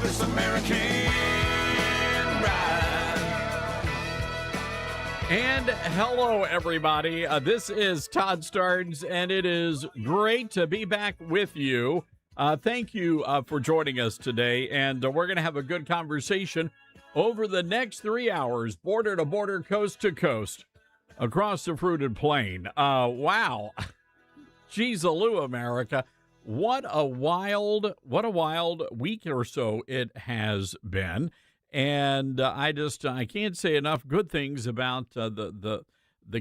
this American ride. And hello, everybody. This is Todd Starnes, and it is great to be back with you. Thank you for joining us today, and we're going to have a good conversation over the next 3 hours, border to border, coast to coast, across the fruited plain. Wow. Jeez-a-loo, America. What a wild week or so it has been. And I can't say enough good things about the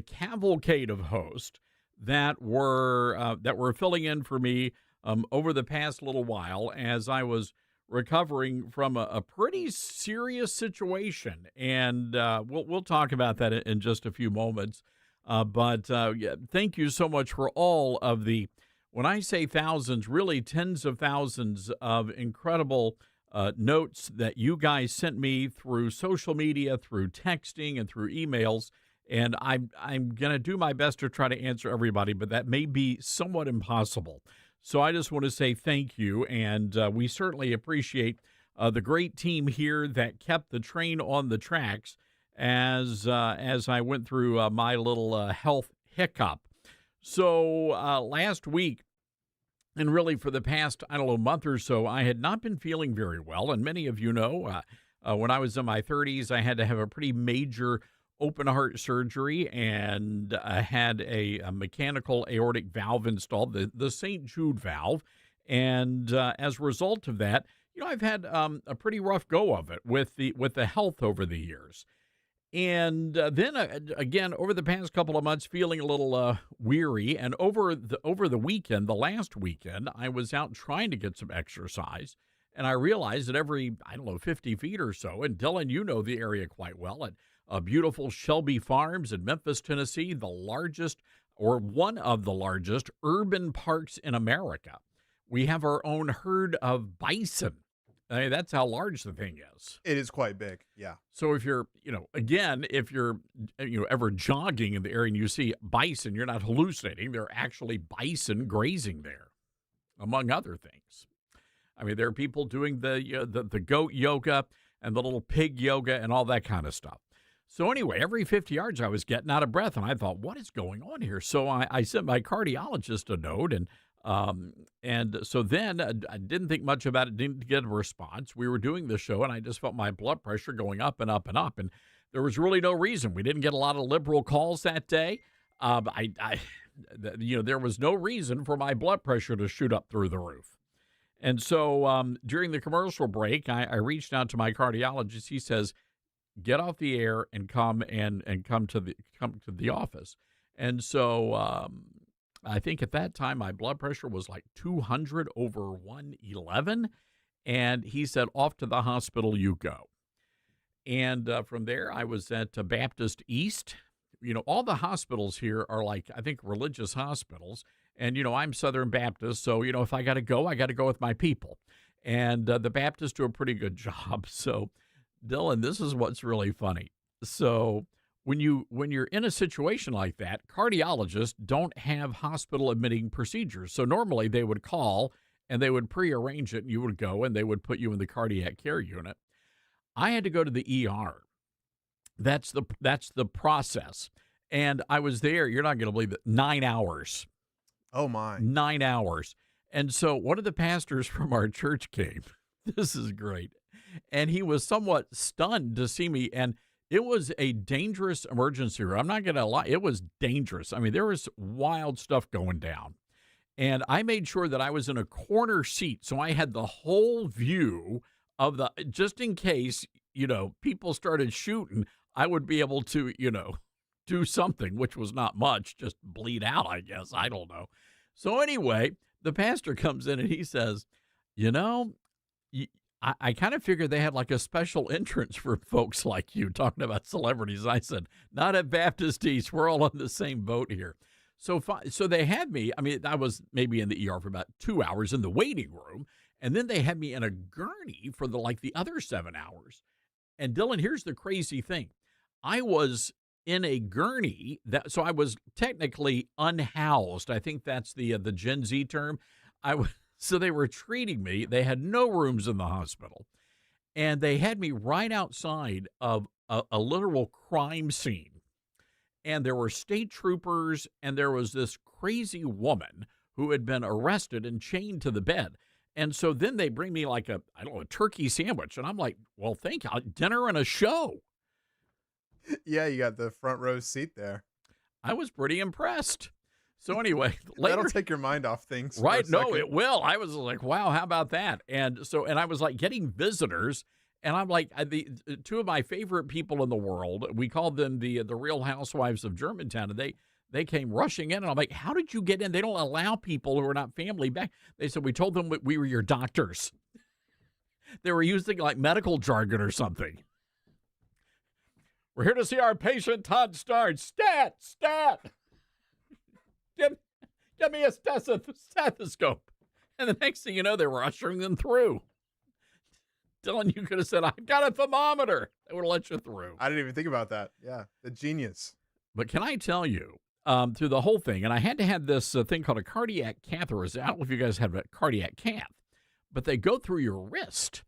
cavalcade of hosts that were filling in for me over the past little while as I was recovering from a pretty serious situation. And we'll talk about that in just a few moments. But thank you so much for all of the, when I say thousands, really tens of thousands of incredible notes that you guys sent me through social media, through texting, and through emails. And I'm going to do my best to try to answer everybody, but that may be somewhat impossible. So I just want to say thank you, and we certainly appreciate the great team here that kept the train on the tracks as I went through my little health hiccup. So last week, and really for the past, month or so, I had not been feeling very well. And many of you know, when I was in my 30s, I had to have a pretty major open heart surgery, and I had a mechanical aortic valve installed, the St. Jude valve. And as a result of that, I've had a pretty rough go of it with the health over the years. And then again, over the past couple of months, feeling a little weary. And over the weekend, the last weekend, I was out trying to get some exercise. And I realized that every, 50 feet or so, and Dylan, you know the area quite well, at beautiful Shelby Farms in Memphis, Tennessee, the largest or one of the largest urban parks in America. We have our own herd of bison. That's how large the thing is. It is quite big, yeah. So if you're, if you're ever jogging in the area and you see bison, you're not hallucinating. There are actually bison grazing there, among other things. There are people doing the goat yoga and the little pig yoga and all that kind of stuff. So anyway, every 50 yards I was getting out of breath, and I thought, what is going on here? So I sent my cardiologist a note, and so then I didn't think much about it, didn't get a response. We were doing the show, and I just felt my blood pressure going up and up and up, and there was really no reason. We didn't get a lot of liberal calls that day. There was no reason for my blood pressure to shoot up through the roof. And so during the commercial break, I reached out to my cardiologist. He says, get off the air and come to the office. And so I think at that time my blood pressure was like 200 over 111, and he said, off to the hospital you go. And from there I was at Baptist East. All the hospitals here are like, I think, religious hospitals. And, I'm Southern Baptist, so, if I got to go with my people. And the Baptists do a pretty good job. So, Dylan, this is what's really funny. So when you're in a situation like that, cardiologists don't have hospital admitting procedures. So normally they would call and they would prearrange it, and you would go and they would put you in the cardiac care unit. I had to go to the ER. That's the process. And I was there, you're not going to believe it, 9 hours. Oh, my. 9 hours. And so one of the pastors from our church came. This is great. And he was somewhat stunned to see me. And it was a dangerous emergency room. I'm not going to lie. It was dangerous. There was wild stuff going down. And I made sure that I was in a corner seat. So I had the whole view of just in case, people started shooting, I would be able to, do something, which was not much, just bleed out, I guess. I don't know. So anyway, the pastor comes in and he says, I kind of figured they had like a special entrance for folks like you, talking about celebrities. I said, not at Baptist East. We're all on the same boat here. So they had me, I was maybe in the ER for about 2 hours in the waiting room. And then they had me in a gurney for the other 7 hours. And Dylan, here's the crazy thing. I was in a gurney, so I was technically unhoused. I think that's the Gen Z term. So they were treating me. They had no rooms in the hospital. And they had me right outside of a literal crime scene. And there were state troopers, and there was this crazy woman who had been arrested and chained to the bed. And so then they bring me like a turkey sandwich. And I'm like, well, thank you. Dinner and a show. Yeah, you got the front row seat there. I was pretty impressed. So anyway, later, That'll take your mind off things. for a right? No, second. it will. I was like, wow, how about that? And I was like getting visitors, and I'm like, the two of my favorite people in the world. We called them the Real Housewives of Germantown, and they came rushing in, and I'm like, how did you get in? They don't allow people who are not family back. They said, we told them we were your doctors. They were using like medical jargon or something. We're here to see our patient, Todd Starnes. Stat. Get me a stethoscope. And the next thing you know, they were ushering them through. Dylan, you could have said, I got a thermometer. They would have let you through. I didn't even think about that. Yeah, the genius. But can I tell you, through the whole thing, and I had to have this thing called a cardiac catheterization. I don't know if you guys have a cardiac cath, but they go through your wrist.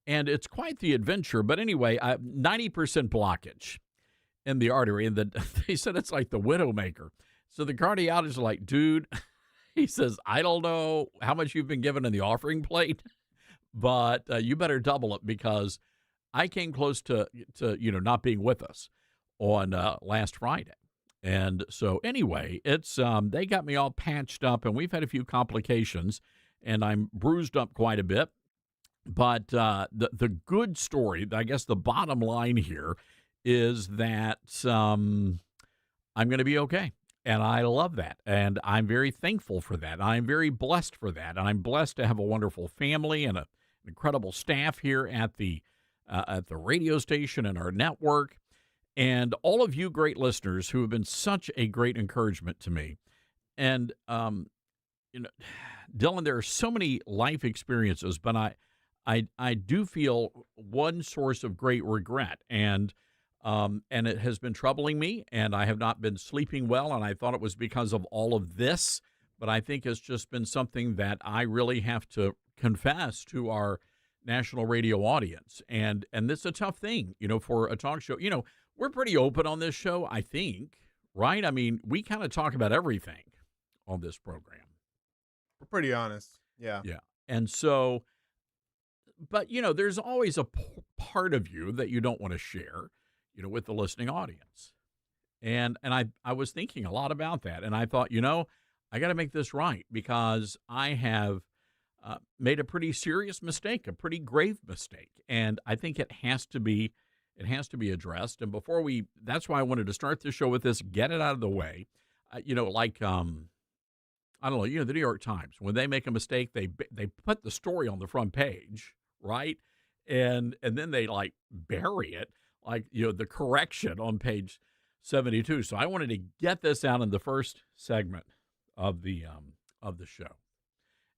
And it's quite the adventure. But anyway, 90% blockage in the artery. And they said it's like the Widowmaker. So the cardiologist is like, dude, he says, I don't know how much you've been given in the offering plate, but you better double it, because I came close to not being with us on last Friday. And so anyway, it's they got me all patched up, and we've had a few complications, and I'm bruised up quite a bit. But the good story, I guess the bottom line here, is that I'm going to be okay. And I love that. And I'm very thankful for that. I'm very blessed for that. And I'm blessed to have a wonderful family and an incredible staff here at the radio station and our network. And all of you great listeners who have been such a great encouragement to me. And, Dylan, there are so many life experiences, but I do feel one source of great regret. And it has been troubling me, and I have not been sleeping well, and I thought it was because of all of this, but I think it's just been something that I really have to confess to our national radio audience. And this is a tough thing, for a talk show. We're pretty open on this show, I think, right? I mean, we kind of talk about everything on this program. We're pretty honest. Yeah. Yeah. And so, but, there's always a part of you that you don't want to share, with the listening audience. And I was thinking a lot about that. And I thought, I got to make this right, because I have made a pretty serious mistake, a pretty grave mistake. And I think it has to be addressed. And that's why I wanted to start the show with this, get it out of the way. I don't know, the New York Times, when they make a mistake, they put the story on the front page, right? And then they bury it, the correction on page 72. So I wanted to get this out in the first segment of the show.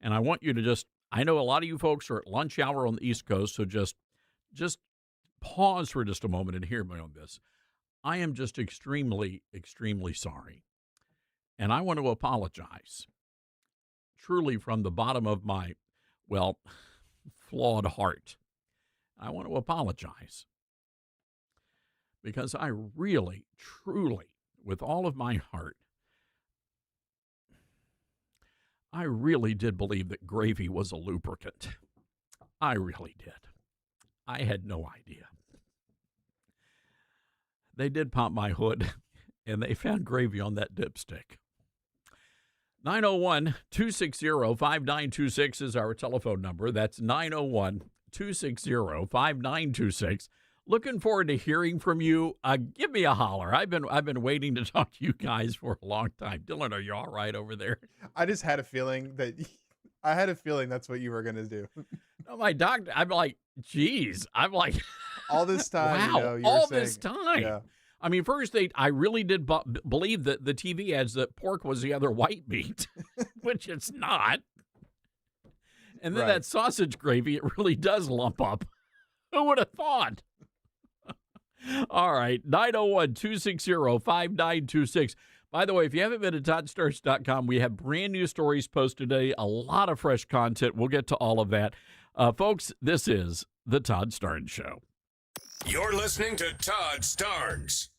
And I want you to I know a lot of you folks are at lunch hour on the East Coast, so just pause for just a moment and hear me on this. I am just extremely, extremely sorry. And I want to apologize, truly from the bottom of my, flawed heart. I want to apologize, because I really, truly, with all of my heart, I really did believe that gravy was a lubricant. I really did. I had no idea. They did pop my hood, and they found gravy on that dipstick. 901-260-5926 is our telephone number. That's 901-260-5926. Looking forward to hearing from you. Give me a holler. I've been waiting to talk to you guys for a long time. Dylan, are you all right over there? I just had a feeling that's what you were going to do. No, my doctor, I'm like, geez. I'm like, all this time. Wow, you all were saying, this time. Yeah. I mean, first, I really did believe that the TV ads that pork was the other white meat, which it's not. And then that sausage gravy, it really does lump up. Who would have thought? All right, 901-260-5926. By the way, if you haven't been to ToddStarnes.com, we have brand new stories posted today, a lot of fresh content. We'll get to all of that. Folks, this is the Todd Starnes Show. You're listening to Todd Starnes.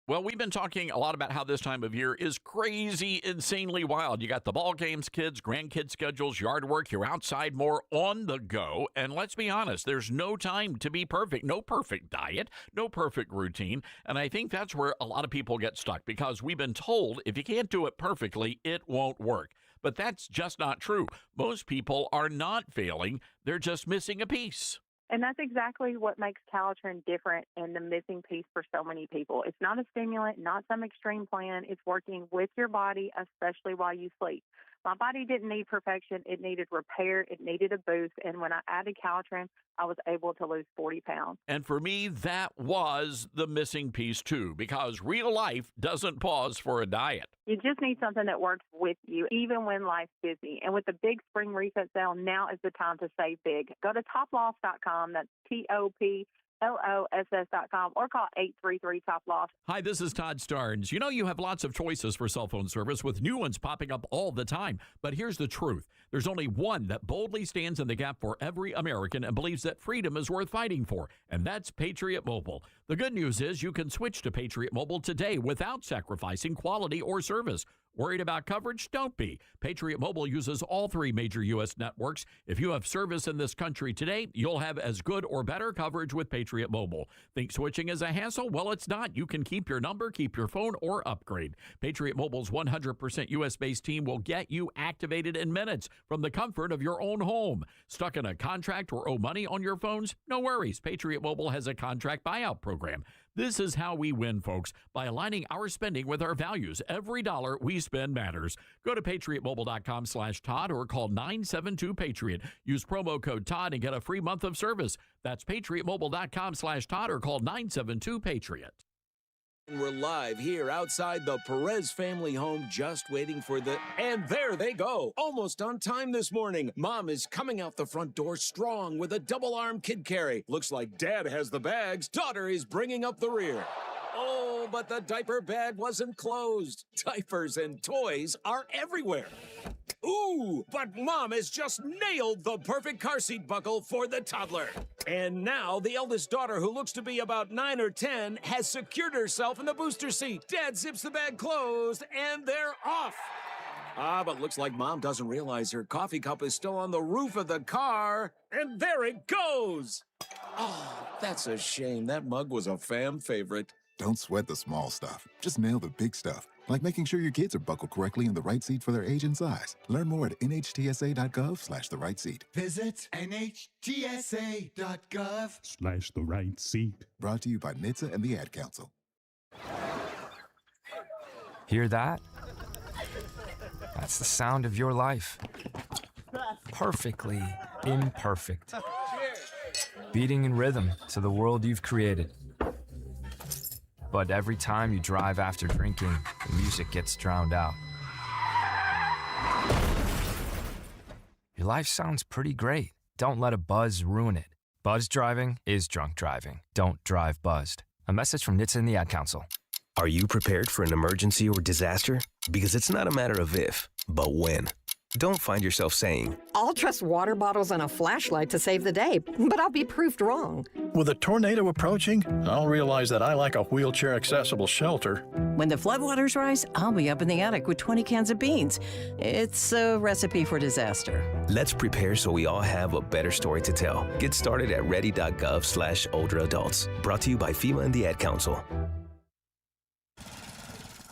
Well, we've been talking a lot about how this time of year is crazy, insanely wild. You got the ball games, kids, grandkids schedules, yard work, you're outside more on the go. And let's be honest, there's no time to be perfect. No perfect diet, no perfect routine. And I think that's where a lot of people get stuck because we've been told if you can't do it perfectly, it won't work. But that's just not true. Most people are not failing. They're just missing a piece. And that's exactly what makes Calitrin different and the missing piece for so many people. It's not a stimulant, not some extreme plan. It's working with your body, especially while you sleep. My body didn't need perfection. It needed repair. It needed a boost. And when I added Calitrin, I was able to lose 40 pounds. And for me, that was the missing piece, too, because real life doesn't pause for a diet. You just need something that works with you, even when life's busy. And with the big spring reset sale, now is the time to save big. Go to toploss.com. That's TOPLOSS.com or call 833-TOP-LOSS. Hi, this is Todd Starnes. You know you have lots of choices for cell phone service with new ones popping up all the time. But here's the truth. There's only one that boldly stands in the gap for every American and believes that freedom is worth fighting for, and that's Patriot Mobile. The good news is you can switch to Patriot Mobile today without sacrificing quality or service. Worried about coverage? Don't be. Patriot Mobile uses all three major U.S. networks. If you have service in this country today, you'll have as good or better coverage with Patriot Mobile. Think switching is a hassle? Well, it's not. You can keep your number, keep your phone, or upgrade. Patriot Mobile's 100% U.S.-based team will get you activated in minutes from the comfort of your own home. Stuck in a contract or owe money on your phones? No worries. Patriot Mobile has a contract buyout program. This is how we win, folks, by aligning our spending with our values. Every dollar we spend matters. Go to patriotmobile.com/Todd or call 972-PATRIOT. Use promo code Todd and get a free month of service. That's patriotmobile.com/Todd or call 972-PATRIOT. We're live here outside the Perez family home, just waiting for the... And there they go, almost on time this morning. Mom is coming out the front door strong with a double-arm kid carry. Looks like Dad has the bags. Daughter is bringing up the rear. Oh, but the diaper bag wasn't closed. Diapers and toys are everywhere. Ooh, but Mom has just nailed the perfect car seat buckle for the toddler. And now the eldest daughter, who looks to be about 9 or 10, has secured herself in the booster seat. Dad zips the bag closed, and they're off. But looks like Mom doesn't realize her coffee cup is still on the roof of the car. And there it goes. Oh, that's a shame. That mug was a fam favorite. Don't sweat the small stuff. Just nail the big stuff, like making sure your kids are buckled correctly in the right seat for their age and size. Learn more at nhtsa.gov/the right seat. Visit nhtsa.gov/the right seat. Brought to you by NHTSA and the Ad Council. Hear that? That's the sound of your life. Perfectly imperfect. Beating in rhythm to the world you've created. But every time you drive after drinking, the music gets drowned out. Your life sounds pretty great. Don't let a buzz ruin it. Buzz driving is drunk driving. Don't drive buzzed. A message from NHTSA and the Ad Council. Are you prepared for an emergency or disaster? Because it's not a matter of if, but when. Don't find yourself saying, I'll trust water bottles and a flashlight to save the day, but I'll be proved wrong. With a tornado approaching, I'll realize that I like a wheelchair-accessible shelter. When the floodwaters rise, I'll be up in the attic with 20 cans of beans. It's a recipe for disaster. Let's prepare so we all have a better story to tell. Get started at ready.gov/older adults. Brought to you by FEMA and the Ad Council.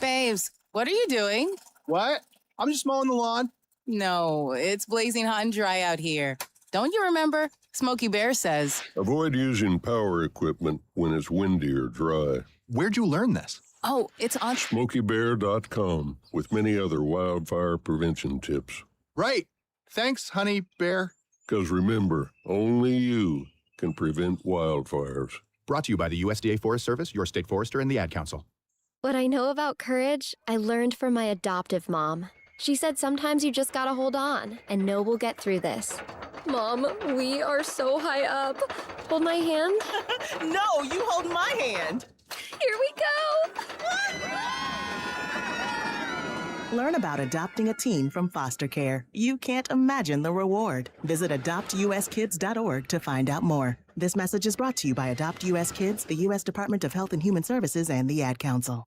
Babes, what are you doing? What? I'm just mowing the lawn. No, it's blazing hot and dry out here. Don't you remember? Smokey Bear says, avoid using power equipment when it's windy or dry. Where'd you learn this? Oh, it's on SmokeyBear.com with many other wildfire prevention tips. Right. Thanks, Honey Bear. Because remember, only you can prevent wildfires. Brought to you by the USDA Forest Service, your state forester, and the Ad Council. What I know about courage, I learned from my adoptive mom. She said sometimes you just gotta hold on and know we'll get through this. Mom, we are so high up. Hold my hand. No, you hold my hand. Here we Learn about adopting a teen from foster care. You can't imagine the reward. Visit adoptuskids.org to find out more. This message is brought to you by Adopt US Kids, the U.S. Department of Health and Human Services, and the Ad Council.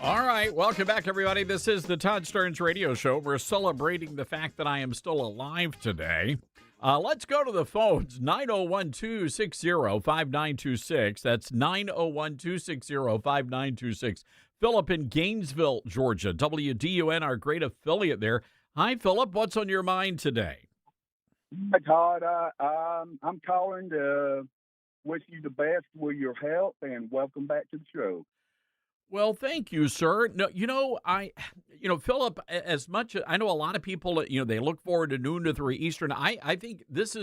All right, welcome back, everybody. This is the Todd Starnes Radio Show. We're celebrating the fact that I am still alive today. Let's go to the phones. 901-260-5926. That's 901-260-5926. Philip in Gainesville, Georgia. WDUN, our great affiliate there. Hi, Philip. What's on your mind today? Hi, Todd. I'm calling to wish you the best with your health and welcome back to the show. Well, thank you, sir. No, Philip, as much as I know a lot of people, they look forward to noon to 3 Eastern. I think this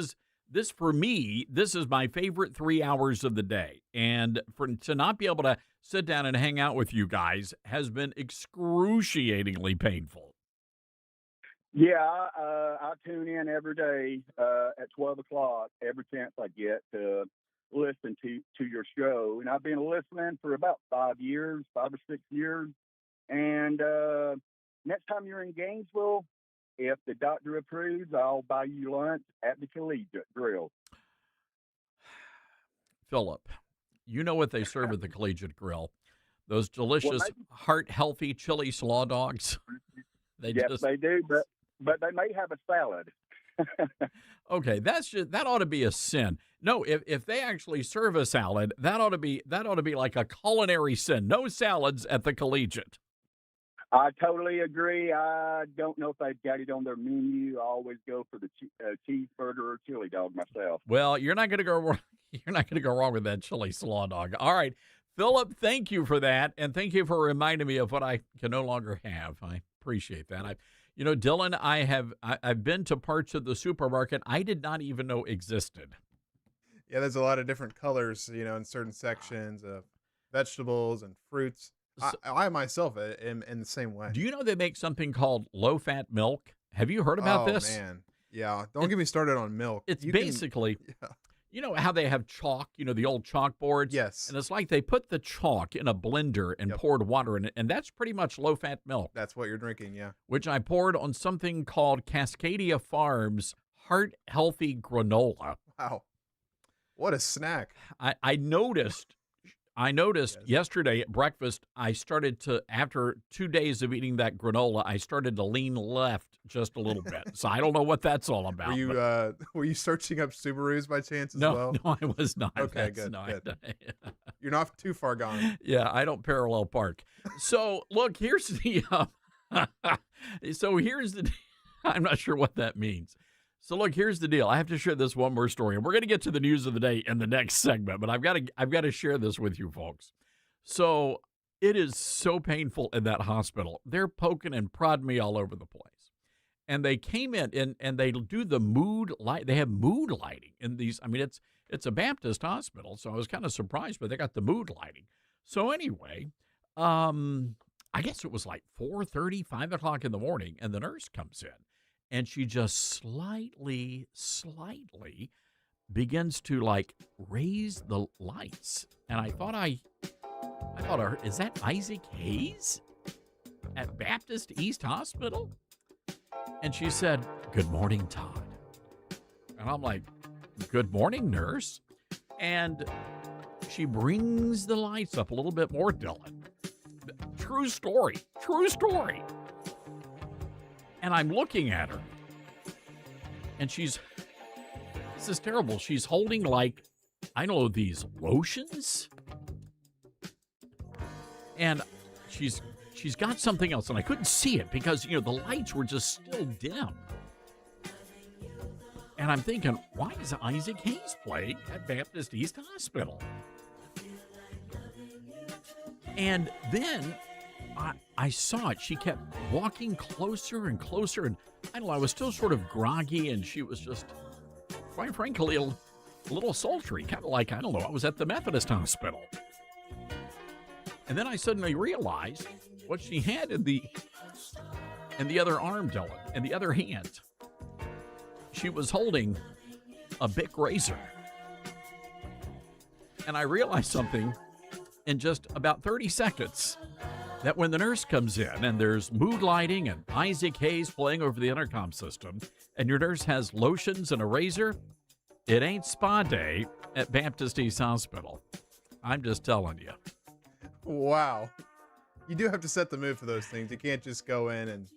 for me, this is my favorite 3 hours of the day. And to not be able to sit down and hang out with you guys has been excruciatingly painful. Yeah, I tune in every day at 12 o'clock, every chance I get to listen to your show. And I've been listening for about 5 or 6 years. And next time you're in Gainesville, if the doctor approves, I'll buy you lunch at the Collegiate Grill. Philip, you know what they serve at the Collegiate Grill? Those delicious, heart-healthy chili slaw dogs. They do, but they may have a salad. Okay, that ought to be a sin. No, if they actually serve a salad, that ought to be like a culinary sin. No salads at the Collegiate. I totally agree. I don't know if they've got it on their menu. I always go for the cheeseburger or chili dog myself. Well, you're not going to go wrong. You're not going to go wrong with that chili slaw dog. All right, Philip, thank you for that, and thank you for reminding me of what I can no longer have. I appreciate that. Dylan, I've been to parts of the supermarket I did not even know existed. Yeah, there's a lot of different colors, in certain sections of vegetables and fruits. I myself am in the same way. Do you know they make something called low-fat milk? Have you heard about this? Oh, man. Yeah, don't get me started on milk. It's basically, you know how they have chalk, the old chalkboards? Yes. And it's like they put the chalk in a blender and poured water in it, and that's pretty much low-fat milk. That's what you're drinking, yeah. Which I poured on something called Cascadia Farms Heart Healthy Granola. Wow. What a snack. I noticed yesterday at breakfast, I started to, after 2 days of eating that granola, I started to lean left just a little bit. So I don't know what that's all about. Were you searching up Subarus by chance as well? No, I was not. Okay, good. You're not too far gone. Yeah, I don't parallel park. So look, here's the, I'm not sure what that means. So look, here's the deal. I have to share this one more story, and we're going to get to the news of the day in the next segment, but I've got to share this with you folks. So it is so painful in that hospital. They're poking and prodding me all over the place. And they came in and they do the mood light. They have mood lighting in these. I mean, it's a Baptist hospital, so I was kind of surprised, but they got the mood lighting. So anyway, I guess it was like 4:30, 5 o'clock in the morning, and the nurse comes in. And she just slightly begins to raise the lights. And I thought, is that Isaac Hayes at Baptist East Hospital? And she said, "Good morning, Todd." And I'm like, "Good morning, nurse." And she brings the lights up a little bit more, Dylan. True story. And I'm looking at her, and this is terrible. She's holding these lotions, and she's got something else, and I couldn't see it because, the lights were just still dim. And I'm thinking, why is Isaac Hayes playing at Baptist East Hospital? And then I saw it. She kept walking closer and closer, and I don't know, I was still sort of groggy, and she was just, quite frankly, a little sultry, kind of like, I was at the Methodist Hospital. And then I suddenly realized what she had in the other arm, Dylan, in the other hand, she was holding a Bic razor. And I realized something in just about 30 seconds, that when the nurse comes in and there's mood lighting and Isaac Hayes playing over the intercom system, and your nurse has lotions and a razor, it ain't spa day at Baptist East Hospital. I'm just telling you. Wow. You do have to set the mood for those things. You can't just go in and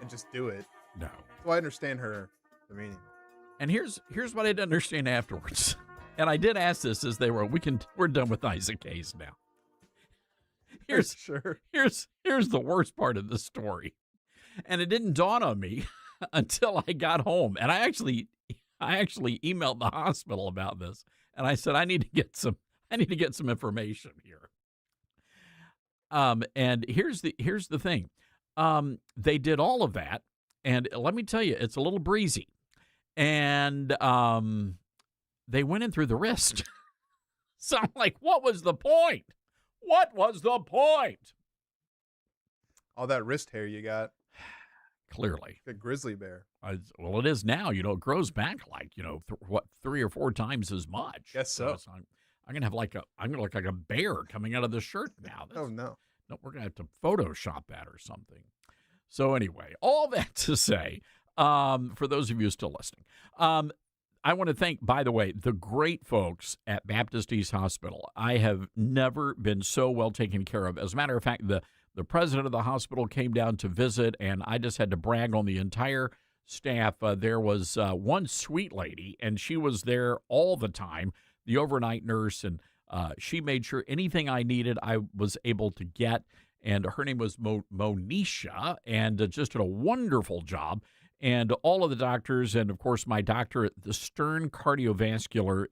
just do it. No. So I understand the meaning. And here's what I didn't understand afterwards. And I did ask this as they were, we're done with Isaac Hayes now. Here's the worst part of the story. And it didn't dawn on me until I got home. And I actually emailed the hospital about this. And I said, I need to get some information here. And here's the thing. They did all of that. And let me tell you, it's a little breezy. And they went in through the wrist. So I'm like, what was the point? What was the point? All that wrist hair you got. Clearly. The grizzly bear. Well, it is now. It grows back like, 3 or 4 times as much. Guess so. I'm going to look like a bear coming out of the shirt now. Oh, no. No, we're going to have to Photoshop that or something. So anyway, all that to say, for those of you still listening, I want to thank, by the way, the great folks at Baptist East Hospital. I have never been so well taken care of. As a matter of fact, the president of the hospital came down to visit, and I just had to brag on the entire staff. There was one sweet lady, and she was there all the time, the overnight nurse, and she made sure anything I needed I was able to get. And her name was Monisha, and just did a wonderful job. And all of the doctors, and of course my doctor at the Stern Cardiovascular,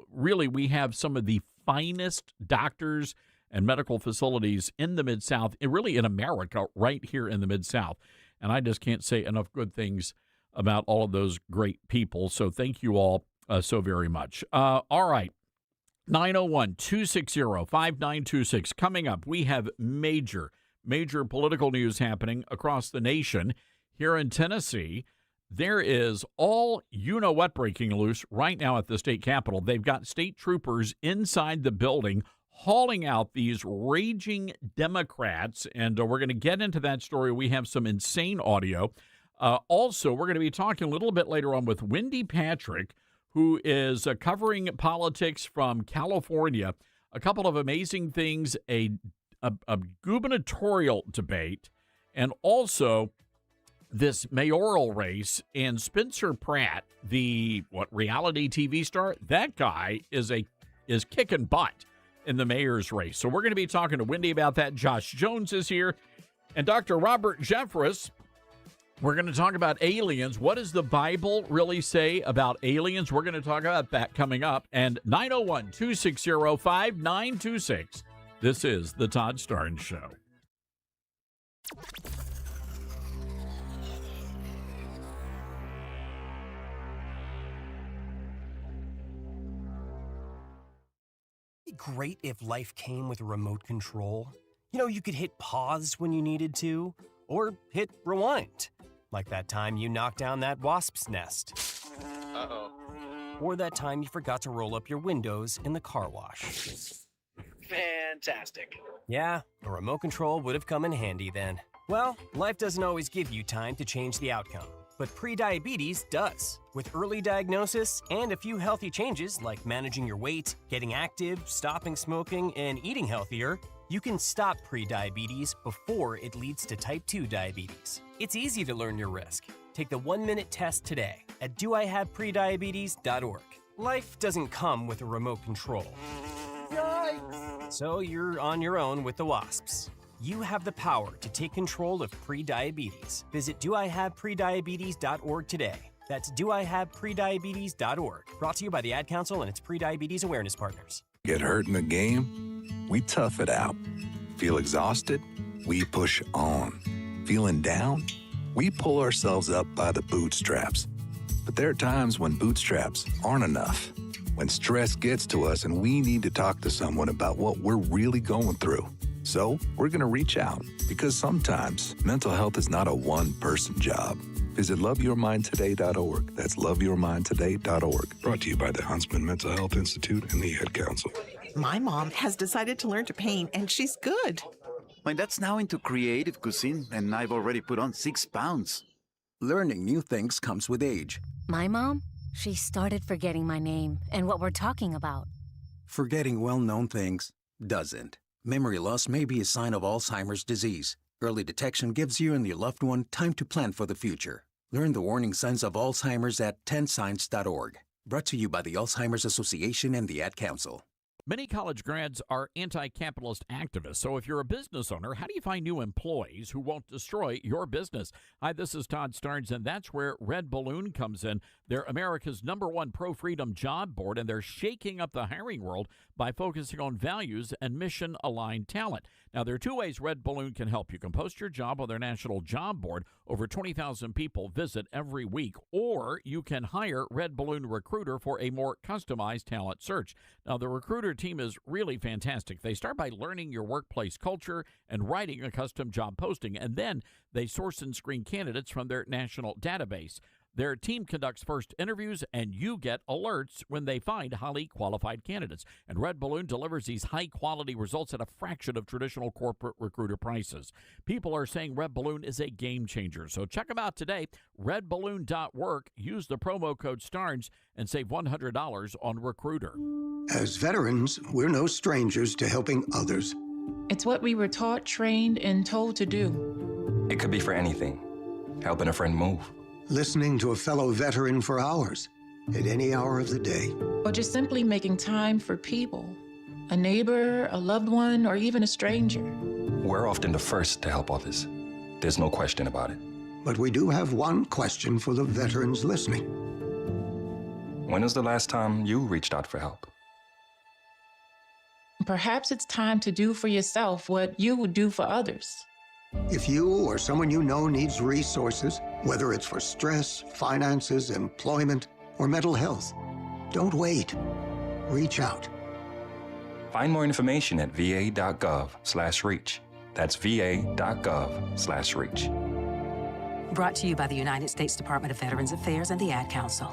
we have some of the finest doctors and medical facilities in the Mid-South, and really in America, right here in the Mid-South. And I just can't say enough good things about all of those great people. So thank you all so very much. All right. 901-260-5926. Coming up, we have major political news happening across the nation. Here in Tennessee, there is all you-know-what breaking loose right now at the state capitol. They've got state troopers inside the building hauling out these raging Democrats, and we're going to get into that story. We have some insane audio. Also, we're going to be talking a little bit later on with Wendy Patrick, who is covering politics from California. A couple of amazing things, a gubernatorial debate, and also this mayoral race. And Spencer Pratt, the reality TV star, that guy is kicking butt in the mayor's race. So we're going to be talking to Wendy about that. Josh Jones is here, and Dr. Robert Jeffress. We're going to talk about aliens. What does the Bible really say about aliens? We're going to talk about that coming up. And 901-260-5926. This is the Todd Starnes Show. Great if life came with a remote control. You could hit pause when you needed to, or hit rewind, like that time you knocked down that wasp's nest. Uh-oh. Or that time you forgot to roll up your windows in the car wash. Fantastic. Yeah, a remote control would have come in handy then. Well, life doesn't always give you time to change the outcome, but prediabetes does. With early diagnosis and a few healthy changes like managing your weight, getting active, stopping smoking, and eating healthier, you can stop prediabetes before it leads to type 2 diabetes. It's easy to learn your risk. Take the 1-minute test today at doihaveprediabetes.org. Life doesn't come with a remote control. Yikes! So you're on your own with the wasps. You have the power to take control of prediabetes. Visit doihaveprediabetes.org today. That's doihaveprediabetes.org. Brought to you by the Ad Council and its Prediabetes Awareness Partners. Get hurt in the game? We tough it out. Feel exhausted? We push on. Feeling down? We pull ourselves up by the bootstraps. But there are times when bootstraps aren't enough. When stress gets to us and we need to talk to someone about what we're really going through. So we're going to reach out because sometimes mental health is not a one-person job. Visit loveyourmindtoday.org. That's loveyourmindtoday.org. Brought to you by the Huntsman Mental Health Institute and the Ad Council. My mom has decided to learn to paint, and she's good. My dad's now into creative cuisine, and I've already put on 6 pounds. Learning new things comes with age. My mom, she started forgetting my name and what we're talking about. Forgetting well-known things doesn't. Memory loss may be a sign of Alzheimer's disease. Early detection gives you and your loved one time to plan for the future. Learn the warning signs of Alzheimer's at 10signs.org. Brought to you by the Alzheimer's Association and the Ad Council. Many college grads are anti-capitalist activists, so if you're a business owner, how do you find new employees who won't destroy your business? Hi, this is Todd Starnes, and that's where Red Balloon comes in. They're America's #1 pro-freedom job board, and they're shaking up the hiring world by focusing on values and mission-aligned talent. Now, there are 2 ways Red Balloon can help. You can post your job on their national job board. Over 20,000 people visit every week. Or you can hire Red Balloon Recruiter for a more customized talent search. Now, the Recruiter team is really fantastic. They start by learning your workplace culture and writing a custom job posting, and then they source and screen candidates from their national database. Their team conducts first interviews, and you get alerts when they find highly qualified candidates. And Red Balloon delivers these high-quality results at a fraction of traditional corporate recruiter prices. People are saying Red Balloon is a game changer. So check them out today, redballoon.work. Use the promo code STARNS and save $100 on Recruiter. As veterans, we're no strangers to helping others. It's what we were taught, trained, and told to do. It could be for anything. Helping a friend move. Listening to a fellow veteran for hours, at any hour of the day. Or just simply making time for people. A neighbor, a loved one, or even a stranger. We're often the first to help others. There's no question about it. But we do have one question for the veterans listening. When was the last time you reached out for help? Perhaps it's time to do for yourself what you would do for others. If you or someone you know needs resources, whether it's for stress, finances, employment, or mental health, don't wait. Reach out. Find more information at va.gov/reach. That's va.gov/reach. Brought to you by the United States Department of Veterans Affairs and the Ad Council.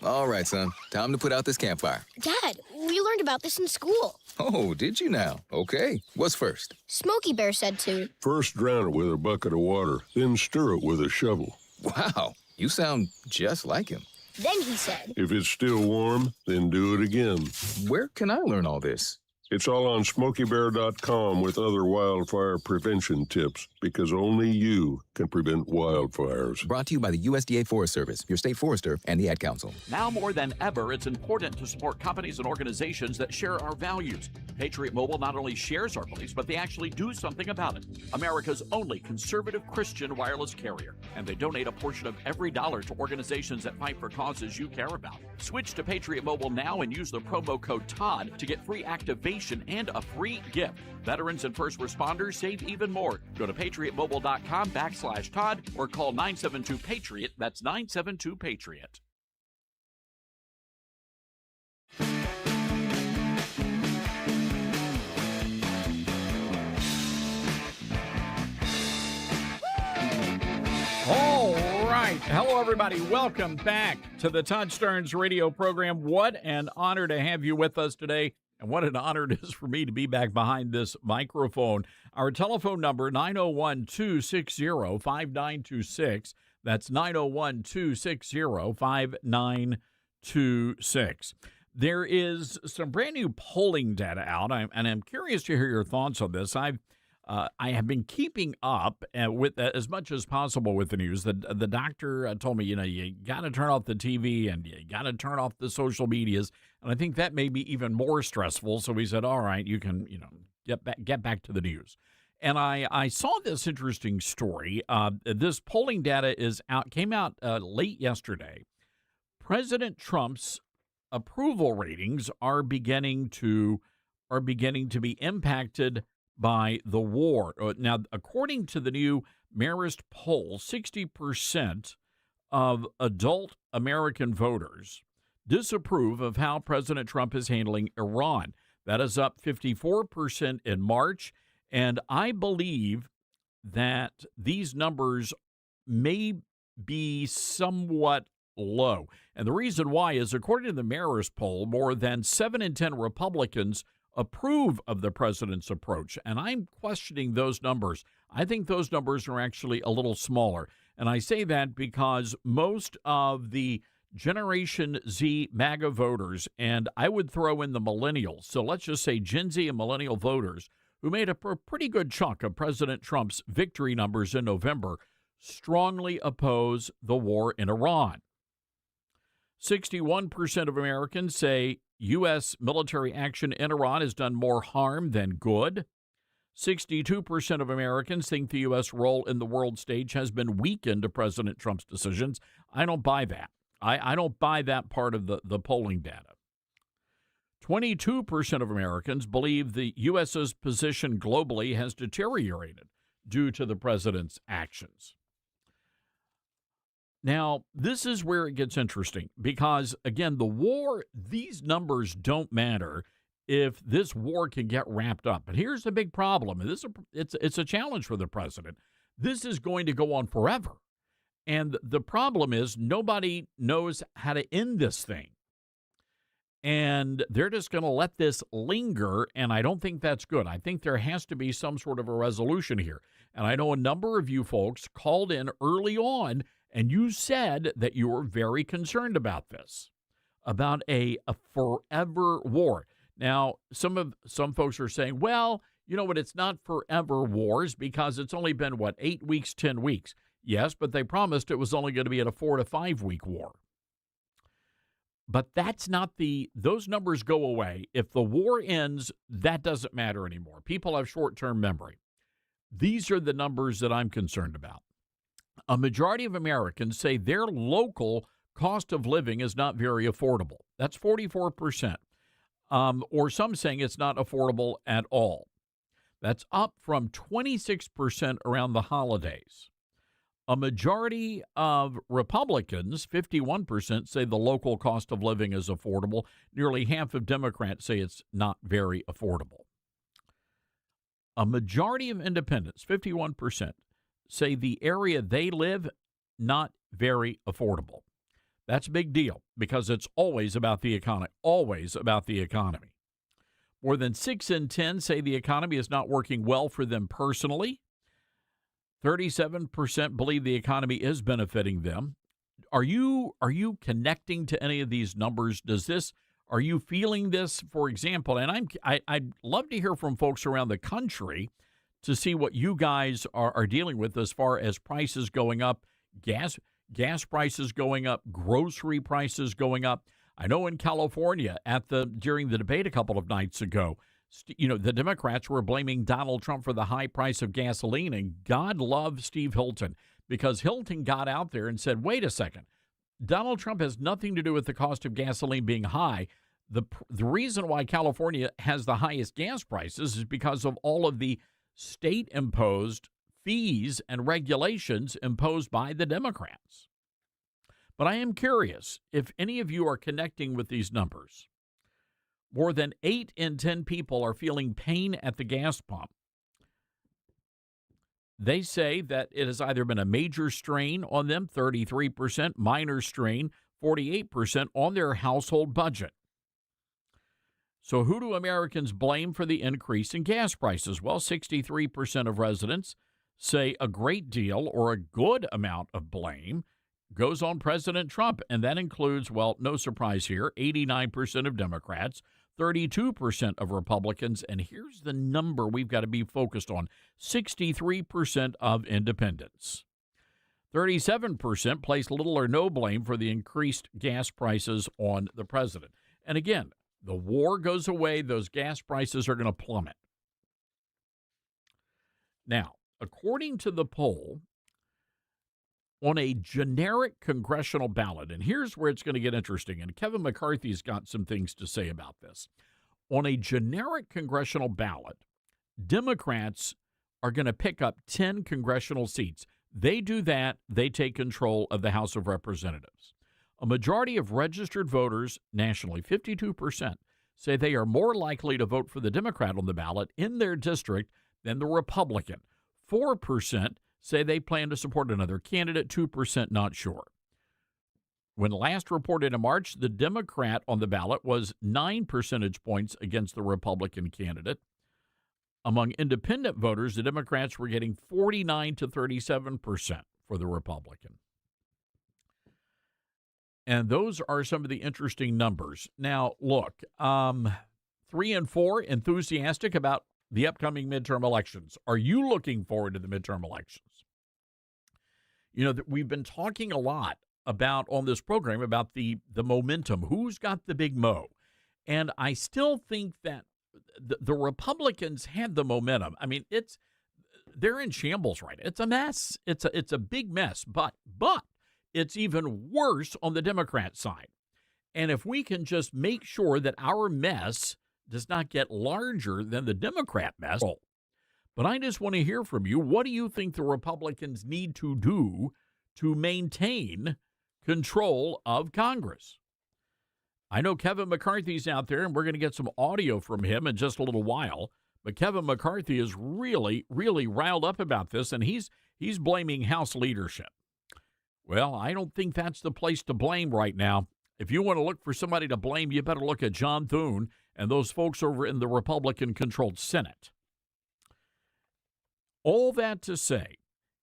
All right, son. Time to put out this campfire. Dad, we learned about this in school. Oh, did you now? Okay. What's first? Smokey Bear said to. First drown it with a bucket of water, then stir it with a shovel. Wow, you sound just like him. Then he said. If it's still warm, then do it again. Where can I learn all this? It's all on SmokeyBear.com with other wildfire prevention tips, because only you can prevent wildfires. Brought to you by the USDA Forest Service, your state forester, and the Ad Council. Now more than ever, it's important to support companies and organizations that share our values. Patriot Mobile not only shares our beliefs, but they actually do something about it. America's only conservative Christian wireless carrier. And they donate a portion of every dollar to organizations that fight for causes you care about. Switch to Patriot Mobile now and use the promo code TODD to get free activation and a free gift. Veterans and first responders save even more. Go to patriotmobile.com/Todd or call 972-PATRIOT. That's 972-PATRIOT. All right. Hello, everybody. Welcome back to the Todd Starnes radio program. What an honor to have you with us today. And what an honor it is for me to be back behind this microphone. Our telephone number, 901-260-5926. That's 901-260-5926. There is some brand new polling data out, and I'm curious to hear your thoughts on this. I have been keeping up with as much as possible with the news. The doctor told me, you got to turn off the TV and you got to turn off the social medias. And I think that may be even more stressful. So he said, all right, you can, get back to the news. And I saw this interesting story. This polling data came out late yesterday. President Trump's approval ratings are beginning to be impacted by the war. Now, according to the new Marist poll, 60% of adult American voters disapprove of how President Trump is handling Iran. That is up 54% in March. And I believe that these numbers may be somewhat low. And the reason why is, according to the Marist poll, more than 7 in 10 Republicans approve of the president's approach. And I'm questioning those numbers. I think those numbers are actually a little smaller. And I say that because most of the Generation Z MAGA voters, and I would throw in the millennials, so let's just say Gen Z and millennial voters, who made up a pretty good chunk of President Trump's victory numbers in November, strongly oppose the war in Iran. 61% of Americans say U.S. military action in Iran has done more harm than good. 62% of Americans think the U.S. role in the world stage has been weakened to President Trump's decisions. I don't buy that. I don't buy that part of the polling data. 22% of Americans believe the U.S.'s position globally has deteriorated due to the president's actions. Now, this is where it gets interesting because, again, the war, these numbers don't matter if this war can get wrapped up. But here's the big problem, and it's a challenge for the president. This is going to go on forever. And the problem is nobody knows how to end this thing. And they're just going to let this linger, and I don't think that's good. I think there has to be some sort of a resolution here. And I know a number of you folks called in early on, and you said that you were very concerned about this, about a forever war. Now, some folks are saying, well, you know what, it's not forever wars because it's only been, 8 weeks, 10 weeks. Yes, but they promised it was only going to be at a 4 to 5 week war. But that's not those numbers go away. If the war ends, that doesn't matter anymore. People have short-term memory. These are the numbers that I'm concerned about. A majority of Americans say their local cost of living is not very affordable. That's 44%. Or some saying it's not affordable at all. That's up from 26% around the holidays. A majority of Republicans, 51%, say the local cost of living is affordable. Nearly half of Democrats say it's not very affordable. A majority of independents, 51%, say the area they live, not very affordable. That's a big deal because it's always about the economy, always about the economy. More than 6 in 10 say the economy is not working well for them personally. 37% believe the economy is benefiting them. Are you connecting to any of these numbers? Are you feeling this, for example? And I'd love to hear from folks around the country to see what you guys are dealing with as far as prices going up, gas prices going up, grocery prices going up. I know in California during the debate a couple of nights ago, the Democrats were blaming Donald Trump for the high price of gasoline, and God love Steve Hilton, because Hilton got out there and said, wait a second, Donald Trump has nothing to do with the cost of gasoline being high. The reason why California has the highest gas prices is because of all of the state-imposed fees and regulations imposed by the Democrats. But I am curious if any of you are connecting with these numbers. More than 8 in 10 people are feeling pain at the gas pump. They say that it has either been a major strain on them, 33%, minor strain, 48% on their household budget. So who do Americans blame for the increase in gas prices? Well, 63% of residents say a great deal or a good amount of blame goes on President Trump, and that includes, well, no surprise here, 89% of Democrats, 32% of Republicans, and here's the number we've got to be focused on, 63% of independents. 37% place little or no blame for the increased gas prices on the president. And again, the war goes away, those gas prices are going to plummet. Now, according to the poll, on a generic congressional ballot, and here's where it's going to get interesting, and Kevin McCarthy's got some things to say about this. On a generic congressional ballot, Democrats are going to pick up 10 congressional seats. They do that, they take control of the House of Representatives. A majority of registered voters nationally, 52%, say they are more likely to vote for the Democrat on the ballot in their district than the Republican. 4% say they plan to support another candidate, 2% not sure. When last reported in March, the Democrat on the ballot was 9 percentage points against the Republican candidate. Among independent voters, the Democrats were getting 49 to 37% for the Republican. And those are some of the interesting numbers. Now, look, 3 and 4 enthusiastic about the upcoming midterm elections. Are you looking forward to the midterm elections? You know, we've been talking a lot about on this program about the momentum. Who's got the big mo? And I still think that the Republicans had the momentum. I mean, they're in shambles right now. It's a mess. It's a big mess. But it's even worse on the Democrat side. And if we can just make sure that our mess does not get larger than the Democrat mess. But I just want to hear from you. What do you think the Republicans need to do to maintain control of Congress? I know Kevin McCarthy's out there, and we're going to get some audio from him in just a little while. But Kevin McCarthy is really, really riled up about this, and he's blaming House leadership. Well, I don't think that's the place to blame right now. If you want to look for somebody to blame, you better look at John Thune and those folks over in the Republican-controlled Senate. All that to say,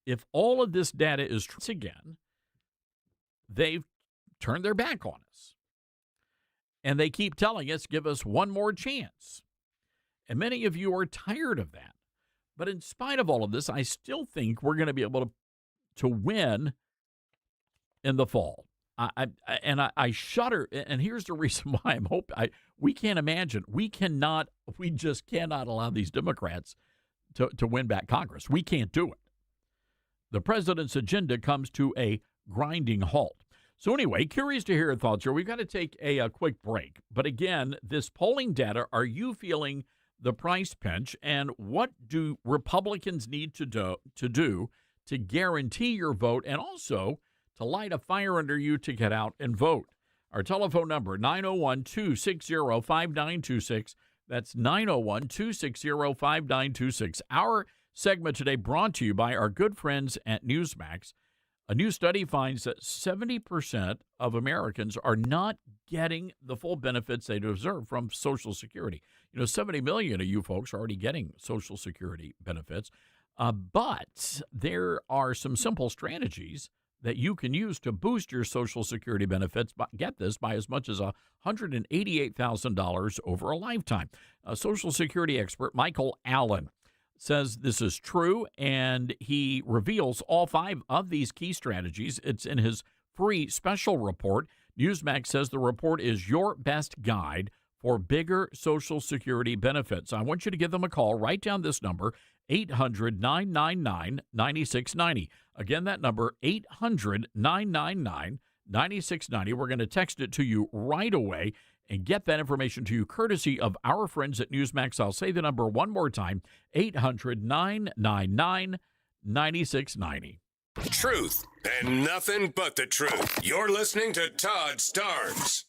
if all of this data is true again, they've turned their back on us. And they keep telling us, give us one more chance. And many of you are tired of that. But in spite of all of this, I still think we're going to be able to win in the fall. I shudder, and here's the reason why I'm hoping. We can't imagine. We just cannot allow these Democrats to win back Congress. We can't do it. The president's agenda comes to a grinding halt. So anyway, curious to hear your thoughts here. We've got to take a quick break. But again, this polling data, are you feeling the price pinch? And what do Republicans need to do to guarantee your vote and also to light a fire under you to get out and vote? Our telephone number, 901-260-5926. That's 901-260-5926. Our segment today brought to you by our good friends at Newsmax. A new study finds that 70% of Americans are not getting the full benefits they deserve from Social Security. 70 million of you folks are already getting Social Security benefits. But there are some simple strategies that you can use to boost your Social Security benefits. Get this, by as much as $188,000 over a lifetime. A Social Security expert, Michael Allen, says this is true, and he reveals all 5 of these key strategies. It's in his free special report. Newsmax says the report is your best guide for bigger Social Security benefits. I want you to give them a call. Write down this number, 800-999-9690. Again, that number, 800-999-9690. We're going to text it to you right away and get that information to you courtesy of our friends at Newsmax. I'll say the number one more time, 800-999-9690. Truth and nothing but the truth. You're listening to Todd Starnes.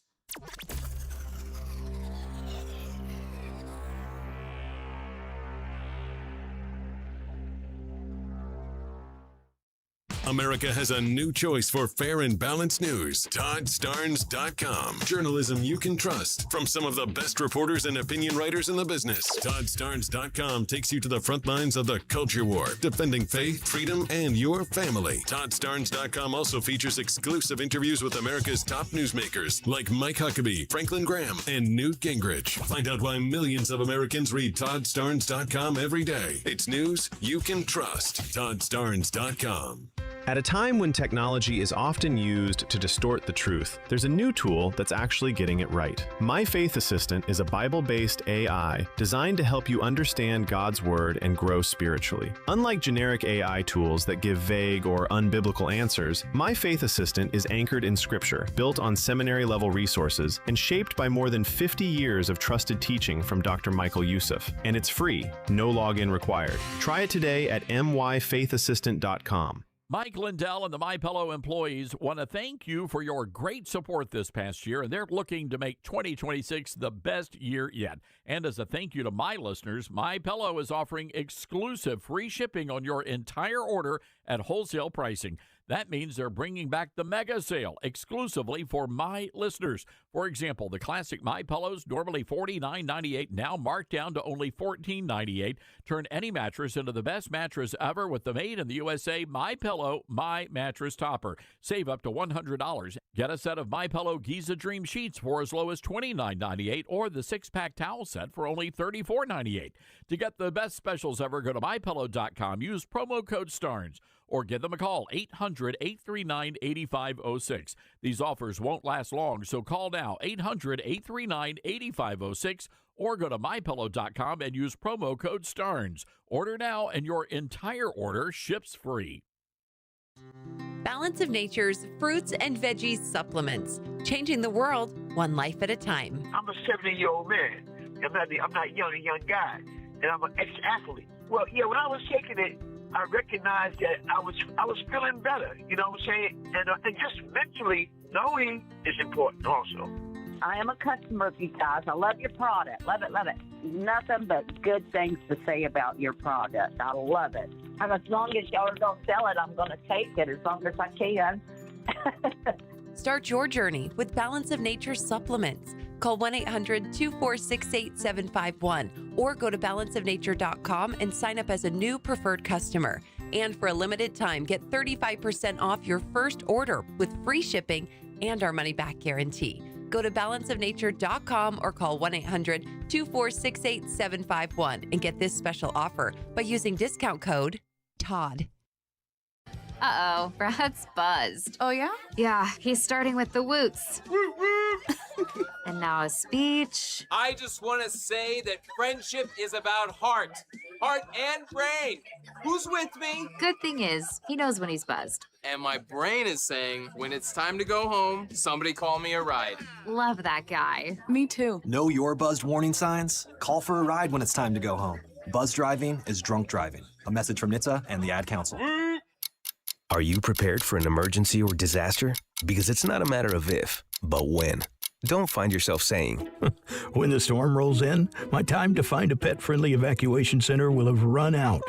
America has a new choice for fair and balanced news. ToddStarnes.com. Journalism you can trust from some of the best reporters and opinion writers in the business. ToddStarnes.com takes you to the front lines of the culture war, defending faith, freedom, and your family. ToddStarnes.com also features exclusive interviews with America's top newsmakers like Mike Huckabee, Franklin Graham, and Newt Gingrich. Find out why millions of Americans read ToddStarnes.com every day. It's news you can trust. ToddStarnes.com. At a time when technology is often used to distort the truth, there's a new tool that's actually getting it right. My Faith Assistant is a Bible-based AI designed to help you understand God's Word and grow spiritually. Unlike generic AI tools that give vague or unbiblical answers, My Faith Assistant is anchored in Scripture, built on seminary-level resources, and shaped by more than 50 years of trusted teaching from Dr. Michael Youssef. And it's free, no login required. Try it today at myfaithassistant.com. Mike Lindell and the MyPillow employees want to thank you for your great support this past year, and they're looking to make 2026 the best year yet. And as a thank you to my listeners, MyPillow is offering exclusive free shipping on your entire order at wholesale pricing. That means they're bringing back the mega sale exclusively for my listeners. For example, the classic My Pillows, normally $49.98, now marked down to only $14.98. Turn any mattress into the best mattress ever with the made in the USA My Pillow My Mattress Topper. Save up to $100. Get a set of My Pillow Giza Dream Sheets for as low as $29.98 or the 6-pack towel set for only $34.98. To get the best specials ever, go to MyPillow.com. Use promo code STARNS or give them a call, 800-839-8506. These offers won't last long, so call now, 800-839-8506, or go to MyPillow.com and use promo code STARNS. Order now, and your entire order ships free. Balance of Nature's fruits and veggies supplements, changing the world one life at a time. I'm a 70-year-old man. I'm not a young guy, and I'm an ex-athlete. Well, yeah, when I was taking it, I recognized that I was feeling better, you know what I'm saying? And just mentally knowing is important also. I am a customer of you guys. I love your product. Love it, love it. Nothing but good things to say about your product. I love it. And as long as y'all are going to sell it, I'm going to take it as long as I can. Start your journey with Balance of Nature supplements. Call 1-800-246-8751 or go to balanceofnature.com and sign up as a new preferred customer. And for a limited time, get 35% off your first order with free shipping and our money-back guarantee. Go to balanceofnature.com or call 1-800-246-8751 and get this special offer by using discount code TODD. Uh-oh, Brad's buzzed. Oh, yeah? Yeah, he's starting with the woots. And now a speech. I just want to say that friendship is about heart and brain. Who's with me? Good thing is, he knows when he's buzzed. And my brain is saying, when it's time to go home, somebody call me a ride. Love that guy. Me too. Know your buzzed warning signs? Call for a ride when it's time to go home. Buzz driving is drunk driving. A message from NHTSA and the Ad Council. Are you prepared for an emergency or disaster? Because it's not a matter of if, but when. Don't find yourself saying, when the storm rolls in, my time to find a pet-friendly evacuation center will have run out.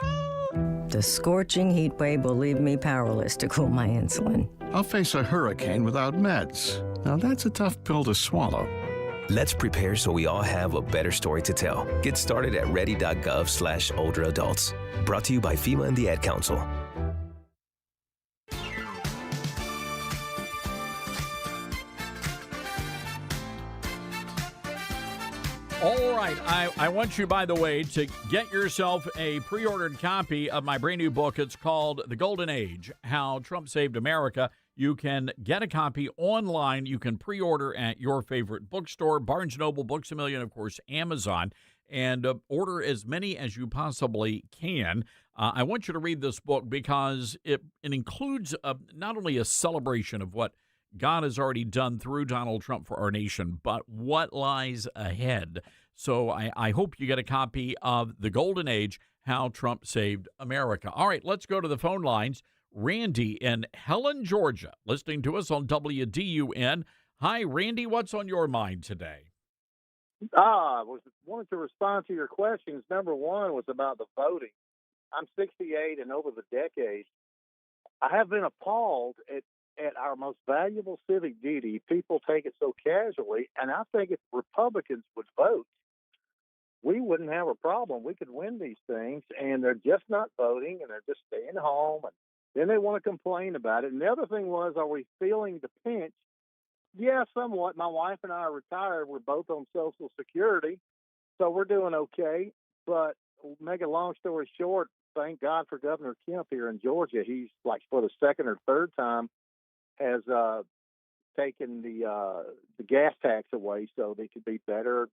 The scorching heat wave will leave me powerless to cool my insulin. I'll face a hurricane without meds. Now that's a tough pill to swallow. Let's prepare so we all have a better story to tell. Get started at ready.gov/older adults. Brought to you by FEMA and the Ad Council. All right. I want you, by the way, to get yourself a pre-ordered copy of my brand new book. It's called The Golden Age, How Trump Saved America. You can get a copy online. You can pre-order at your favorite bookstore, Barnes & Noble, Books A Million, of course, Amazon, and order as many as you possibly can. I want you to read this book because it includes not only a celebration of what God has already done through Donald Trump for our nation, but what lies ahead. So I hope you get a copy of The Golden Age, How Trump Saved America. All right, let's go to the phone lines. Randy in Helen, Georgia, listening to us on WDUN. Hi, Randy. What's on your mind today? Wanted to respond to your questions. Number one was about the voting. I'm 68, and over the decades, I have been appalled at our most valuable civic duty. People take it so casually, and I think if Republicans would vote, we wouldn't have a problem. We could win these things, and they're just not voting, and they're just staying home, and then they want to complain about it. And the other thing was, are we feeling the pinch? Yeah, somewhat. My wife and I are retired. We're both on Social Security, so we're doing okay. But make a long story short, thank God for Governor Kemp here in Georgia. He's, like, for the second or third time, has taken the gas tax away so they could be better.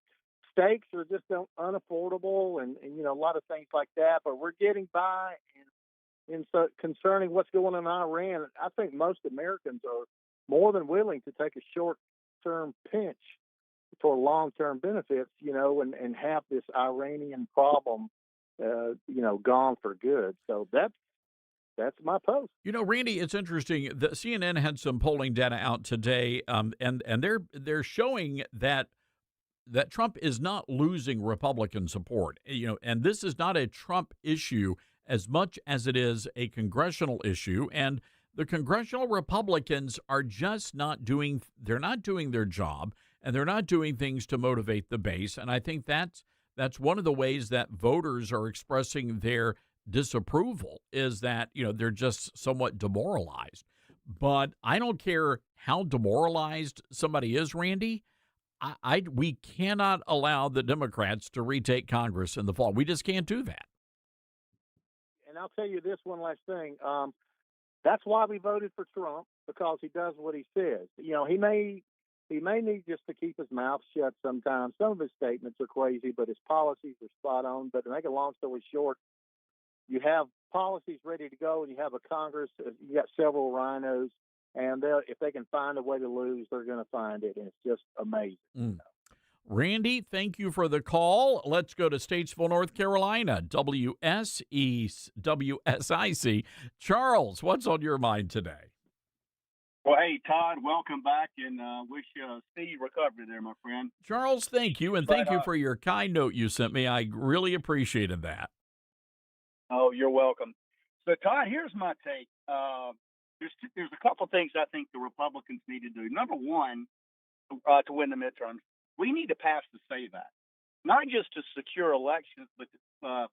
Steaks are just unaffordable and a lot of things like that, but we're getting by. And so concerning what's going on in Iran, I think most Americans are more than willing to take a short-term pinch for long-term benefits, and have this Iranian problem, gone for good. So that's that's my post. You know, Randy, it's interesting. The CNN had some polling data out today, and they're showing that Trump is not losing Republican support. You know, and this is not a Trump issue as much as it is a congressional issue, and the congressional Republicans are just not doing. They're not doing their job, and they're not doing things to motivate the base. And I think that's one of the ways that voters are expressing their disapproval, is that, you know, they're just somewhat demoralized. But I don't care how demoralized somebody is, Randy. We cannot allow the Democrats to retake Congress in the fall. We just can't do that. And I'll tell you this one last thing. That's why we voted for Trump, because he does what he says. You know, he may need just to keep his mouth shut sometimes. Some of his statements are crazy, but his policies are spot on. But to make a long story short, you have policies ready to go, and you have a Congress. You got several rhinos, and if they can find a way to lose, they're going to find it, and it's just amazing. Randy, thank you for the call. Let's go to Statesville, North Carolina. WSIC. Charles, what's on your mind today? Well, hey, Todd, welcome back, and wish you a speedy recovery there, my friend. Charles, thank you, and thank you for your kind note you sent me. I really appreciated that. Oh, you're welcome. So, Todd, here's my take. There's a couple things I think the Republicans need to do. Number one, to win the midterms, we need to pass the SAVE Act, not just to secure elections, but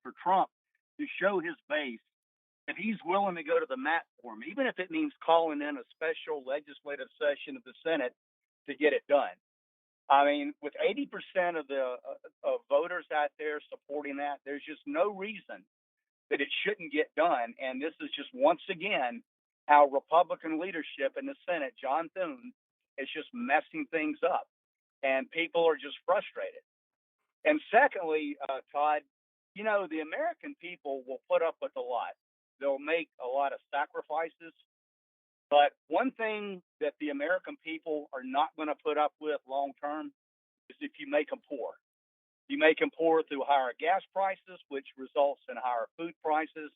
for Trump to show his base that he's willing to go to the mat for him, even if it means calling in a special legislative session of the Senate to get it done. I mean, with 80% of the voters out there supporting that, there's just no reason that it shouldn't get done. And this is just once again how Republican leadership in the Senate, John Thune, is just messing things up, and people are just frustrated. And secondly, Todd, you know, the American people will put up with a lot. They'll make a lot of sacrifices. But one thing that the American people are not going to put up with long term is if you make them poor. You make them poor through higher gas prices, which results in higher food prices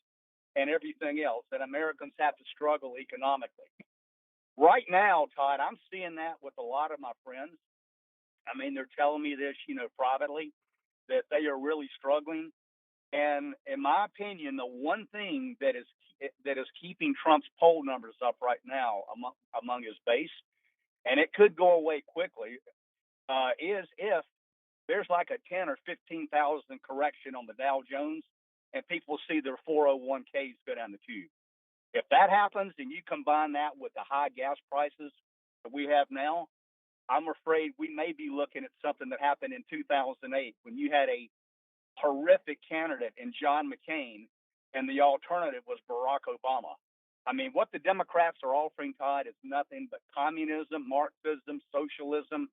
and everything else. And Americans have to struggle economically. Right now, Todd, I'm seeing that with a lot of my friends. I mean, they're telling me this, you know, privately, that they are really struggling. And in my opinion, the one thing that is keeping Trump's poll numbers up right now among his base, and it could go away quickly, is if there's like a 10 or 15,000 correction on the Dow Jones, and people see their 401ks go down the tube. If that happens, and you combine that with the high gas prices that we have now, I'm afraid we may be looking at something that happened in 2008 when you had a horrific candidate in John McCain, and the alternative was Barack Obama. I mean, what the Democrats are offering, Todd, is nothing but communism, Marxism, socialism.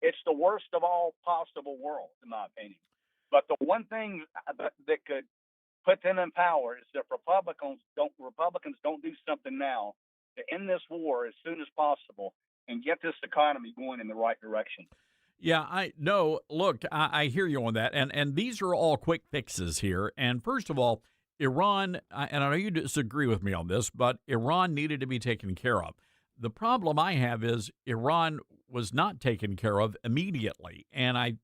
It's the worst of all possible worlds, in my opinion. But the one thing that could put them in power is if Republicans don't do something now to end this war as soon as possible and get this economy going in the right direction. Yeah, I hear you on that. And these are all quick fixes here. And first of all, Iran, and I know you disagree with me on this, but Iran needed to be taken care of. The problem I have is Iran was not taken care of immediately. And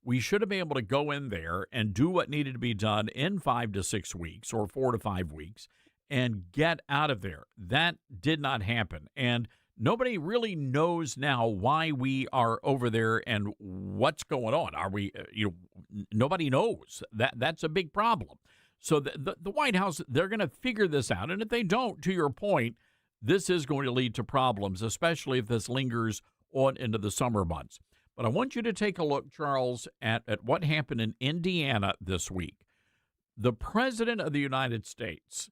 we should have been able to go in there and do what needed to be done in 5 to 6 weeks or 4 to 5 weeks and get out of there. That did not happen. And nobody really knows now why we are over there and what's going on. Are we, nobody knows. That's a big problem. So the White House, they're going to figure this out. And if they don't, to your point, this is going to lead to problems, especially if this lingers on into the summer months. But I want you to take a look, Charles, at what happened in Indiana this week. The President of the United States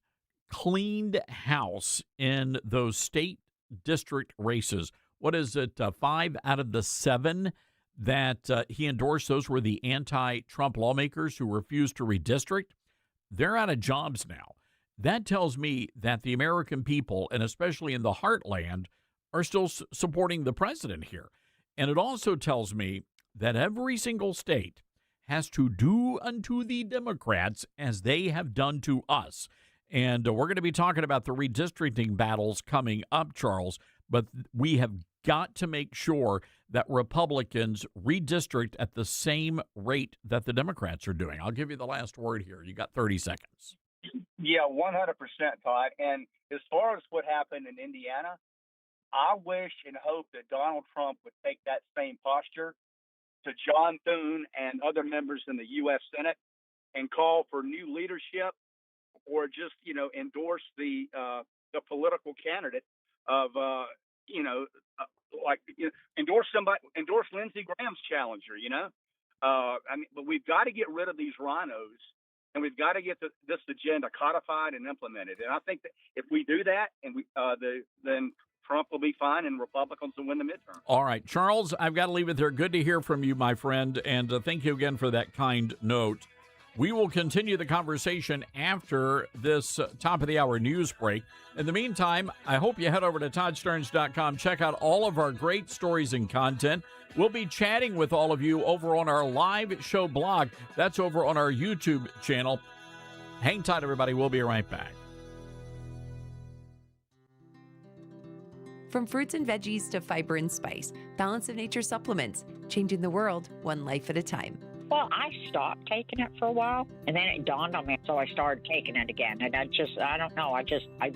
cleaned house in those state district races. What is it, 5 out of the 7 that he endorsed? Those were the anti-Trump lawmakers who refused to redistrict. They're out of jobs now. That tells me that the American people, and especially in the heartland, are still supporting the president here. And it also tells me that every single state has to do unto the Democrats as they have done to us. And we're going to be talking about the redistricting battles coming up, Charles. But we have got to make sure that Republicans redistrict at the same rate that the Democrats are doing. I'll give you the last word here. You got 30 seconds. Yeah, 100%, Todd. And as far as what happened in Indiana, I wish and hope that Donald Trump would take that same posture to John Thune and other members in the U.S. Senate and call for new leadership, or just, endorse the political candidate of, endorse Lindsey Graham's challenger, but we've got to get rid of these rhinos, and we've got to get this agenda codified and implemented. And I think that if we do that, and then Trump will be fine, and Republicans will win the midterm. All right, Charles, I've got to leave it there. Good to hear from you, my friend, and thank you again for that kind note. We will continue the conversation after this top of the hour news break. In the meantime, I hope you head over to ToddStarns.com. Check out all of our great stories and content. We'll be chatting with all of you over on our live show blog. That's over on our YouTube channel. Hang tight, everybody. We'll be right back. From fruits and veggies to fiber and spice, Balance of Nature supplements, changing the world one life at a time. Well, I stopped taking it for a while, and then it dawned on me, so I started taking it again. And I don't know, I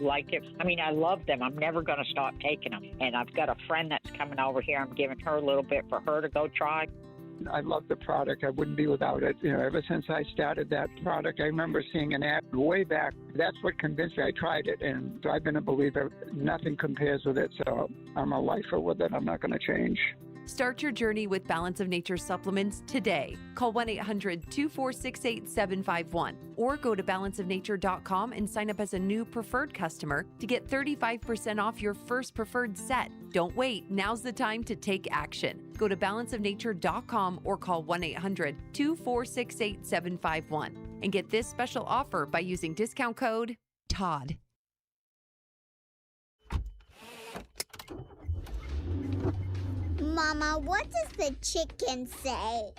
like it. I mean, I love them. I'm never going to stop taking them. And I've got a friend that's coming over here. I'm giving her a little bit for her to go try. I love the product. I wouldn't be without it. Ever since I started that product, I remember seeing an ad way back. That's what convinced me. I tried it, and I've been a believer. Nothing compares with it, so I'm a lifer with it. I'm not going to change. Start your journey with Balance of Nature supplements today. Call 1-800-246-8751 or go to balanceofnature.com and sign up as a new preferred customer to get 35% off your first preferred set. Don't wait. Now's the time to take action. Go to balanceofnature.com or call 1-800-246-8751 and get this special offer by using discount code TODD. Mama, what does the chicken say?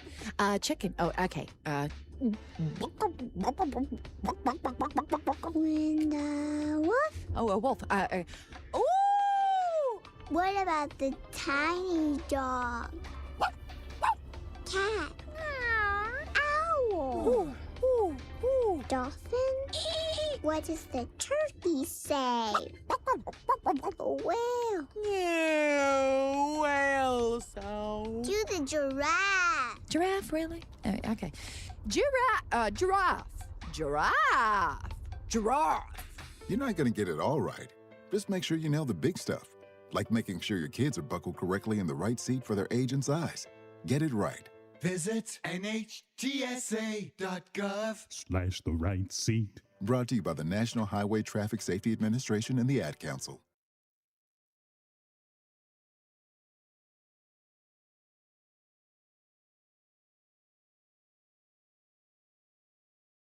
Chicken. Oh, okay. When the wolf? Oh, a wolf. Ooh! What about the tiny dog? Cat? Owl? Dolphin? What does the turkey say? Whale? Yeah, whale sound. Do the giraffe. Giraffe, really? Okay. Giraffe. Giraffe. You're not going to get it all right. Just make sure you nail the big stuff, like making sure your kids are buckled correctly in the right seat for their age and size. Get it right. Visit NHTSA.gov/the right seat. Brought to you by the National Highway Traffic Safety Administration and the Ad Council.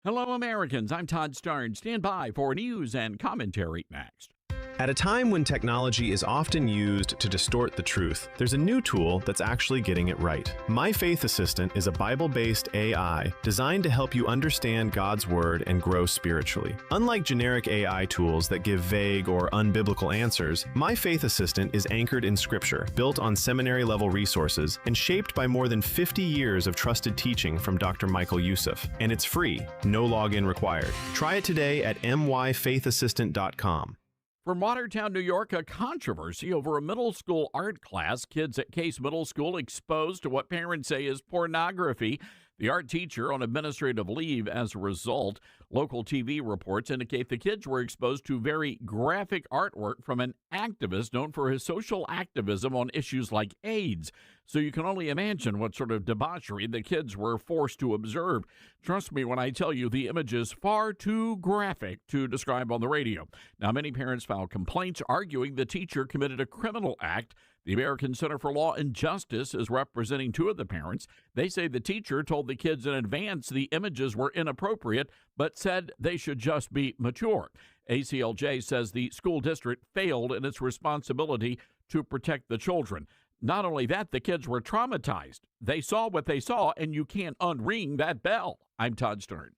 Hello, Americans. I'm Todd Starnes. Stand by for news and commentary next. At a time when technology is often used to distort the truth, there's a new tool that's actually getting it right. My Faith Assistant is a Bible-based AI designed to help you understand God's Word and grow spiritually. Unlike generic AI tools that give vague or unbiblical answers, My Faith Assistant is anchored in Scripture, built on seminary-level resources, and shaped by more than 50 years of trusted teaching from Dr. Michael Youssef. And it's free, no login required. Try it today at myfaithassistant.com. From Watertown, New York, a controversy over a middle school art class. Kids at Case Middle School exposed to what parents say is pornography. The art teacher on administrative leave as a result. Local TV reports indicate the kids were exposed to very graphic artwork from an activist known for his social activism on issues like AIDS. So you can only imagine what sort of debauchery the kids were forced to observe. Trust me when I tell you the image is far too graphic to describe on the radio. Now, many parents filed complaints arguing the teacher committed a criminal act. The American Center for Law and Justice is representing two of the parents. They say the teacher told the kids in advance the images were inappropriate, but said they should just be mature. ACLJ says the school district failed in its responsibility to protect the children. Not only that, the kids were traumatized. They saw what they saw, and you can't unring that bell. I'm Todd Starnes.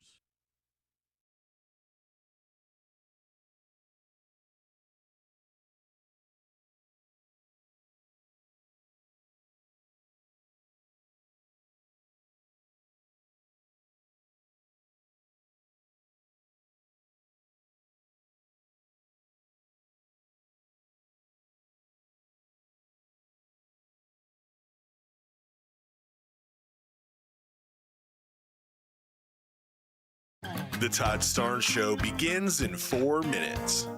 The Todd Starnes Show begins in 4 minutes.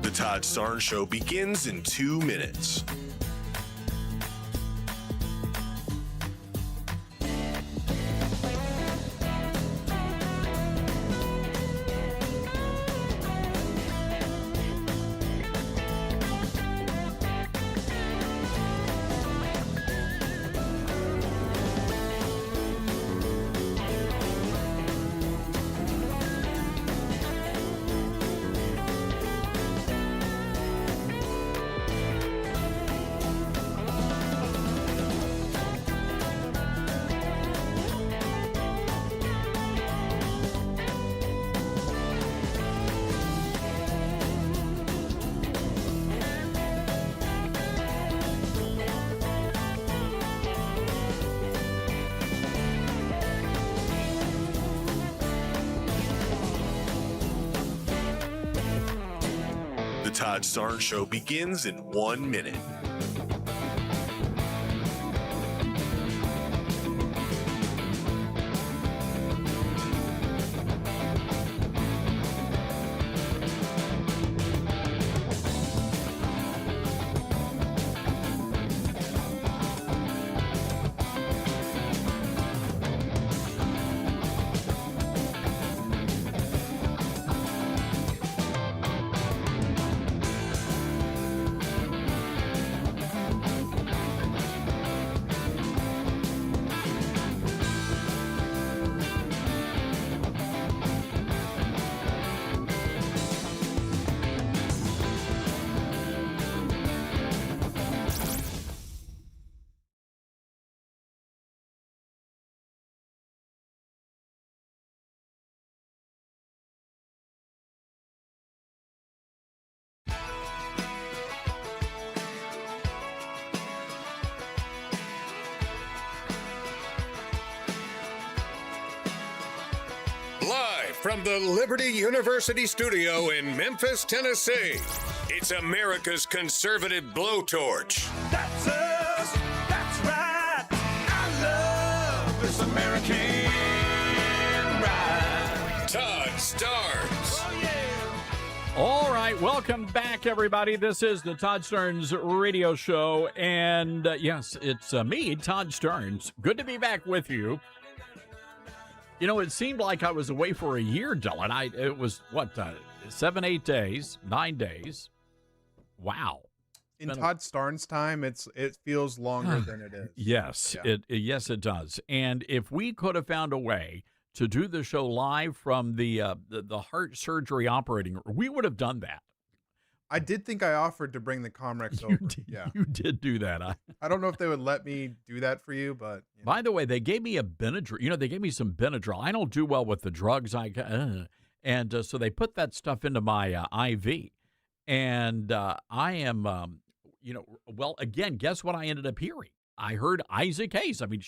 The Todd Starnes Show begins in 2 minutes. The Todd Starnes Show begins in 1 minute. Live from the Liberty University studio in Memphis, Tennessee, it's America's conservative blowtorch. That's us. That's right. I love this American ride. Todd Starnes. Oh, yeah. All right, welcome back, everybody. This is the Todd Starnes Radio Show, and yes, it's me, Todd Starnes. Good to be back with you. You know, it seemed like I was away for a year, Dylan. It was, 7, 8 days, 9 days. Wow. In Todd Starnes' time, it feels longer than it is. Yes, Yeah. Yes, it does. And if we could have found a way to do the show live from the heart surgery operating room, we would have done that. I did think I offered to bring the Comrex over. Yeah. You did do that. I don't know if they would let me do that for you, but By the way, they gave me a Benadryl. They gave me some Benadryl. I don't do well with the drugs. So they put that stuff into my IV. And I am, well, again, guess what I ended up hearing? I heard Isaac Hayes. I mean,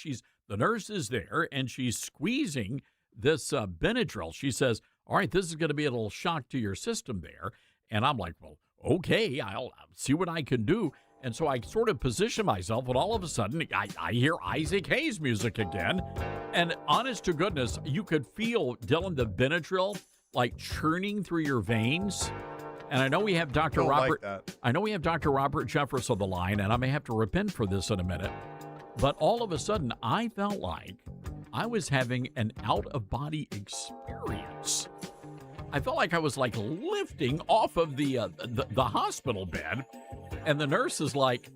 the nurse is there, and she's squeezing this Benadryl. She says, all right, this is going to be a little shock to your system there. And I'm like, well, okay, I'll see what I can do. And so I sort of position myself, and all of a sudden, I hear Isaac Hayes music again. And honest to goodness, you could feel, Dylan, the Benadryl, like churning through your veins. And I know we have Dr. Robert. I know we have Dr. Robert Jeffress on the line, and I may have to repent for this in a minute. But all of a sudden, I felt like I was having an out-of-body experience. I felt like I was like lifting off of the hospital bed, and the nurse is like,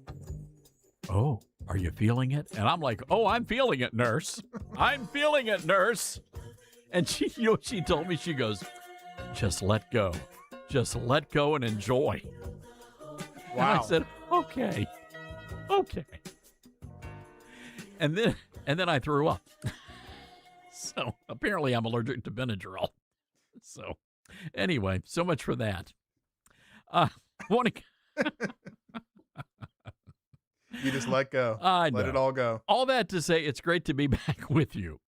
"Oh, are you feeling it?" And I'm like, "Oh, I'm feeling it, nurse. I'm feeling it, nurse." And she told me, she goes, "Just let go. Just let go and enjoy." Wow. And I said, okay. And then I threw up. So apparently I'm allergic to Benadryl. So anyway, so much for that. You just let go. Let it all go. All that to say, it's great to be back with you.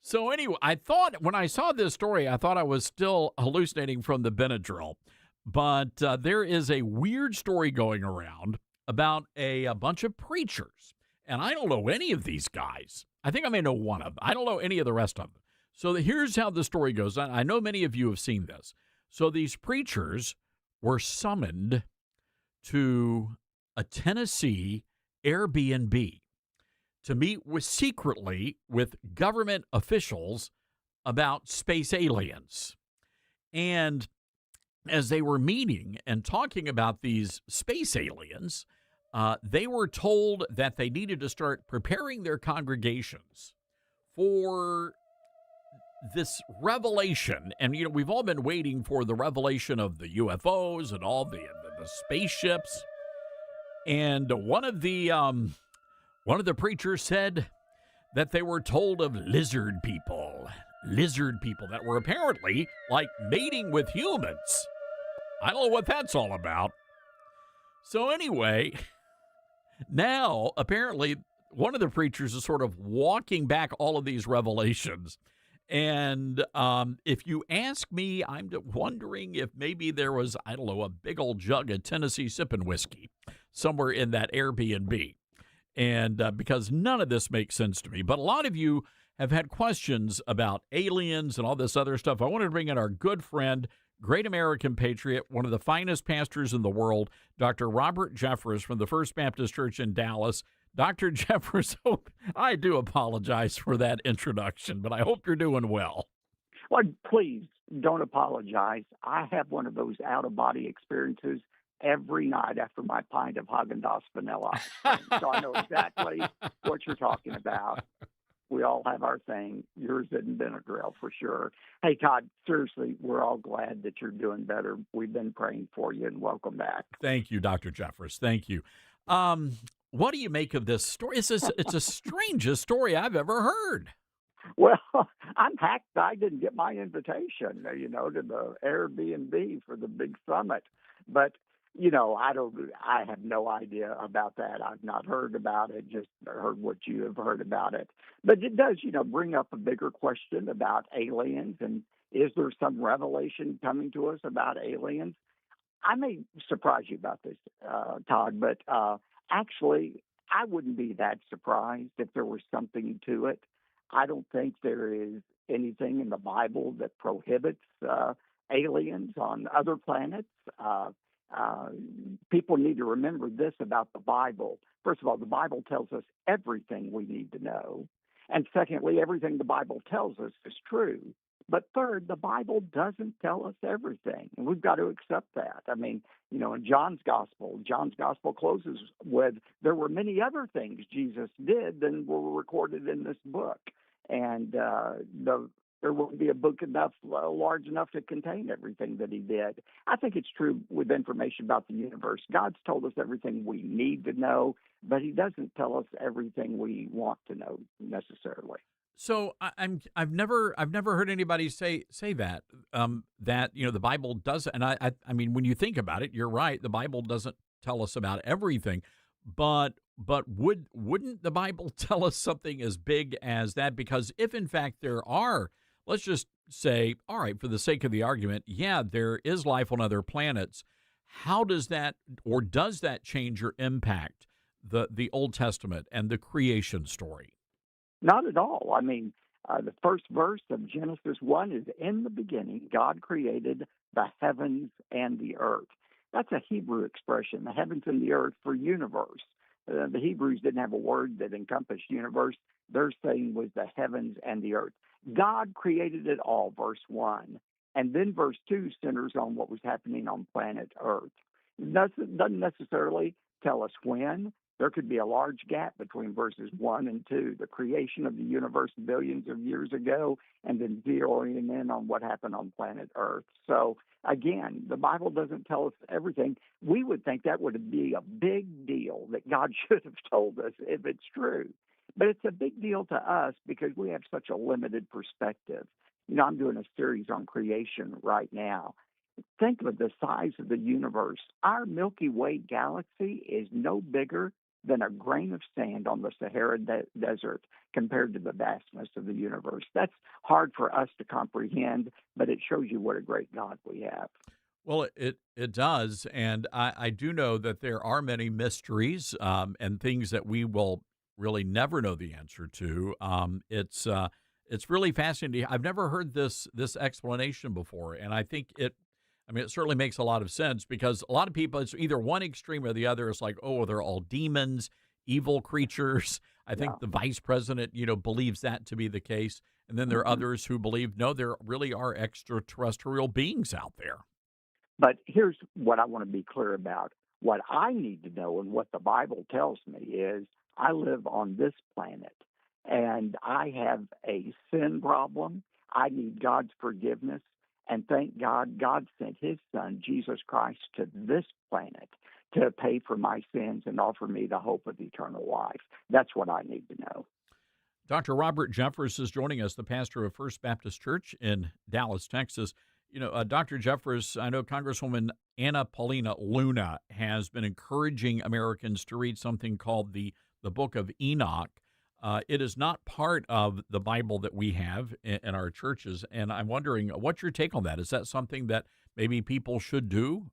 So anyway, I thought when I saw this story, I thought I was still hallucinating from the Benadryl. But there is a weird story going around about a bunch of preachers. And I don't know any of these guys. I think I may know one of them. I don't know any of the rest of them. So here's how the story goes. I know many of you have seen this. So these preachers were summoned to a Tennessee Airbnb to meet secretly with government officials about space aliens. And as they were meeting and talking about these space aliens, they were told that they needed to start preparing their congregations for this revelation. And, we've all been waiting for the revelation of the UFOs and all the spaceships. And one of the preachers said that they were told of lizard people that were apparently like mating with humans. I don't know what that's all about. So anyway, now apparently one of the preachers is sort of walking back all of these revelations. And if you ask me, I'm wondering if maybe there was, I don't know, a big old jug of Tennessee sipping whiskey somewhere in that Airbnb. And because none of this makes sense to me. But a lot of you have had questions about aliens and all this other stuff. I wanted to bring in our good friend, great American patriot, one of the finest pastors in the world, Dr. Robert Jeffress from the First Baptist Church in Dallas. Dr. Jeffress, I do apologize for that introduction, but I hope you're doing well. Well, please don't apologize. I have one of those out-of-body experiences every night after my pint of Haagen-Dazs vanilla ice cream. So I know exactly what you're talking about. We all have our thing. Yours isn't Benadryl for sure. Hey, Todd, seriously, we're all glad that you're doing better. We've been praying for you, and welcome back. Thank you, Dr. Jeffress. Thank you. What do you make of this story? It's the strangest story I've ever heard. Well, I'm hacked. I didn't get my invitation, to the Airbnb for the big summit. But, I have no idea about that. I've not heard about it, just heard what you have heard about it. But it does, bring up a bigger question about aliens. And is there some revelation coming to us about aliens? I may surprise you about this, Todd, but actually, I wouldn't be that surprised if there was something to it. I don't think there is anything in the Bible that prohibits aliens on other planets. People need to remember this about the Bible. First of all, the Bible tells us everything we need to know. And secondly, everything the Bible tells us is true. But third, the Bible doesn't tell us everything, and we've got to accept that. I mean, in John's Gospel closes with, there were many other things Jesus did than were recorded in this book. And the there wouldn't be a book large enough to contain everything that he did. I think it's true with information about the universe. God's told us everything we need to know, but he doesn't tell us everything we want to know necessarily. So I've never heard anybody say that that the Bible does, and I mean, when you think about it, you're right. The Bible doesn't tell us about everything, but wouldn't the Bible tell us something as big as that? Because if in fact there are, let's just say, all right, for the sake of the argument, yeah, there is life on other planets. How does that, or does that change or impact the Old Testament and the creation story? Not at all. I mean, the first verse of Genesis 1 is, in the beginning, God created the heavens and the earth. That's a Hebrew expression, the heavens and the earth, for universe. The Hebrews didn't have a word that encompassed universe. Their saying was the heavens and the earth. God created it all, verse 1. And then verse 2 centers on what was happening on planet Earth. It doesn't necessarily tell us when. There could be a large gap between verses 1 and 2, the creation of the universe billions of years ago, and then zeroing in on what happened on planet Earth. So, again, the Bible doesn't tell us everything. We would think that would be a big deal, that God should have told us if it's true. But it's a big deal to us because we have such a limited perspective. I'm doing a series on creation right now. Think of the size of the universe. Our Milky Way galaxy is no bigger than a grain of sand on the Sahara Desert compared to the vastness of the universe. That's hard for us to comprehend, but it shows you what a great God we have. Well, it does, and I do know that there are many mysteries and things that we will really never know the answer to. It's really fascinating. I've never heard this explanation before, and I think it certainly makes a lot of sense, because a lot of people, it's either one extreme or the other. It's like, oh, they're all demons, evil creatures. I think the vice president, believes that to be the case. And then there are others who believe, no, there really are extraterrestrial beings out there. But here's what I want to be clear about. What I need to know and what the Bible tells me is I live on this planet, and I have a sin problem. I need God's forgiveness. And thank God, God sent his son, Jesus Christ, to this planet to pay for my sins and offer me the hope of eternal life. That's what I need to know. Dr. Robert Jeffress is joining us, the pastor of First Baptist Church in Dallas, Texas. Dr. Jeffress, I know Congresswoman Anna Paulina Luna has been encouraging Americans to read something called the Book of Enoch. It is not part of the Bible that we have in our churches, and I'm wondering, what's your take on that? Is that something that maybe people should do?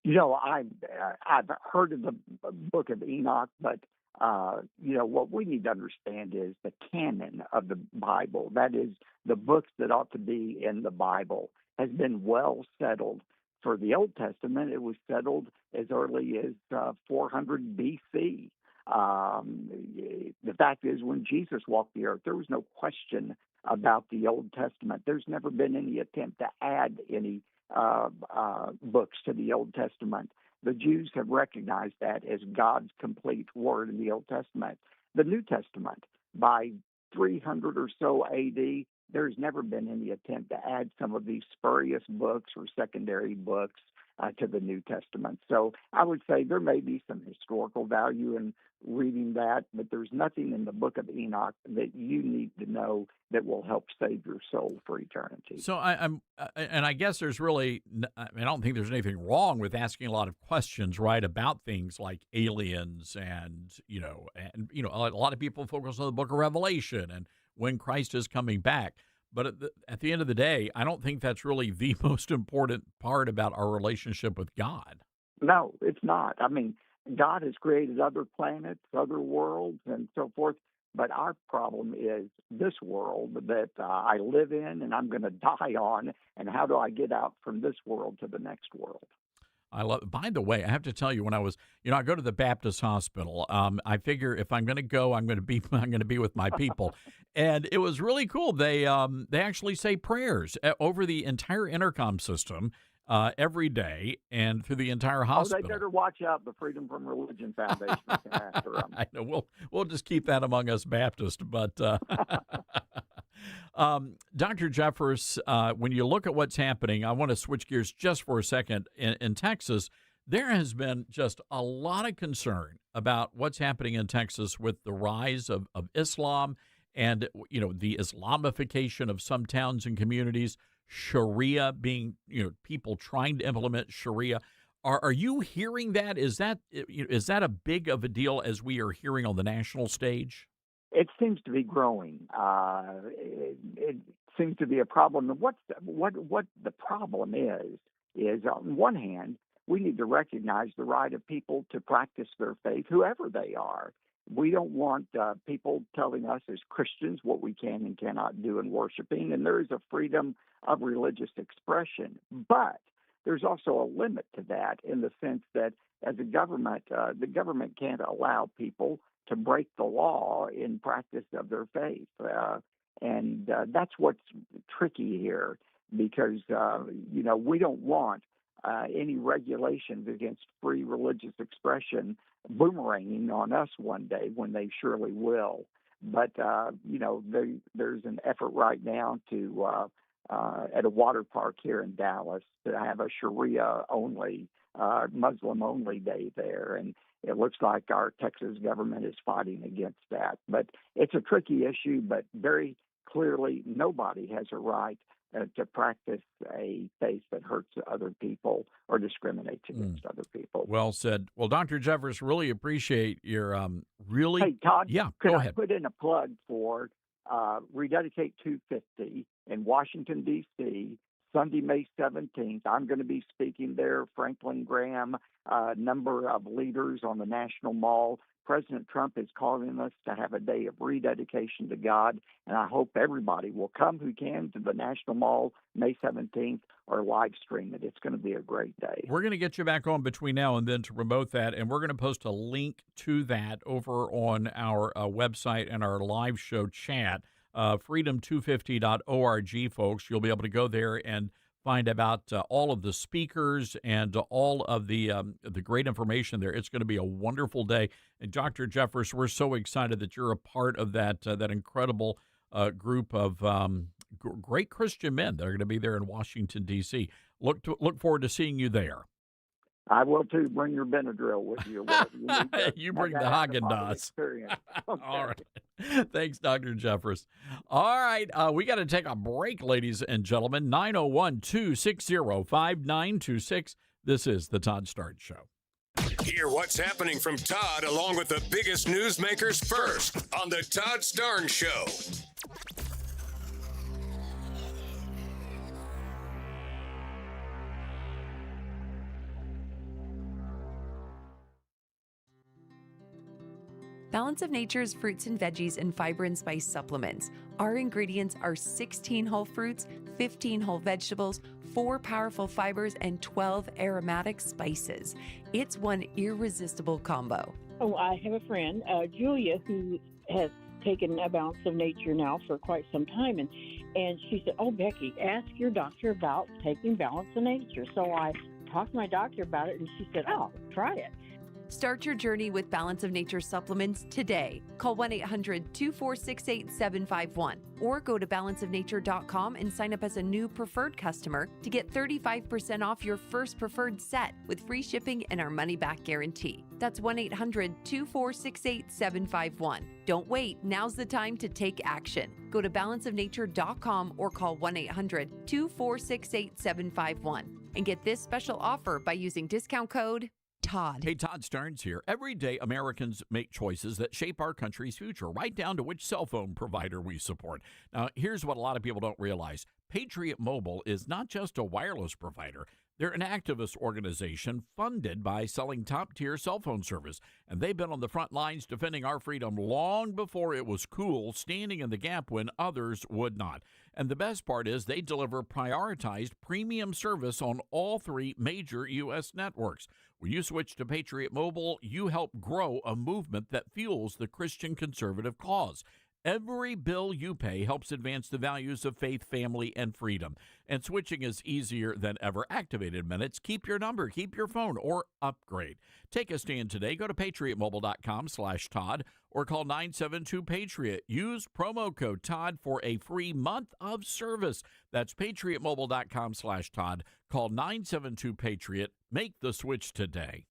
I've heard of the Book of Enoch, but what we need to understand is the canon of the Bible. That is, the books that ought to be in the Bible has been well settled. For the Old Testament, it was settled as early as 400 B.C. The fact is, when Jesus walked the earth, there was no question about the Old Testament. There's never been any attempt to add any books to the Old Testament. The Jews have recognized that as God's complete word in the Old Testament. The New Testament, by 300 or so A.D., there's never been any attempt to add some of these spurious books or secondary books to the New Testament. So I would say there may be some historical value in reading that, but there's nothing in the Book of Enoch that you need to know that will help save your soul for eternity. So I guess there's really, I don't think there's anything wrong with asking a lot of questions, right, about things like aliens and a lot of people focus on the Book of Revelation and when Christ is coming back. But at the end of the day, I don't think that's really the most important part about our relationship with God. No, it's not. I mean, God has created other planets, other worlds, and so forth. But our problem is this world that I live in and I'm going to die on. And how do I get out from this world to the next world? I love. By the way, I have to tell you, when I was, I go to the Baptist hospital. I figure if I'm going to go, I'm going to be with my people, and it was really cool. They actually say prayers over the entire intercom system every day and through the entire hospital. Oh, they better watch out. The Freedom from Religion Foundation is after them. I know. We'll just keep that among us Baptists, but. Dr. Jeffers, when you look at what's happening, I want to switch gears just for a second. In Texas, there has been just a lot of concern about what's happening in Texas with the rise of Islam and, the Islamification of some towns and communities, Sharia being, people trying to implement Sharia. Are you hearing that? Is that a big of a deal as we are hearing on the national stage? It seems to be growing. It seems to be a problem. And what the problem is on one hand, we need to recognize the right of people to practice their faith, whoever they are. We don't want people telling us as Christians what we can and cannot do in worshiping, and there is a freedom of religious expression. But there's also a limit to that in the sense that as a government, the government can't allow people to break the law in practice of their faith. And that's what's tricky here because, we don't want any regulations against free religious expression boomeranging on us one day when they surely will. But, there's an effort right now to, at a water park here in Dallas, to have a Sharia-only, Muslim-only day there. And it looks like our Texas government is fighting against that. But it's a tricky issue, but very clearly nobody has a right to practice a faith that hurts other people or discriminates against other people. Well said. Well, Dr. Jeffers, really appreciate your really. Hey, Todd, yeah, could go I ahead. put in a plug for Rededicate 250 in Washington, D.C., Sunday, May 17th. I'm going to be speaking there. Franklin Graham, a number of leaders on the National Mall. President Trump is calling us to have a day of rededication to God, and I hope everybody will come who can to the National Mall May 17th or live stream it. It's going to be a great day. We're going to get you back on between now and then to promote that, and we're going to post a link to that over on our website and our live show chat, freedom250.org, folks. You'll be able to go there and find about all of the speakers and all of the great information there. It's going to be a wonderful day. And Dr. Jeffers, we're so excited that you're a part of that incredible group of great Christian men that are going to be there in Washington, D.C. Look forward to seeing you there. I will, too. Bring your Benadryl with you. You bring the Haagen-Dazs. Okay. All right. Thanks, Dr. Jeffers. All right. We got to take a break, ladies and gentlemen. 901-260-5926. This is the Todd Starnes Show. Hear what's happening from Todd along with the biggest newsmakers first on the Todd Starnes Show. Balance of Nature's fruits and veggies and fiber and spice supplements. Our ingredients are 16 whole fruits, 15 whole vegetables, 4 powerful fibers, and 12 aromatic spices. It's one irresistible combo. Oh, I have a friend, Julia, who has taken a Balance of Nature now for quite some time, and she said, "Oh, Becky, ask your doctor about taking Balance of Nature." So I talked to my doctor about it, and she said, "Oh, try it." Start your journey with Balance of Nature supplements today. Call 1-800-246-8751 or go to balanceofnature.com and sign up as a new preferred customer to get 35% off your first preferred set with free shipping and our money-back guarantee. That's 1-800-246-8751. Don't wait. Now's the time to take action. Go to balanceofnature.com or call 1-800-246-8751 and get this special offer by using discount code Todd. Hey, Todd Starnes here. Every day, Americans make choices that shape our country's future, right down to which cell phone provider we support. Now, here's what a lot of people don't realize. Patriot Mobile is not just a wireless provider. They're an activist organization funded by selling top-tier cell phone service, and they've been on the front lines defending our freedom long before it was cool, standing in the gap when others would not. And the best part is they deliver prioritized premium service on all 3 major U.S. networks. When you switch to Patriot Mobile, you help grow a movement that fuels the Christian conservative cause. Every bill you pay helps advance the values of faith, family, and freedom. And switching is easier than ever. Activated minutes. Keep your number, keep your phone, or upgrade. Take a stand today. Go to patriotmobile.com/Todd or call 972-PATRIOT. Use promo code Todd for a free month of service. That's patriotmobile.com/Todd. Call 972-PATRIOT. Make the switch today.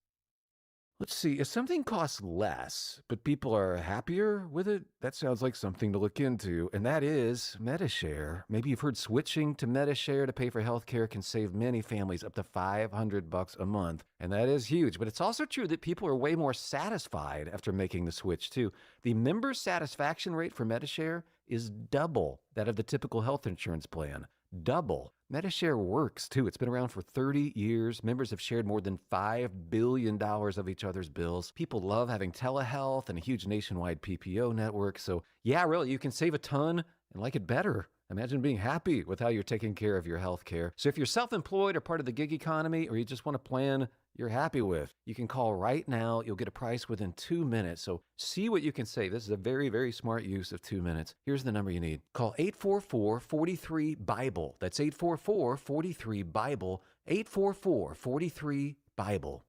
Let's see, if something costs less, but people are happier with it, that sounds like something to look into, and that is MediShare. Maybe you've heard switching to MediShare to pay for healthcare can save many families up to $500 a month, and that is huge. But it's also true that people are way more satisfied after making the switch, too. The member satisfaction rate for MediShare is double that of the typical health insurance plan. Double. MediShare works, too. It's been around for 30 years. Members have shared more than $5 billion of each other's bills. People love having telehealth and a huge nationwide PPO network. So, yeah, really, you can save a ton and like it better. Imagine being happy with how you're taking care of your health care. So if you're self-employed or part of the gig economy, or you just want a plan you're happy with, you can call right now. You'll get a price within 2 minutes. So see what you can save. This is a very, very smart use of 2 minutes. Here's the number you need. Call 844-43-BIBLE. That's 844-43-BIBLE. 844-43-BIBLE.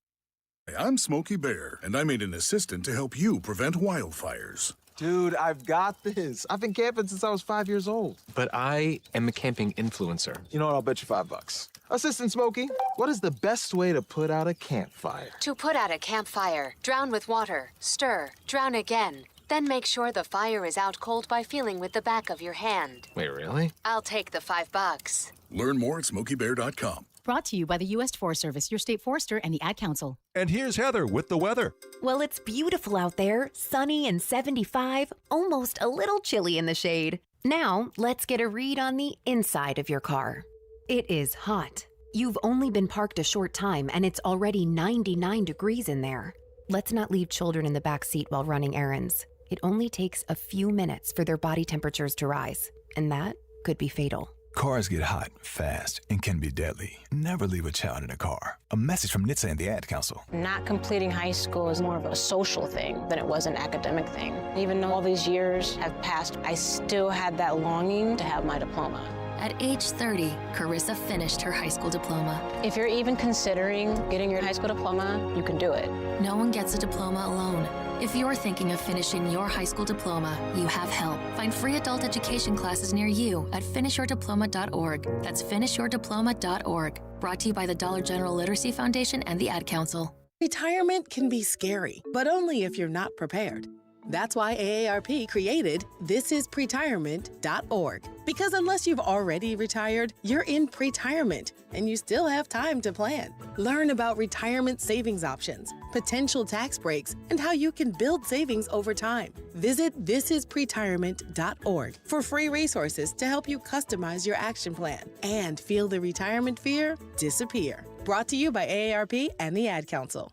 I'm Smokey Bear, and I made an assistant to help you prevent wildfires. Dude, I've got this. I've been camping since I was 5 years old. But I am a camping influencer. You know what? I'll bet you $5. Assistant Smokey, what is the best way to put out a campfire? To put out a campfire, drown with water, stir, drown again. Then make sure the fire is out cold by feeling with the back of your hand. Wait, really? I'll take the $5. Learn more at SmokeyBear.com. Brought to you by the U.S. Forest Service, your state forester, and the Ad Council. And here's Heather with the weather. Well, it's beautiful out there, sunny and 75, almost a little chilly in the shade. Now, let's get a read on the inside of your car. It is hot. You've only been parked a short time, and it's already 99 degrees in there. Let's not leave children in the back seat while running errands. It only takes a few minutes for their body temperatures to rise, and that could be fatal. Cars get hot, fast, and can be deadly. Never leave a child in a car. A message from NHTSA and the Ad Council. Not completing high school is more of a social thing than it was an academic thing. Even though all these years have passed, I still had that longing to have my diploma. At age 30, Carissa finished her high school diploma. If you're even considering getting your high school diploma, you can do it. No one gets a diploma alone. If you're thinking of finishing your high school diploma, you have help. Find free adult education classes near you at finishyourdiploma.org. That's finishyourdiploma.org. Brought to you by the Dollar General Literacy Foundation and the Ad Council. Retirement can be scary, but only if you're not prepared. That's why AARP created thisispretirement.org. Because unless you've already retired, you're in pretirement, and you still have time to plan. Learn about retirement savings options, potential tax breaks, and how you can build savings over time. Visit thisispretirement.org for free resources to help you customize your action plan and feel the retirement fear disappear. Brought to you by AARP and the Ad Council.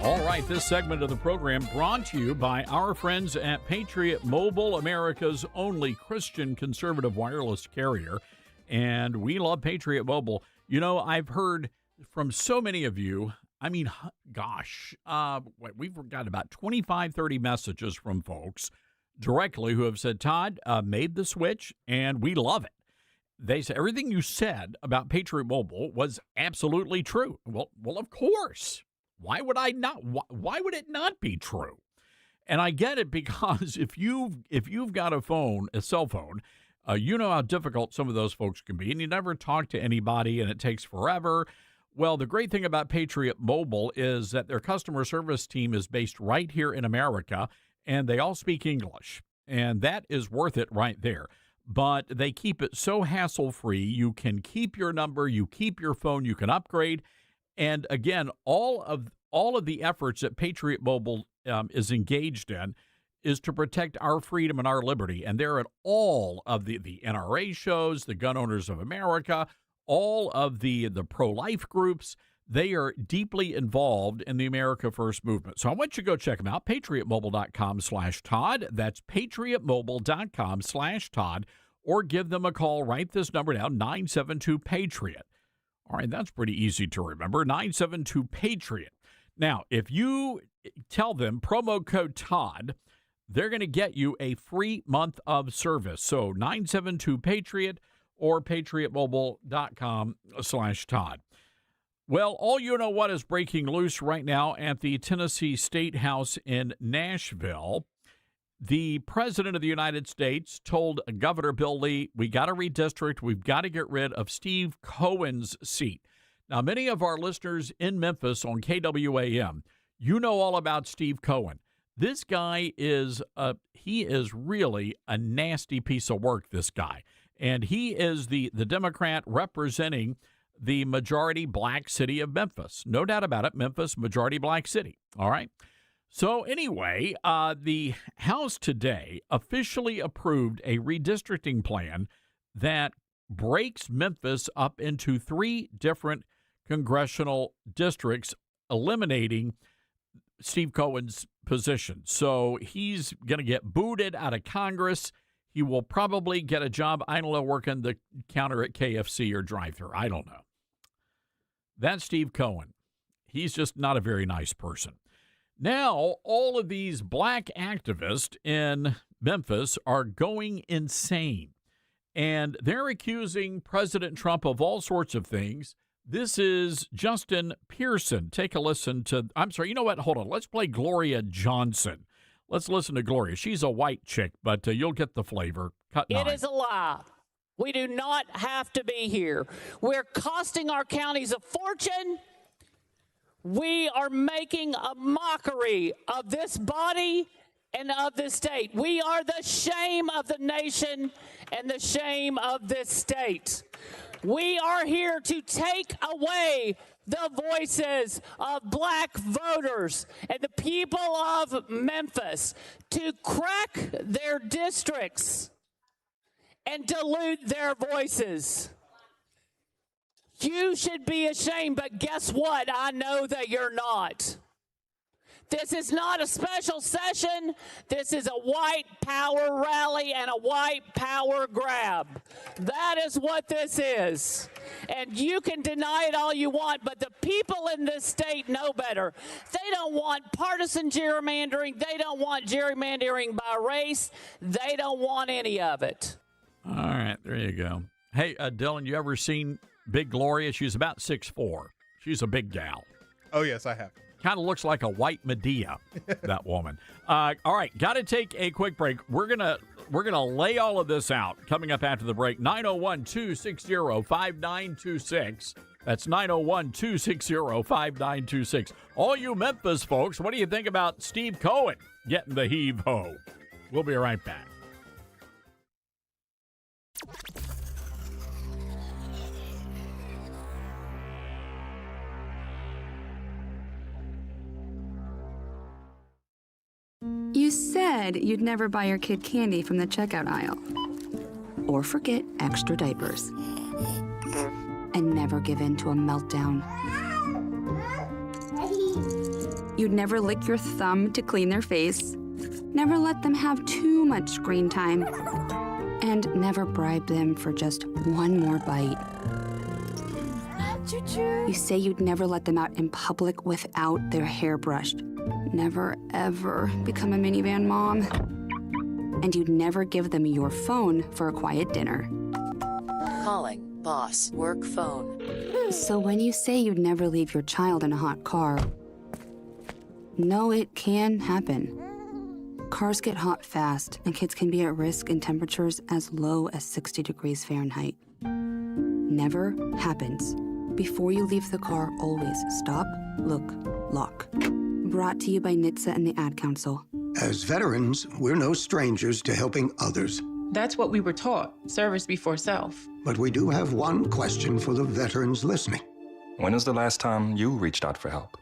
All right, this segment of the program brought to you by our friends at Patriot Mobile, America's only Christian conservative wireless carrier. And we love Patriot Mobile. You know, I've heard from so many of you, I mean, gosh, we've got about 25, 30 messages from folks directly who have said, Todd, made the switch, and we love it. They say everything you said about Patriot Mobile was absolutely true. Well, of course. Why would I not? Why would it not be true? And I get it, because if you've got a cell phone, you know how difficult some of those folks can be, and you never talk to anybody, and it takes forever. Well, the great thing about Patriot Mobile is that their customer service team is based right here in America, and they all speak English, and that is worth it right there. But they keep it so hassle-free. You can keep your number, you keep your phone, you can upgrade. And again, all of the efforts that Patriot Mobile is engaged in is to protect our freedom and our liberty. And they're at all of the NRA shows, the Gun Owners of America, all of the pro-life groups. They are deeply involved in the America First movement. So I want you to go check them out, patriotmobile.com/Todd. That's patriotmobile.com/Todd. or give them a call. Write this number down, 972-PATRIOT. All right, that's pretty easy to remember, 972-PATRIOT. Now, if you tell them promo code Todd, they're going to get you a free month of service. So 972-PATRIOT or patriotmobile.com/Todd. Well, all you know what is breaking loose right now at the Tennessee State House in Nashville. The President of the United States told Governor Bill Lee, we got to redistrict. We've got to get rid of Steve Cohen's seat. Now, many of our listeners in Memphis on KWAM, you know all about Steve Cohen. This guy is really a nasty piece of work, this guy. And he is the Democrat representing the majority black city of Memphis. No doubt about it, Memphis, majority black city. All right. So anyway, the House today officially approved a redistricting plan that breaks Memphis up into 3 different congressional districts, eliminating Steve Cohen's position. So he's going to get booted out of Congress. He will probably get a job, I don't know, working the counter at KFC or drive-thru. I don't know. That's Steve Cohen. He's just not a very nice person. Now, all of these black activists in Memphis are going insane, and they're accusing President Trump of all sorts of things. This is Justin Pearson. Take a listen to, I'm sorry, you know what? Hold on. Let's play Gloria Johnson. Let's listen to Gloria. She's a white chick, but you'll get the flavor. Cut 9. It is a lie. We do not have to be here. We're costing our counties a fortune. We are making a mockery of this body and of this state. We are the shame of the nation and the shame of this state. We are here to take away the voices of black voters and the people of Memphis, to crack their districts and dilute their voices. You should be ashamed, but guess what? I know that you're not. This is not a special session. This is a white power rally and a white power grab. That is what this is. And you can deny it all you want, but the people in this state know better. They don't want partisan gerrymandering. They don't want gerrymandering by race. They don't want any of it. All right, there you go. Hey, Dylan, you ever seen Big Gloria? She's about 6'4". She's a big gal. Oh, yes, I have. Kind of looks like a white Medea, that woman. All right, got to take a quick break. We're gonna lay all of this out coming up after the break. 901-260-5926. That's 901-260-5926. All you Memphis folks, what do you think about Steve Cohen getting the heave-ho? We'll be right back. You said you'd never buy your kid candy from the checkout aisle. Or forget extra diapers. And never give in to a meltdown. You'd never lick your thumb to clean their face. Never let them have too much screen time. And never bribe them for just one more bite. You say you'd never let them out in public without their hair brushed. Never, ever become a minivan mom. And you'd never give them your phone for a quiet dinner. Calling boss work phone. So when you say you'd never leave your child in a hot car, no, it can happen. Cars get hot fast, and kids can be at risk in temperatures as low as 60 degrees Fahrenheit. Never happens. Before you leave the car, always stop, look, lock. Brought to you by NHTSA and the Ad Council. As veterans, we're no strangers to helping others. That's what we were taught, service before self. But we do have one question for the veterans listening. When was the last time you reached out for help?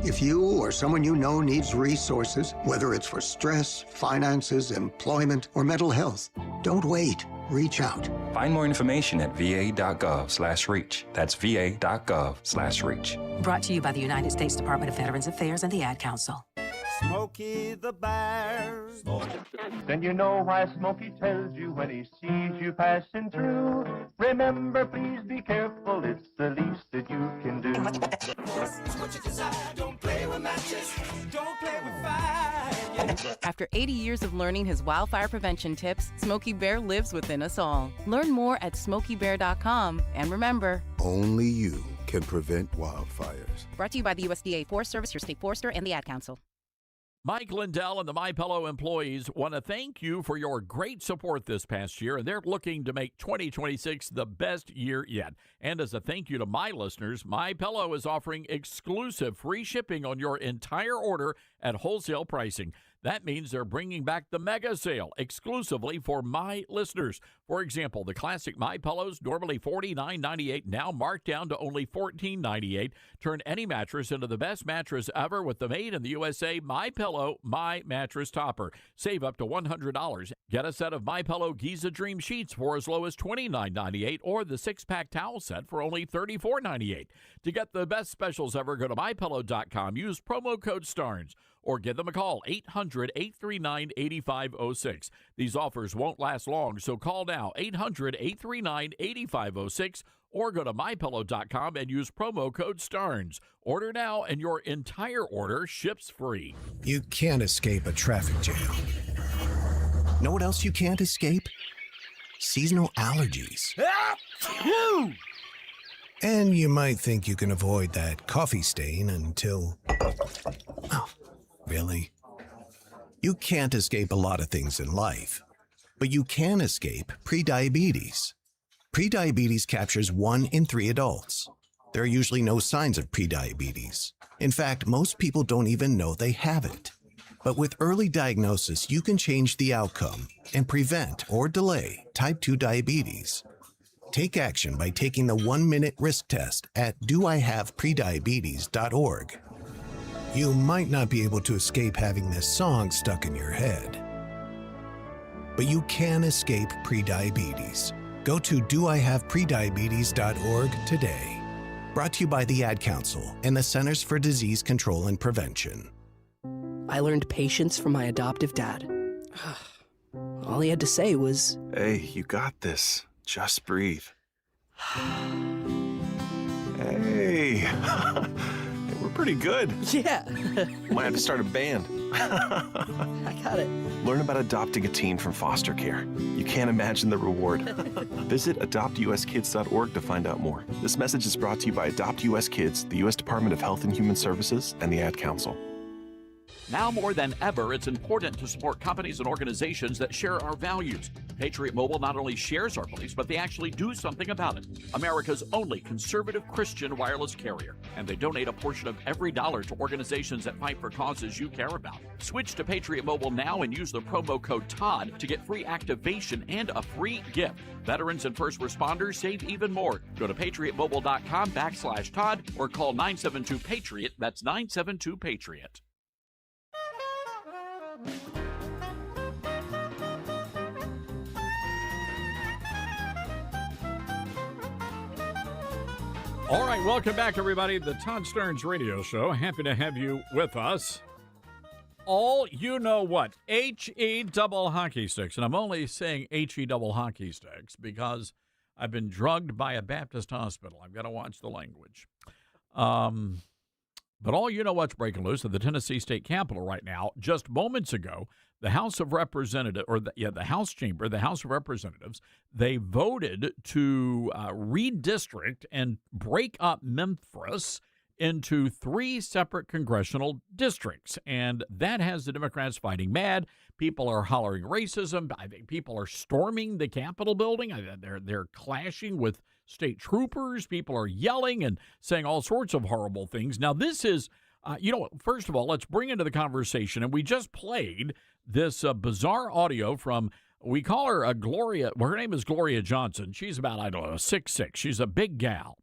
If you or someone you know needs resources, whether it's for stress, finances, employment, or mental health, don't wait. Reach out. Find more information at va.gov/reach. That's va.gov/reach. Brought to you by the United States Department of Veterans Affairs and the Ad Council. Smokey the Bear. Then you know why Smokey tells you when he sees you passing through. Remember, please be careful, it's the least that you can do. What you desire, don't play with matches, don't play with fire. After 80 years of learning his wildfire prevention tips, Smokey Bear lives within us all. Learn more at SmokeyBear.com. And remember, only you can prevent wildfires. Brought to you by the USDA Forest Service, your state forester, and the Ad Council. Mike Lindell and the MyPillow employees want to thank you for your great support this past year, and they're looking to make 2026 the best year yet. And as a thank you to my listeners, MyPillow is offering exclusive free shipping on your entire order at wholesale pricing. That means they're bringing back the mega sale exclusively for my listeners. For example, the classic My Pillows, normally $49.98, now marked down to only $14.98. Turn any mattress into the best mattress ever with the made in the USA My Pillow My Mattress Topper. Save up to $100. Get a set of My Pillow Giza Dream Sheets for as low as $29.98 or the 6-pack towel set for only $34.98. To get the best specials ever, go to MyPillow.com. Use promo code STARNS. Or give them a call, 800-839-8506. These offers won't last long, so call now, 800-839-8506, or go to MyPillow.com and use promo code STARNS. Order now, and your entire order ships free. You can't escape a traffic jam. Know what else you can't escape? Seasonal allergies. And you might think you can avoid that coffee stain until... Oh. Really? You can't escape a lot of things in life, but you can escape prediabetes. Prediabetes captures 1 in 3 adults. There are usually no signs of prediabetes. In fact, most people don't even know they have it. But with early diagnosis, you can change the outcome and prevent or delay type 2 diabetes. Take action by taking the 1-minute risk test at doihaveprediabetes.org. You might not be able to escape having this song stuck in your head, but you can escape prediabetes. Go to doihaveprediabetes.org today. Brought to you by the Ad Council and the Centers for Disease Control and Prevention. I learned patience from my adoptive dad. All he had to say was, "Hey, you got this. Just breathe." Hey. We're pretty good. Yeah. Might have to start a band. I got it. Learn about adopting a teen from foster care. You can't imagine the reward. Visit adoptuskids.org to find out more. This message is brought to you by Adopt US Kids, the U.S. Department of Health and Human Services, and the Ad Council. Now more than ever, it's important to support companies and organizations that share our values. Patriot Mobile not only shares our beliefs, but they actually do something about it. America's only conservative Christian wireless carrier. And they donate a portion of every dollar to organizations that fight for causes you care about. Switch to Patriot Mobile now and use the promo code TODD to get free activation and a free gift. Veterans and first responders save even more. Go to patriotmobile.com/Todd or call 972-PATRIOT. That's 972-PATRIOT. All right, welcome back, everybody, to the Todd Starnes Radio Show. Happy to have you with us. All you know what? H-E double hockey sticks. And I'm only saying H-E double hockey sticks because I've been drugged by a Baptist hospital. I've got to watch the language. But all you know what's breaking loose at the Tennessee State Capitol right now. Just moments ago, the House of Representatives, the House Chamber, the House of Representatives, they voted to redistrict and break up Memphis into 3 separate congressional districts. And that has the Democrats fighting mad. People are hollering racism. I think people are storming the Capitol building. They're clashing with state troopers. People are yelling and saying all sorts of horrible things. Now, this is, first of all, let's bring into the conversation, and we just played this bizarre audio from, we call her Gloria, well, her name is Gloria Johnson. She's about, 6'6". She's a big gal.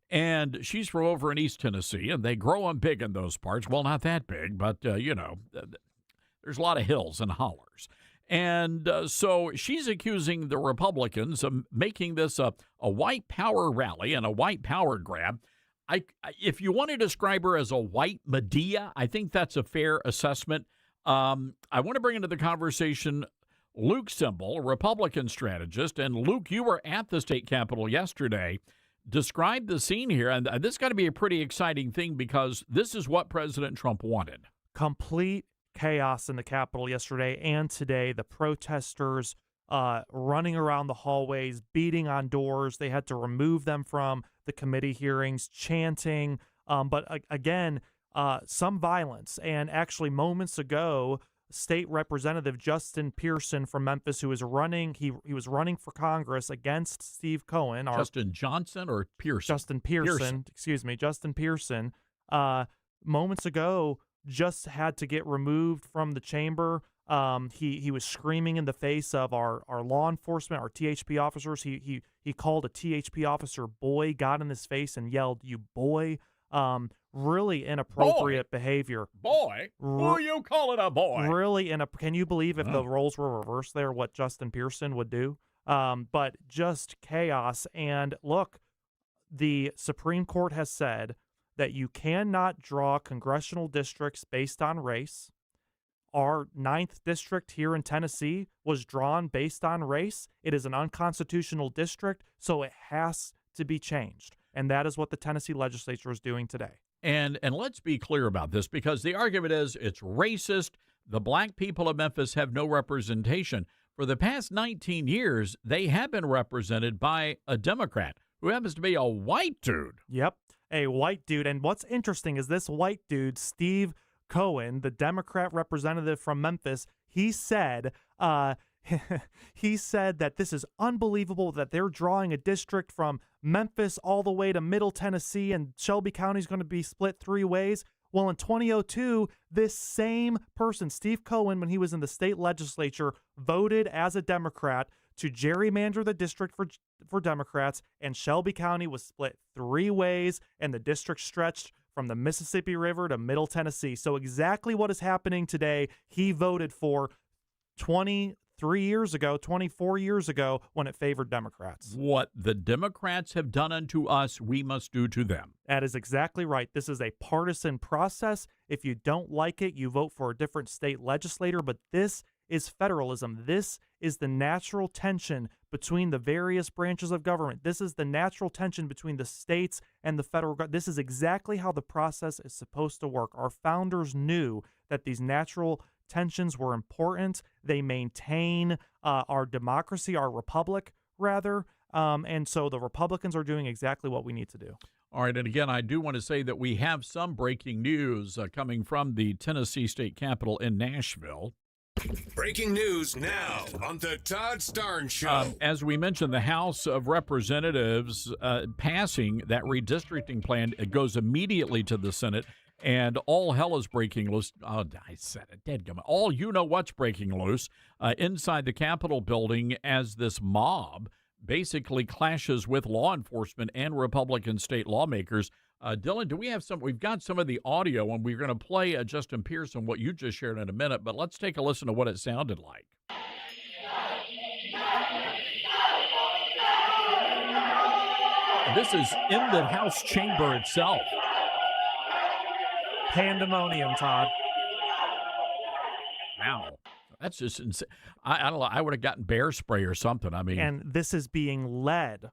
And she's from over in East Tennessee, and they grow them big in those parts. Well, not that big, but, there's a lot of hills and hollers. And so she's accusing the Republicans of making this a white power rally and a white power grab. if you want to describe her as a white Medea, I think that's a fair assessment. I want to bring into the conversation Luke Semple, a Republican strategist. And Luke, you were at the state capitol yesterday. Describe the scene here. And this has got to be a pretty exciting thing because this is what President Trump wanted. Complete chaos in the Capitol yesterday and today. The protesters running around the hallways, beating on doors. They had to remove them from the committee hearings, chanting. But again, some violence. And actually, moments ago, State Representative Justin Pearson from Memphis, who was running, he was running for Congress against Steve Cohen. Justin Johnson or Pearson? Justin Pearson. Excuse me, Justin Pearson. Moments ago, just had to get removed from the chamber. He was screaming in the face of our law enforcement, our THP officers. He called a THP officer boy, got in his face and yelled, "You boy." Really inappropriate behavior. Boy? Who you calling a boy? Really can you believe if the roles were reversed there, what Justin Pearson would do? But just chaos. And look, the Supreme Court has said that you cannot draw congressional districts based on race. Our 9th district here in Tennessee was drawn based on race. It is an unconstitutional district, so it has to be changed. And that is what the Tennessee legislature is doing today. And let's be clear about this, because the argument is it's racist. The black people of Memphis have no representation. For the past 19 years, they have been represented by a Democrat who happens to be a white dude. Yep, a white dude. And what's interesting is this white dude, Steve Cohen, the Democrat representative from Memphis, he said he said that this is unbelievable that they're drawing a district from Memphis all the way to Middle Tennessee and Shelby County is going to be split 3 ways. Well, in 2002, this same person, Steve Cohen, when he was in the state legislature, voted as a Democrat to gerrymander the district for Democrats, and Shelby County was split 3 ways, and the district stretched from the Mississippi River to Middle Tennessee. So exactly what is happening today, he voted for 23 years ago, 24 years ago, when it favored Democrats. What the Democrats have done unto us, we must do to them. That is exactly right. This is a partisan process. If you don't like it, you vote for a different state legislator, but this is federalism. This is the natural tension between the various branches of government. This is the natural tension between the states and the federal government. This is exactly how the process is supposed to work. Our founders knew that these natural tensions were important. They maintain our democracy, our republic, rather. And so the Republicans are doing exactly what we need to do. All right. And again, I do want to say that we have some breaking news coming from the Tennessee State Capitol in Nashville. Breaking news now on the Todd Starnes Show. As we mentioned, the House of Representatives passing that redistricting plan, it goes immediately to the Senate. And all hell is breaking loose. Oh, I said it. Dadgummit. All you know what's breaking loose inside the Capitol building as this mob basically clashes with law enforcement and Republican state lawmakers. Dylan, do we have some? We've got some of the audio, and we're going to play Justin Pearson, what you just shared in a minute, but let's take a listen to what it sounded like. This is in the House chamber itself. Pandemonium, Todd. Wow. That's just insane. I don't know. I would have gotten bear spray or something. I mean, and this is being led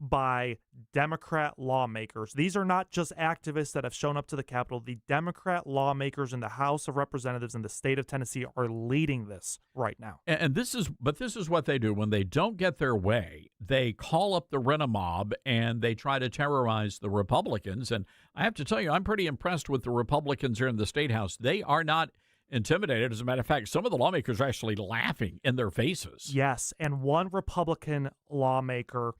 by Democrat lawmakers. These are not just activists that have shown up to the Capitol. The Democrat lawmakers in the House of Representatives in the state of Tennessee are leading this right now. And this is what they do. When they don't get their way, they call up the rent-a-mob and they try to terrorize the Republicans. And I have to tell you, I'm pretty impressed with the Republicans here in the State House. They are not intimidated. As a matter of fact, some of the lawmakers are actually laughing in their faces. Yes, and one Republican lawmaker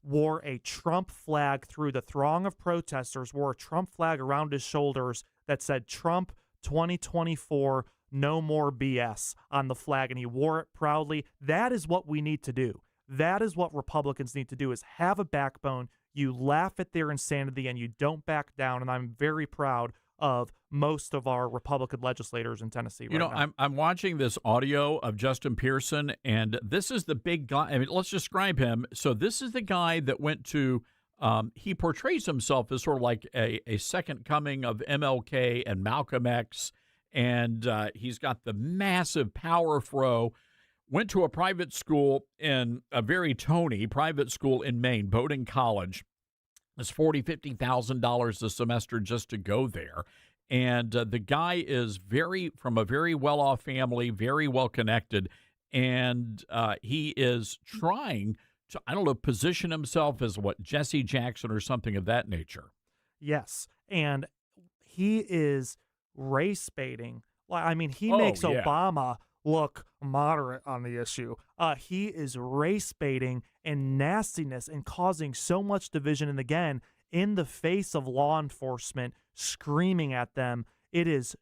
wore a Trump flag through the throng of protesters, wore a Trump flag around his shoulders that said Trump 2024, no more BS on the flag, and he wore it proudly. That is what we need to do. That is what Republicans need to do, is have a backbone. You laugh at their insanity and you don't back down, and I'm very proud of most of our Republican legislators in Tennessee right now. I'm watching this audio of Justin Pearson, and this is the big guy. I mean, let's describe him. So this is the guy that went to He portrays himself as sort of like a second coming of MLK and Malcolm X, and he's got the massive power fro. Went to a private school a very Tony private school in Maine, Bowdoin College. It's $40,000, $50,000 a semester just to go there. And the guy is from a very well-off family, very well-connected, and he is trying to, I don't know, position himself as what, Jesse Jackson or something of that nature. Yes, and he is race baiting. I mean, he makes Obama look moderate on the issue. He is race baiting and nastiness and causing so much division. And again, in the face of law enforcement screaming at them, it is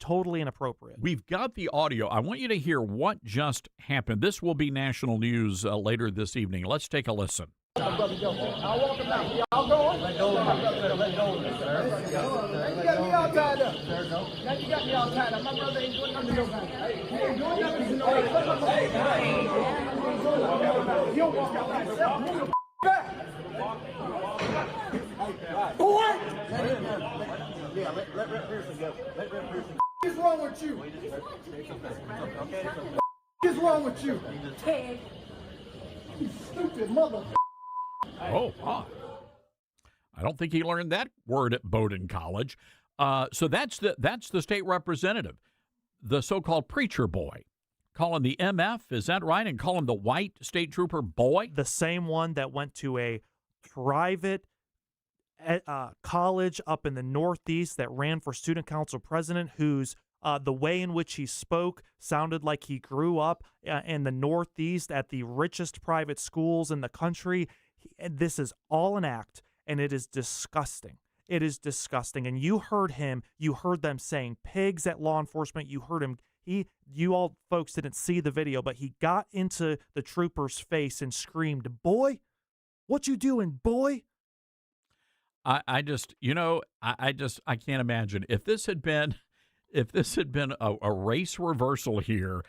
totally inappropriate. We've got the audio. I want you to hear what just happened. This will be national news later this evening. Let's take a listen. I'll walk him down. Y'all going? Let go of him. Let go of him, sir. You got me all tied up. Now you got me all tied up. My brother ain't doing nothing to nobody. He ain't doing nothing to nobody. You don't walk out like yourself. Move the back. Boy! Yeah, let Rep Pearson go. Let Rep Pearson. What is wrong with you? What is wrong with you? You stupid mother. Oh, wow. I don't think he learned that word at Bowdoin College. So that's the state representative, the so-called preacher boy, calling the MF, is that right? And calling the white state trooper boy? The same one that went to a private college up in the Northeast that ran for student council president, whose the way in which he spoke sounded like he grew up in the Northeast at the richest private schools in the country. This is all an act, and it is disgusting. It is disgusting. And you heard them saying pigs at law enforcement. You heard him. You all folks didn't see the video, but he got into the trooper's face and screamed, "Boy, what you doing, boy?" I can't imagine if this had been a race reversal here.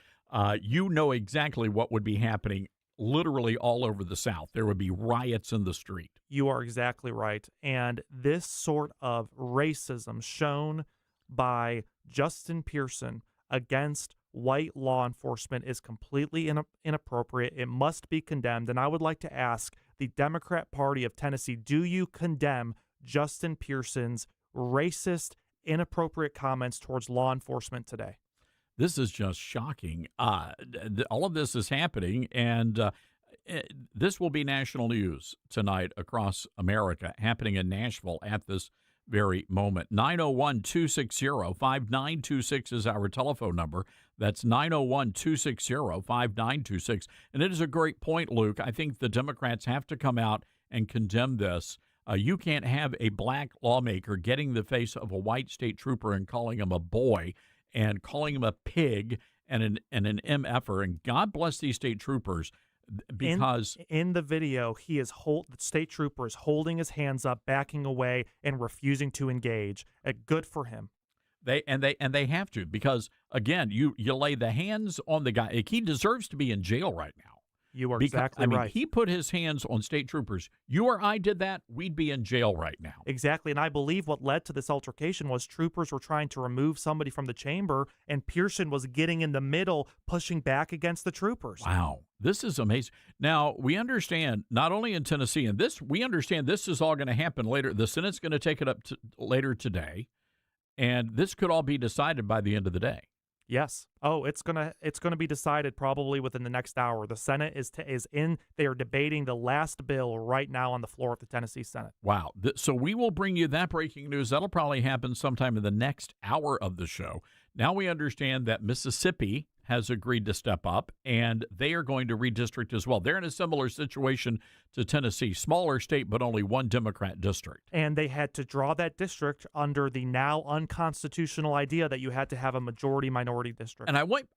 You know exactly what would be happening. Literally all over the South. There would be riots in the street. You are exactly right. And this sort of racism shown by Justin Pearson against white law enforcement is completely inappropriate. It must be condemned. And I would like to ask the Democrat Party of Tennessee, do you condemn Justin Pearson's racist, inappropriate comments towards law enforcement today? This is just shocking. All of this is happening, and this will be national news tonight across America, happening in Nashville at this very moment. 901-260-5926 is our telephone number. That's 901-260-5926. And it is a great point, Luke. I think the Democrats have to come out and condemn this. You can't have a black lawmaker getting in the face of a white state trooper and calling him a boy and calling him a pig and an MFer. And God bless these state troopers, because in the video, the state trooper is holding his hands up, backing away, and refusing to engage. Good for him. They have to, because again, you lay the hands on the guy. He deserves to be in jail right now. You are exactly right. He put his hands on state troopers. You or I did that, we'd be in jail right now. Exactly, and I believe what led to this altercation was troopers were trying to remove somebody from the chamber, and Pearson was getting in the middle, pushing back against the troopers. Wow, this is amazing. Now, we understand, not only in Tennessee, and we understand this is all going to happen later. The Senate's going to take it up later today, and this could all be decided by the end of the day. Yes. Oh, it's gonna be decided probably within the next hour. The Senate is in. They are debating the last bill right now on the floor of the Tennessee Senate. Wow. So we will bring you that breaking news. That'll probably happen sometime in the next hour of the show. Now we understand that Mississippi has agreed to step up, and they are going to redistrict as well. They're in a similar situation to Tennessee, smaller state, but only one Democrat district. And they had to draw that district under the now unconstitutional idea that you had to have a majority-minority district. And I want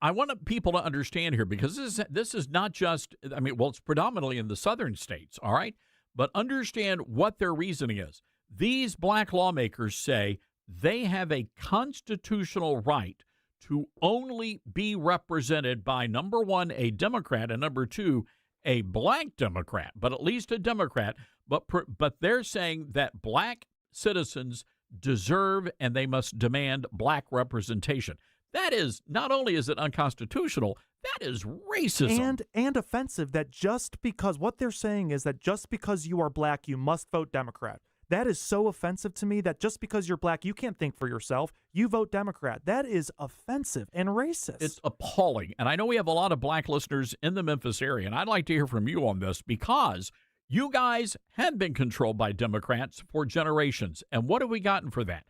people to understand here, because this is not just, it's predominantly in the southern states, all right? But understand what their reasoning is. These black lawmakers say they have a constitutional right to only be represented by, number one, a Democrat, and number two, a black Democrat, but at least a Democrat. But they're saying that black citizens deserve and they must demand black representation. That is, not only is it unconstitutional, that is racism. And offensive, that just because, what they're saying is that just because you are black, you must vote Democrat. That is so offensive to me, that just because you're black, you can't think for yourself. You vote Democrat. That is offensive and racist. It's appalling. And I know we have a lot of black listeners in the Memphis area, and I'd like to hear from you on this because you guys have been controlled by Democrats for generations. And what have we gotten for that?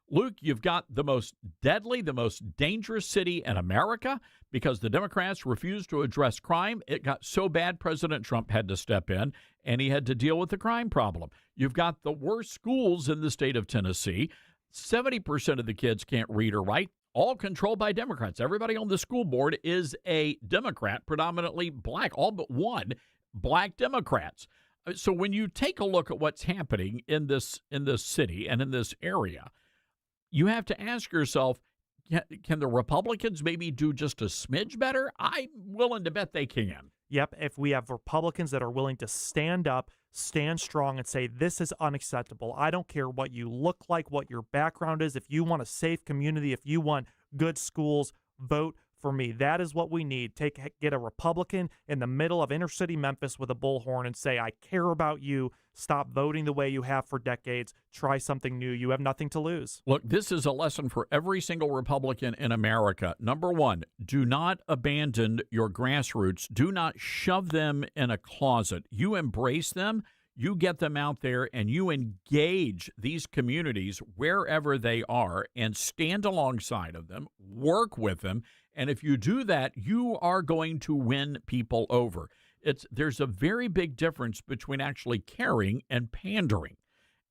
Luke, you've got the most deadly, the most dangerous city in America because the Democrats refused to address crime. It got so bad, President Trump had to step in, and he had to deal with the crime problem. You've got the worst schools in the state of Tennessee. 70% of the kids can't read or write, all controlled by Democrats. Everybody on the school board is a Democrat, predominantly black, all but one, black Democrats. So when you take a look at what's happening in this city and in this area, you have to ask yourself, can the Republicans maybe do just a smidge better? I'm willing to bet they can. Yep, if we have Republicans that are willing to stand up, stand strong, and say, this is unacceptable. I don't care what you look like, what your background is. If you want a safe community, if you want good schools, vote for me. That is what we need. Get a Republican in the middle of inner city Memphis with a bullhorn and say, I care about you. Stop voting the way you have for decades. Try something new. You have nothing to lose. Look, this is a lesson for every single Republican in America. Number one, do not abandon your grassroots. Do not shove them in a closet. You embrace them. You get them out there and you engage these communities wherever they are and stand alongside of them, work with them. And if you do that, you are going to win people over. There's a very big difference between actually caring and pandering.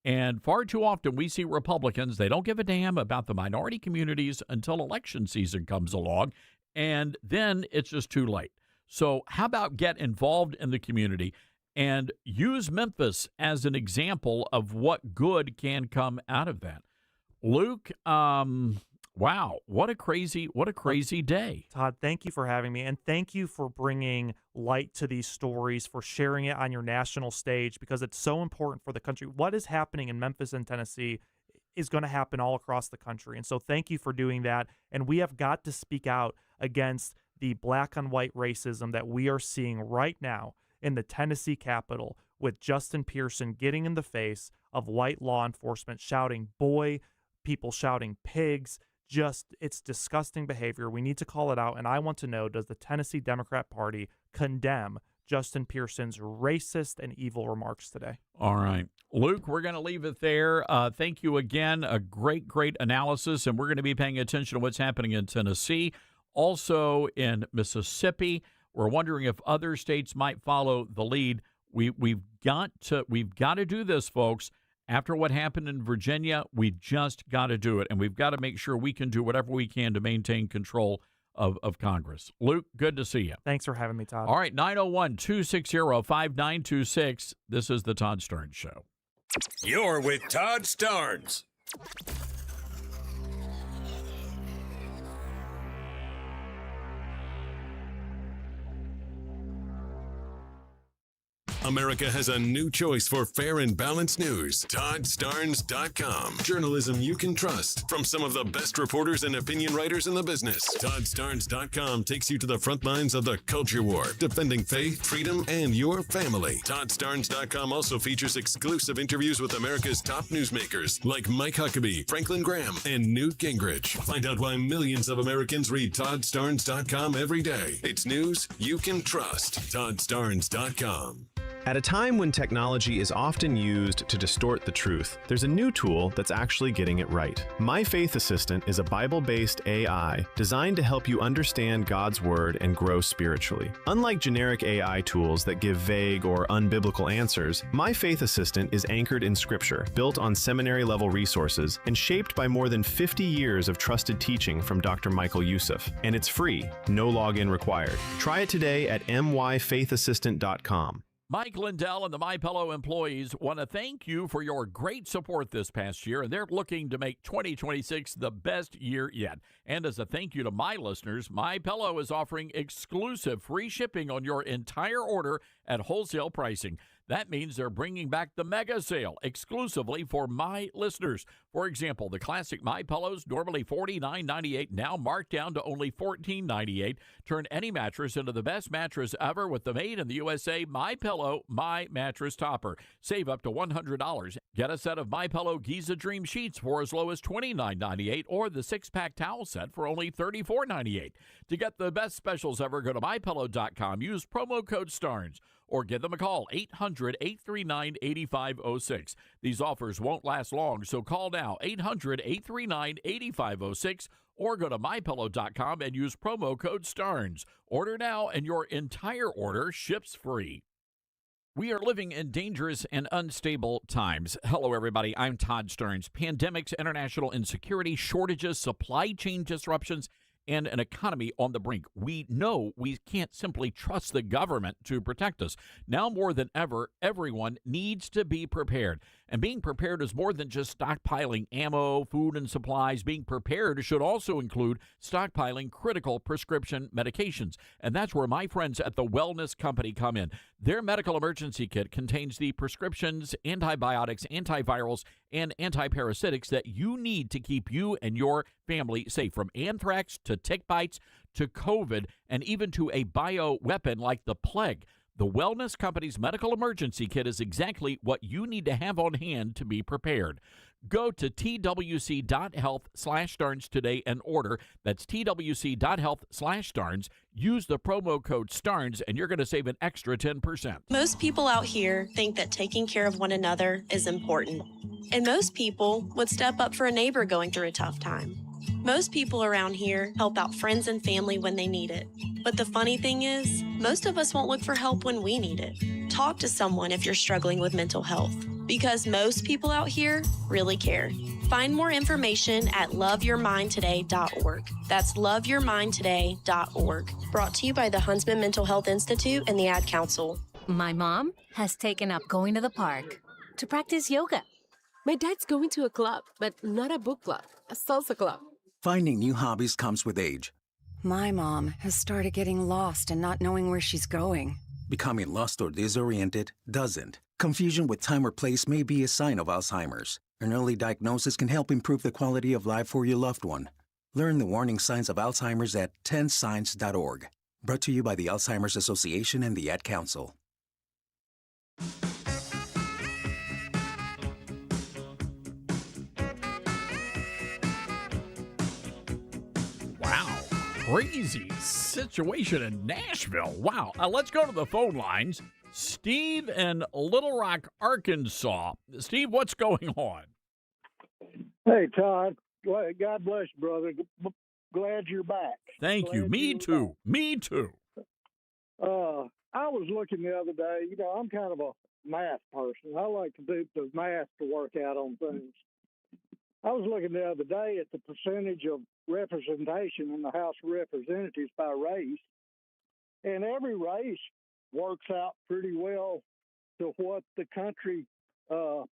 And far too often we see Republicans, they don't give a damn about the minority communities until election season comes along, and then it's just too late. So how about get involved in the community and use Memphis as an example of what good can come out of that? Luke, wow, what a crazy day. Todd, thank you for having me, and thank you for bringing light to these stories, for sharing it on your national stage, because it's so important for the country. What is happening in Memphis and Tennessee is going to happen all across the country, and so thank you for doing that. And we have got to speak out against the black on white racism that we are seeing right now in the Tennessee Capitol, with Justin Pearson getting in the face of white law enforcement, shouting boy, people shouting pigs. It's disgusting behavior. We need to call it out. And I want to know, does the Tennessee Democrat Party condemn Justin Pearson's racist and evil remarks today? All right. Luke, we're going to leave it there. Thank you again. A great analysis. And we're going to be paying attention to what's happening in Tennessee, also in Mississippi. We're wondering if other states might follow the lead. We've got to do this, folks. After what happened in Virginia, we just got to do it, and we've got to make sure we can do whatever we can to maintain control of Congress. Luke, good to see you. Thanks for having me, Todd. All right, 901-260-5926. This is the Todd Starnes Show. You're with Todd Starnes. America has a new choice for fair and balanced news. ToddStarnes.com. Journalism you can trust from some of the best reporters and opinion writers in the business. ToddStarnes.com takes you to the front lines of the culture war, defending faith, freedom, and your family. ToddStarnes.com also features exclusive interviews with America's top newsmakers like Mike Huckabee, Franklin Graham, and Newt Gingrich. Find out why millions of Americans read ToddStarnes.com every day. It's news you can trust. ToddStarnes.com. At a time when technology is often used to distort the truth, there's a new tool that's actually getting it right. My Faith Assistant is a Bible-based AI designed to help you understand God's Word and grow spiritually. Unlike generic AI tools that give vague or unbiblical answers, My Faith Assistant is anchored in Scripture, built on seminary-level resources, and shaped by more than 50 years of trusted teaching from Dr. Michael Youssef. And it's free, no login required. Try it today at myfaithassistant.com. Mike Lindell and the MyPillow employees want to thank you for your great support this past year, and they're looking to make 2026 the best year yet. And as a thank you to my listeners, MyPillow is offering exclusive free shipping on your entire order at wholesale pricing. That means they're bringing back the mega sale exclusively for my listeners. For example, the classic My Pillows, normally $49.98, now marked down to only $14.98. Turn any mattress into the best mattress ever with the made in the USA My Pillow My Mattress Topper. Save up to $100. Get a set of My Pillow Giza Dream Sheets for as low as $29.98 or the 6-pack towel set for only $34.98. To get the best specials ever, go to MyPillow.com. Use promo code STARNS. Or give them a call, 800-839-8506. These offers won't last long, so call now, 800-839-8506, or go to MyPillow.com and use promo code STARNS. Order now, and your entire order ships free. We are living in dangerous and unstable times. Hello, everybody. I'm Todd Starnes. Pandemics, international insecurity, shortages, supply chain disruptions, and an economy on the brink. We know we can't simply trust the government to protect us. Now more than ever, everyone needs to be prepared. And being prepared is more than just stockpiling ammo, food, and supplies. Being prepared should also include stockpiling critical prescription medications. And that's where my friends at the Wellness Company come in. Their medical emergency kit contains the prescriptions, antibiotics, antivirals, and antiparasitics that you need to keep you and your family safe, from anthrax to tick bites to COVID and even to a bioweapon like the plague. The Wellness Company's medical emergency kit is exactly what you need to have on hand to be prepared. Go to twc.health/Starnes today and order. That's twc.health/Starnes. Use the promo code STARNS and you're going to save an extra 10%. Most people out here think that taking care of one another is important. And most people would step up for a neighbor going through a tough time. Most people around here help out friends and family when they need it. But the funny thing is, most of us won't look for help when we need it. Talk to someone if you're struggling with mental health, because most people out here really care. Find more information at loveyourmindtoday.org. That's loveyourmindtoday.org. Brought to you by the Huntsman Mental Health Institute and the Ad Council. My mom has taken up going to the park to practice yoga. My dad's going to a club, but not a book club, a salsa club. Finding new hobbies comes with age. My mom has started getting lost and not knowing where she's going. Becoming lost or disoriented doesn't. Confusion with time or place may be a sign of Alzheimer's. An early diagnosis can help improve the quality of life for your loved one. Learn the warning signs of Alzheimer's at 10signs.org. Brought to you by the Alzheimer's Association and the Ad Council. Crazy situation in Nashville. Wow. Let's go to the phone lines. Steve in Little Rock, Arkansas. Steve, what's going on? Hey, Todd. God bless you, brother. Glad you're back. Thank you. Me too. Me too. I was looking the other day. You know, I'm kind of a math person. I like to do the math to work out on things. I was looking the other day at the percentage of representation in the House of Representatives by race, and every race works out pretty well to what the country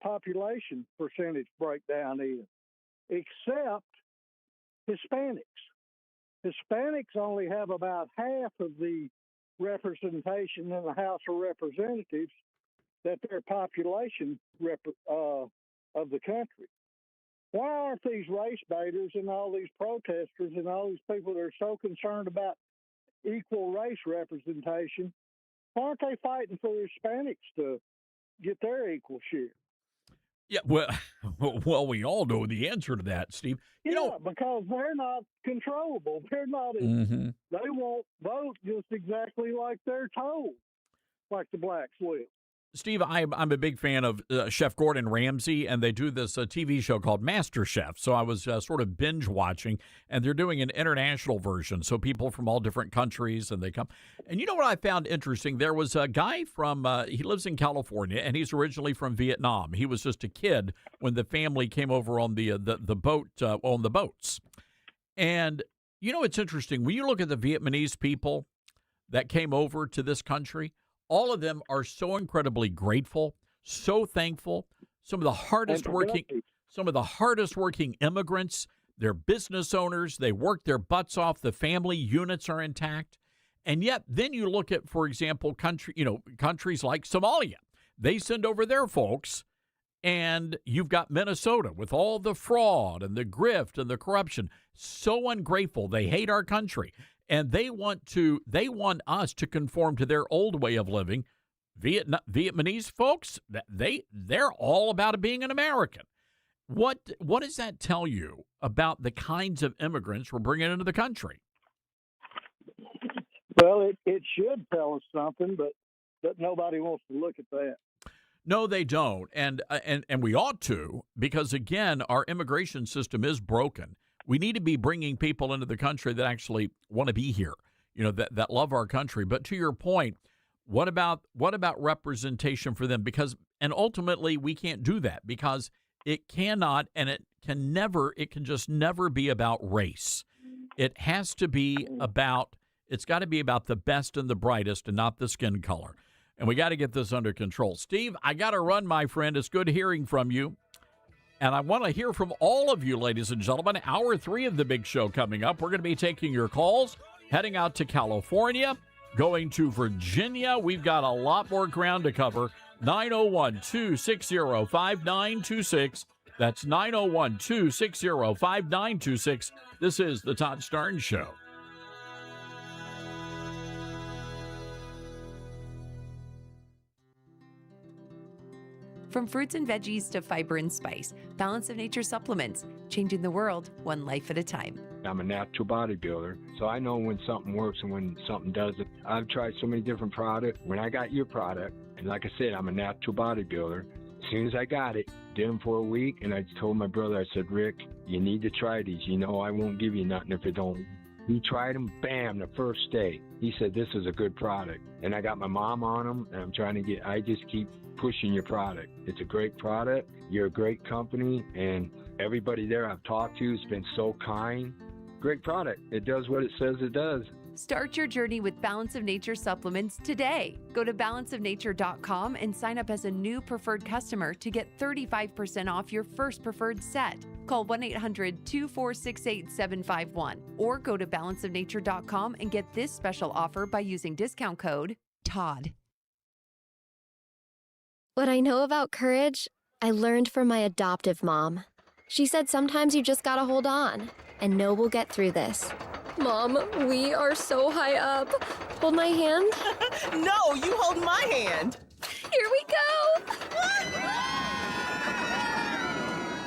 population percentage breakdown is, except Hispanics. Hispanics only have about half of the representation in the House of Representatives that their population of the country. Why aren't these race baiters and all these protesters and all these people that are so concerned about equal race representation, why aren't they fighting for Hispanics to get their equal share? Yeah, well, we all know the answer to that, Steve. Because they're not controllable. They're not. Mm-hmm. They won't vote just exactly like they're told, like the blacks will. Steve, I'm a big fan of Chef Gordon Ramsay, and they do this TV show called MasterChef. So I was sort of binge watching, and they're doing an international version. So people from all different countries, and they come. And you know what I found interesting? There was a guy from, he lives in California, and he's originally from Vietnam. He was just a kid when the family came over on the boat, on the boats. And, you know, it's interesting. When you look at the Vietnamese people that came over to this country, all of them are so incredibly grateful, so thankful. Some of the hardest working immigrants, they're business owners, they work their butts off, the family units are intact. And yet then you look at, for example, countries like Somalia. They send over their folks, and you've got Minnesota with all the fraud and the grift and the corruption. So ungrateful. They hate our country. And they want us to conform to their old way of living. Vietnamese folks, they're all about being an American. What does that tell you about the kinds of immigrants we're bringing into the country? Well, it should tell us something, but nobody wants to look at that. No, they don't, and we ought to, because again, our immigration system is broken. We need to be bringing people into the country that actually want to be here, that love our country. But to your point, what about representation for them? And ultimately, we can't do that because it cannot, and it can just never be about race. It has to be it's got to be about the best and the brightest and not the skin color. And we got to get this under control. Steve, I got to run, my friend. It's good hearing from you. And I want to hear from all of you, ladies and gentlemen. Hour 3 of the big show coming up. We're going to be taking your calls, heading out to California, going to Virginia. We've got a lot more ground to cover. 901-260-5926. That's 901-260-5926. This is the Todd Starnes Show. From fruits and veggies to fiber and spice, Balance of Nature supplements, changing the world one life at a time. I'm a natural bodybuilder, so I know when something works and when something doesn't. I've tried so many different products. When I got your product, and like I said, I'm a natural bodybuilder, as soon as I got it, did them for a week, and I told my brother, I said, Rick, you need to try these. I won't give you nothing if it don't. He tried them, bam, the first day. He said, this is a good product. And I got my mom on them, and I just keep pushing your product. It's a great product. You're a great company, and everybody there I've talked to has been so kind. Great product. It does what it says it does. Start your journey with Balance of Nature supplements today. Go to balanceofnature.com and sign up as a new preferred customer to get 35% off your first preferred set. Call 1-800-246-8751 or go to balanceofnature.com and get this special offer by using discount code TODD. What I know about courage, I learned from my adoptive mom. She said sometimes you just gotta hold on and know we'll get through this. Mom, we are so high up. Hold my hand. No, you hold my hand. Here we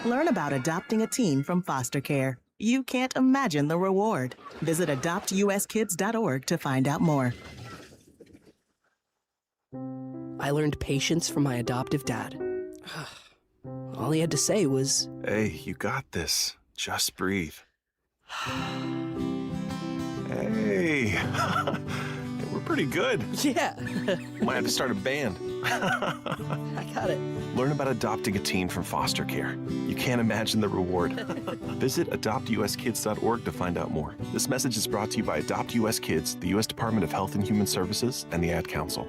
go. Learn about adopting a teen from foster care. You can't imagine the reward. Visit adoptuskids.org to find out more. I learned patience from my adoptive dad. All he had to say was, Hey, you got this. Just breathe. Hey, we're pretty good. Yeah. Might have to start a band. I got it. Learn about adopting a teen from foster care. You can't imagine the reward. Visit adoptuskids.org to find out more. This message is brought to you by Adopt US Kids, the U.S. Department of Health and Human Services, and the Ad Council.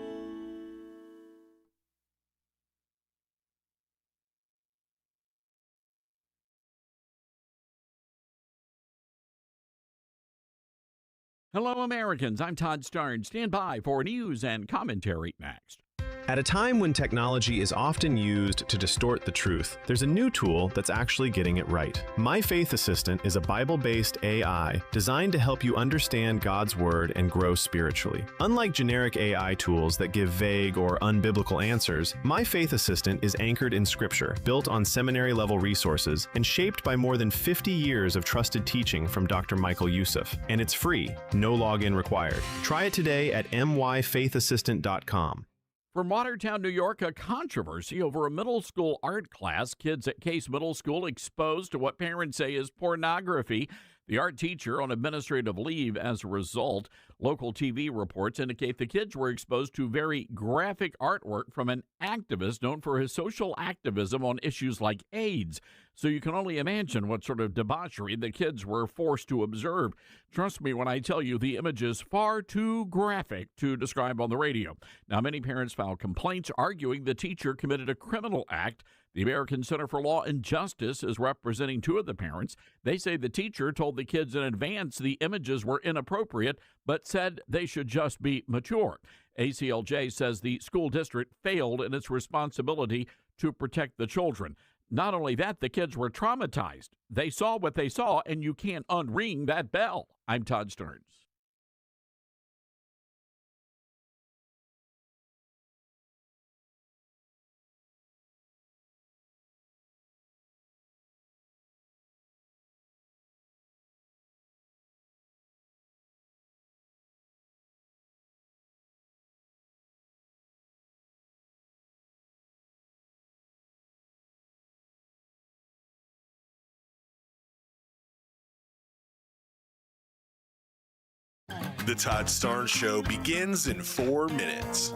Hello, Americans. I'm Todd Starnes. Stand by for news and commentary next. At a time when technology is often used to distort the truth, there's a new tool that's actually getting it right. My Faith Assistant is a Bible-based AI designed to help you understand God's Word and grow spiritually. Unlike generic AI tools that give vague or unbiblical answers, My Faith Assistant is anchored in Scripture, built on seminary-level resources, and shaped by more than 50 years of trusted teaching from Dr. Michael Youssef. And it's free, no login required. Try it today at myfaithassistant.com. From Watertown, New York, a controversy over a middle school art class. Kids at Case Middle School exposed to what parents say is pornography. The art teacher on administrative leave as a result. Local TV reports indicate the kids were exposed to very graphic artwork from an activist known for his social activism on issues like AIDS. so you can only imagine what sort of debauchery the kids were forced to observe. Trust me when I tell you the image is far too graphic to describe on the radio. Now, many parents filed complaints arguing the teacher committed a criminal act. The American Center for Law and Justice is representing two of the parents. They say the teacher told the kids in advance the images were inappropriate, but said they should just be mature. ACLJ says the school district failed in its responsibility to protect the children. Not only that, the kids were traumatized. They saw what they saw, and you can't unring that bell. I'm Todd Stearns. The Todd Starnes Show begins in 4 minutes.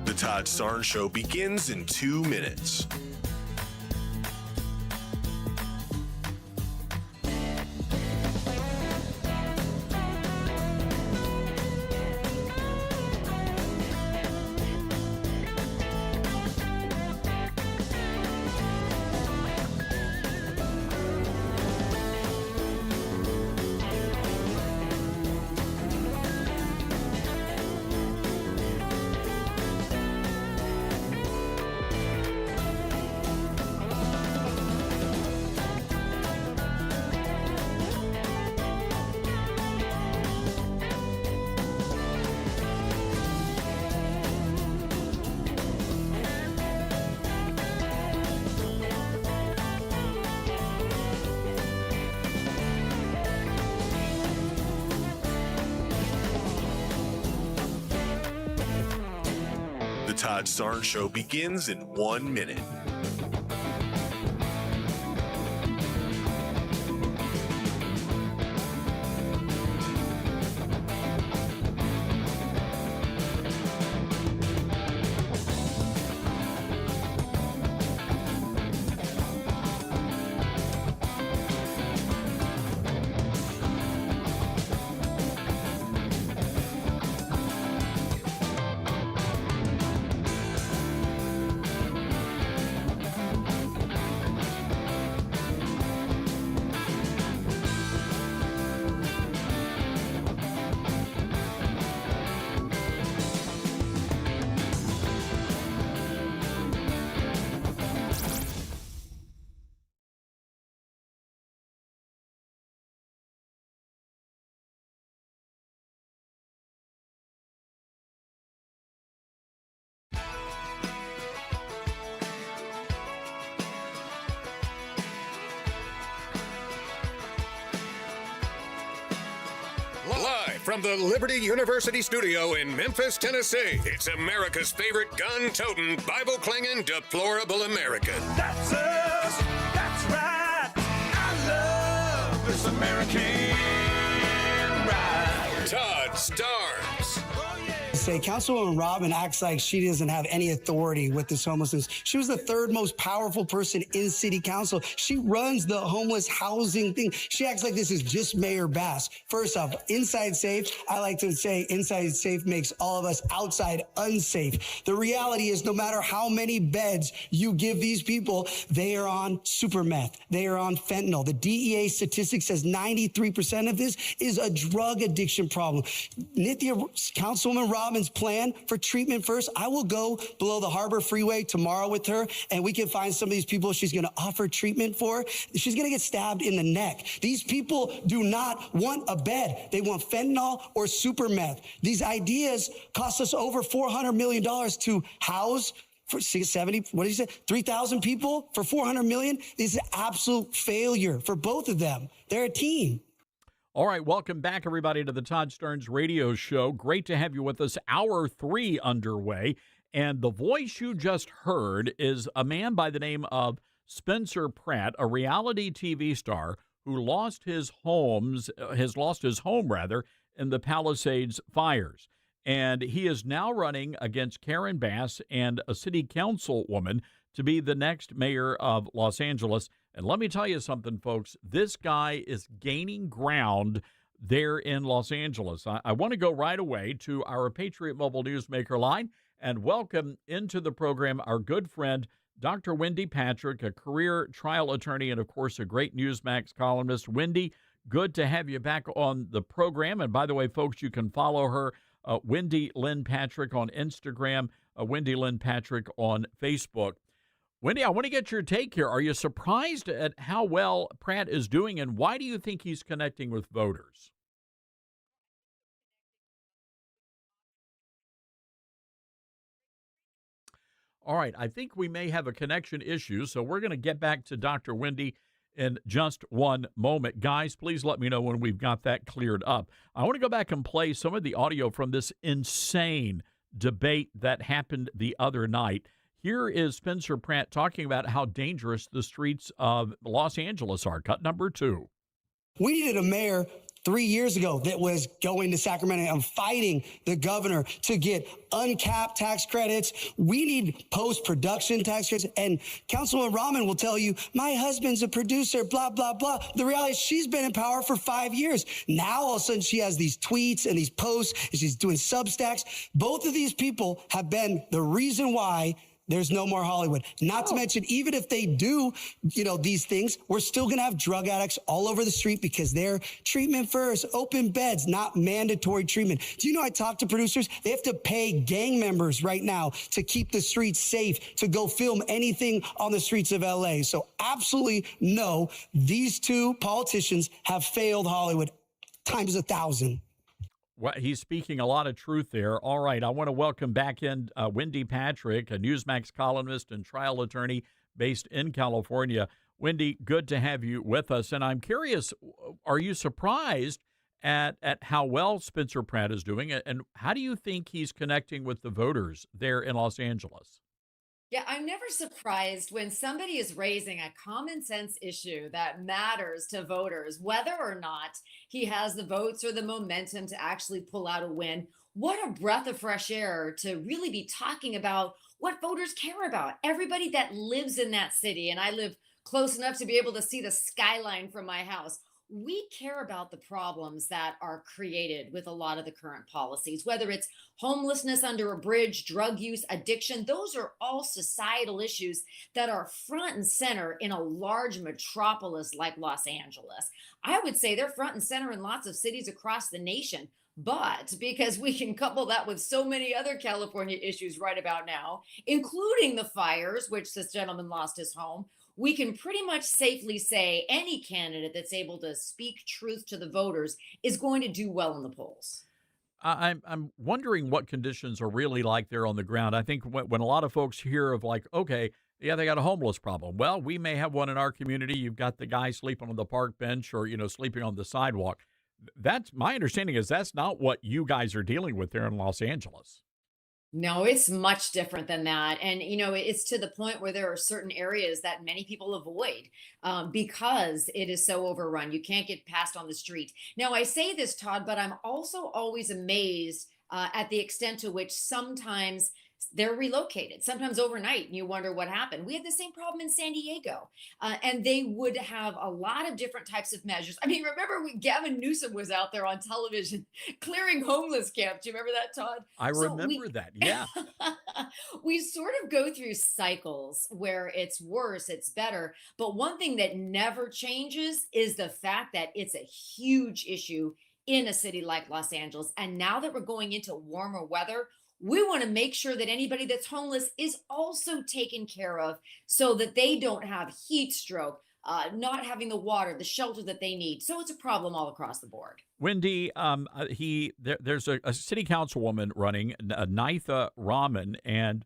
The Todd Starnes Show begins in 2 minutes. The Todd Starnes Show begins in 1 minute. from the Liberty University studio in Memphis, Tennessee, it's America's favorite gun-toting, Bible-clinging, deplorable American. That's us. That's right. I love this American ride. Todd Starnes. Say Councilwoman Robin acts like she doesn't have any authority with this homelessness. She was the third most powerful person in city council. She runs the homeless housing thing. She acts like this is just Mayor Bass. First off, inside safe, I like to say inside safe makes all of us outside unsafe. The reality is no matter how many beds you give these people, they are on super meth. They are on fentanyl. The DEA statistic says 93% of this is a drug addiction problem. Nithya, Councilwoman Robin's plan for treatment first, I will go below the Harbor Freeway tomorrow with her, and we can find some of these people she's going to offer treatment for. She's going to get stabbed in the neck. These people do not want a bed. They want fentanyl or super meth. These ideas cost us over $400 million to house for 70, what did you say? 3,000 people for $400 million? This is an absolute failure for both of them. They're a team. All right, welcome back, everybody, to the Todd Starnes Radio Show. Great to have you with us. Hour 3 underway. And the voice you just heard is a man by the name of Spencer Pratt, a reality TV star who lost his home, in the Palisades fires. And he is now running against Karen Bass and a city councilwoman to be the next mayor of Los Angeles. And let me tell you something, folks. This guy is gaining ground there in Los Angeles. I want to go right away to our Patriot Mobile Newsmaker line and welcome into the program our good friend, Dr. Wendy Patrick, a career trial attorney and, of course, a great Newsmax columnist. Wendy, good to have you back on the program. And by the way, folks, you can follow her, Wendy Lynn Patrick, on Instagram, Wendy Lynn Patrick on Facebook. Wendy, I want to get your take here. Are you surprised at how well Pratt is doing, and why do you think he's connecting with voters? All right, I think we may have a connection issue, so we're going to get back to Dr. Wendy in just one moment. Guys, please let me know when we've got that cleared up. I want to go back and play some of the audio from this insane debate that happened the other night. Here is Spencer Pratt talking about how dangerous the streets of Los Angeles are. Cut number 2. We needed a mayor 3 years ago that was going to Sacramento and fighting the governor to get uncapped tax credits. We need post-production tax credits. And Councilwoman Rahman will tell you, my husband's a producer, blah, blah, blah. The reality is she's been in power for 5 years. Now, all of a sudden, she has these tweets and these posts, and she's doing Substacks. Both of these people have been the reason why there's no more Hollywood. Not to mention, even if they do, these things, we're still going to have drug addicts all over the street because they're treatment first, open beds, not mandatory treatment. Do you know I talked to producers? They have to pay gang members right now to keep the streets safe, to go film anything on the streets of LA. So absolutely no, these two politicians have failed Hollywood times 1,000. Well, he's speaking a lot of truth there. All right, I want to welcome back in Wendy Patrick, a Newsmax columnist and trial attorney based in California. Wendy, good to have you with us. And I'm curious, are you surprised at how well Spencer Pratt is doing? And how do you think he's connecting with the voters there in Los Angeles? Yeah, I'm never surprised when somebody is raising a common sense issue that matters to voters, whether or not he has the votes or the momentum to actually pull out a win. What a breath of fresh air to really be talking about what voters care about. Everybody that lives in that city, and I live close enough to be able to see the skyline from my house. We care about the problems that are created with a lot of the current policies, whether it's homelessness under a bridge, drug use, addiction. Those are all societal issues that are front and center in a large metropolis like Los Angeles. I would say they're front and center in lots of cities across the nation. But because we can couple that with so many other California issues right about now, including the fires, which this gentleman lost his home, we can pretty much safely say any candidate that's able to speak truth to the voters is going to do well in the polls. I'm wondering what conditions are really like there on the ground. I think when a lot of folks hear of like, okay, yeah, they got a homeless problem. Well, we may have one in our community. You've got the guy sleeping on the park bench or, sleeping on the sidewalk. That's my understanding is that's not what you guys are dealing with there in Los Angeles. No, it's much different than that. And, it's to the point where there are certain areas that many people avoid because it is so overrun. You can't get past on the street. Now, I say this, Todd, but I'm also always amazed at the extent to which sometimes they're relocated, sometimes overnight, and you wonder what happened. We had the same problem in San Diego, and they would have a lot of different types of measures. I mean, remember Gavin Newsom was out there on television clearing homeless camps. Do you remember that, Todd? I remember that. Yeah. We sort of go through cycles where it's worse, it's better. But one thing that never changes is the fact that it's a huge issue in a city like Los Angeles. And now that we're going into warmer weather, we want to make sure that anybody that's homeless is also taken care of so that they don't have heat stroke, not having the water, the shelter that they need. So it's a problem all across the board. Wendy, there's a city councilwoman running, Nitha Rahman, and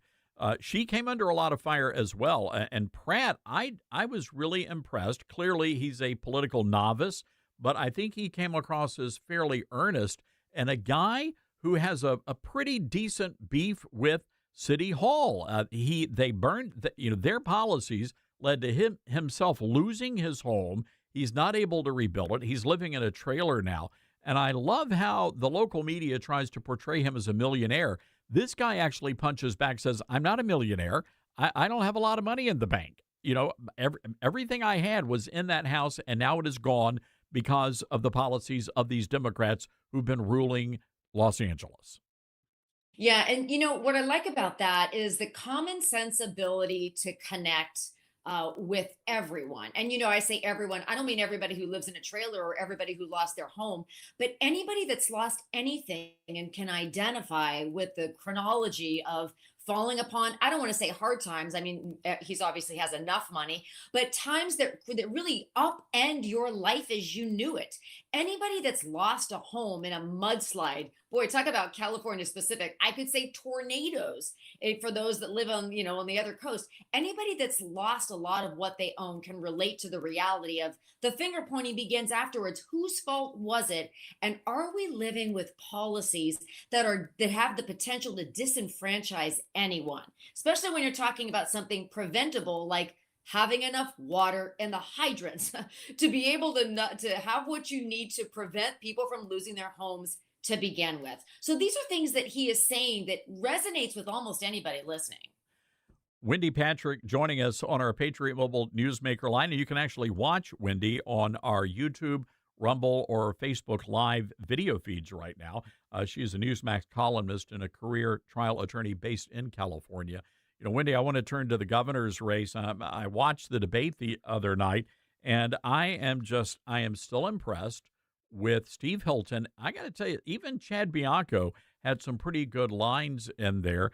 she came under a lot of fire as well. And Pratt, I was really impressed. Clearly, he's a political novice, but I think he came across as fairly earnest and a guy who has a pretty decent beef with City Hall. They burned, their policies led to himself losing his home. He's not able to rebuild it. He's living in a trailer now. And I love how the local media tries to portray him as a millionaire. This guy actually punches back, says, I'm not a millionaire. I don't have a lot of money in the bank. Everything I had was in that house, and now it is gone because of the policies of these Democrats who've been ruling Los Angeles. Yeah. And what I like about that is the common sense ability to connect with everyone. And, I say everyone, I don't mean everybody who lives in a trailer or everybody who lost their home, but anybody that's lost anything and can identify with the chronology of falling upon, I don't want to say hard times. I mean, he's obviously has enough money, but times that really upend your life as you knew it. Anybody that's lost a home in a mudslide, boy, talk about California specific. I could say tornadoes for those that live on, on the other coast. Anybody that's lost a lot of what they own can relate to the reality of the finger pointing begins afterwards. Whose fault was it? And are we living with policies that have the potential to disenfranchise anyone, especially when you're talking about something preventable like having enough water in the hydrants to be able to have what you need to prevent people from losing their homes to begin with. So these are things that he is saying that resonates with almost anybody listening. Wendy Patrick joining us on our Patriot Mobile Newsmaker line. And you can actually watch Wendy on our YouTube, Rumble, or Facebook Live video feeds right now. She is a Newsmax columnist and a career trial attorney based in California. Wendy, I want to turn to the governor's race. I watched the debate the other night, and I am still impressed with Steve Hilton. I got to tell you, even Chad Bianco had some pretty good lines in there.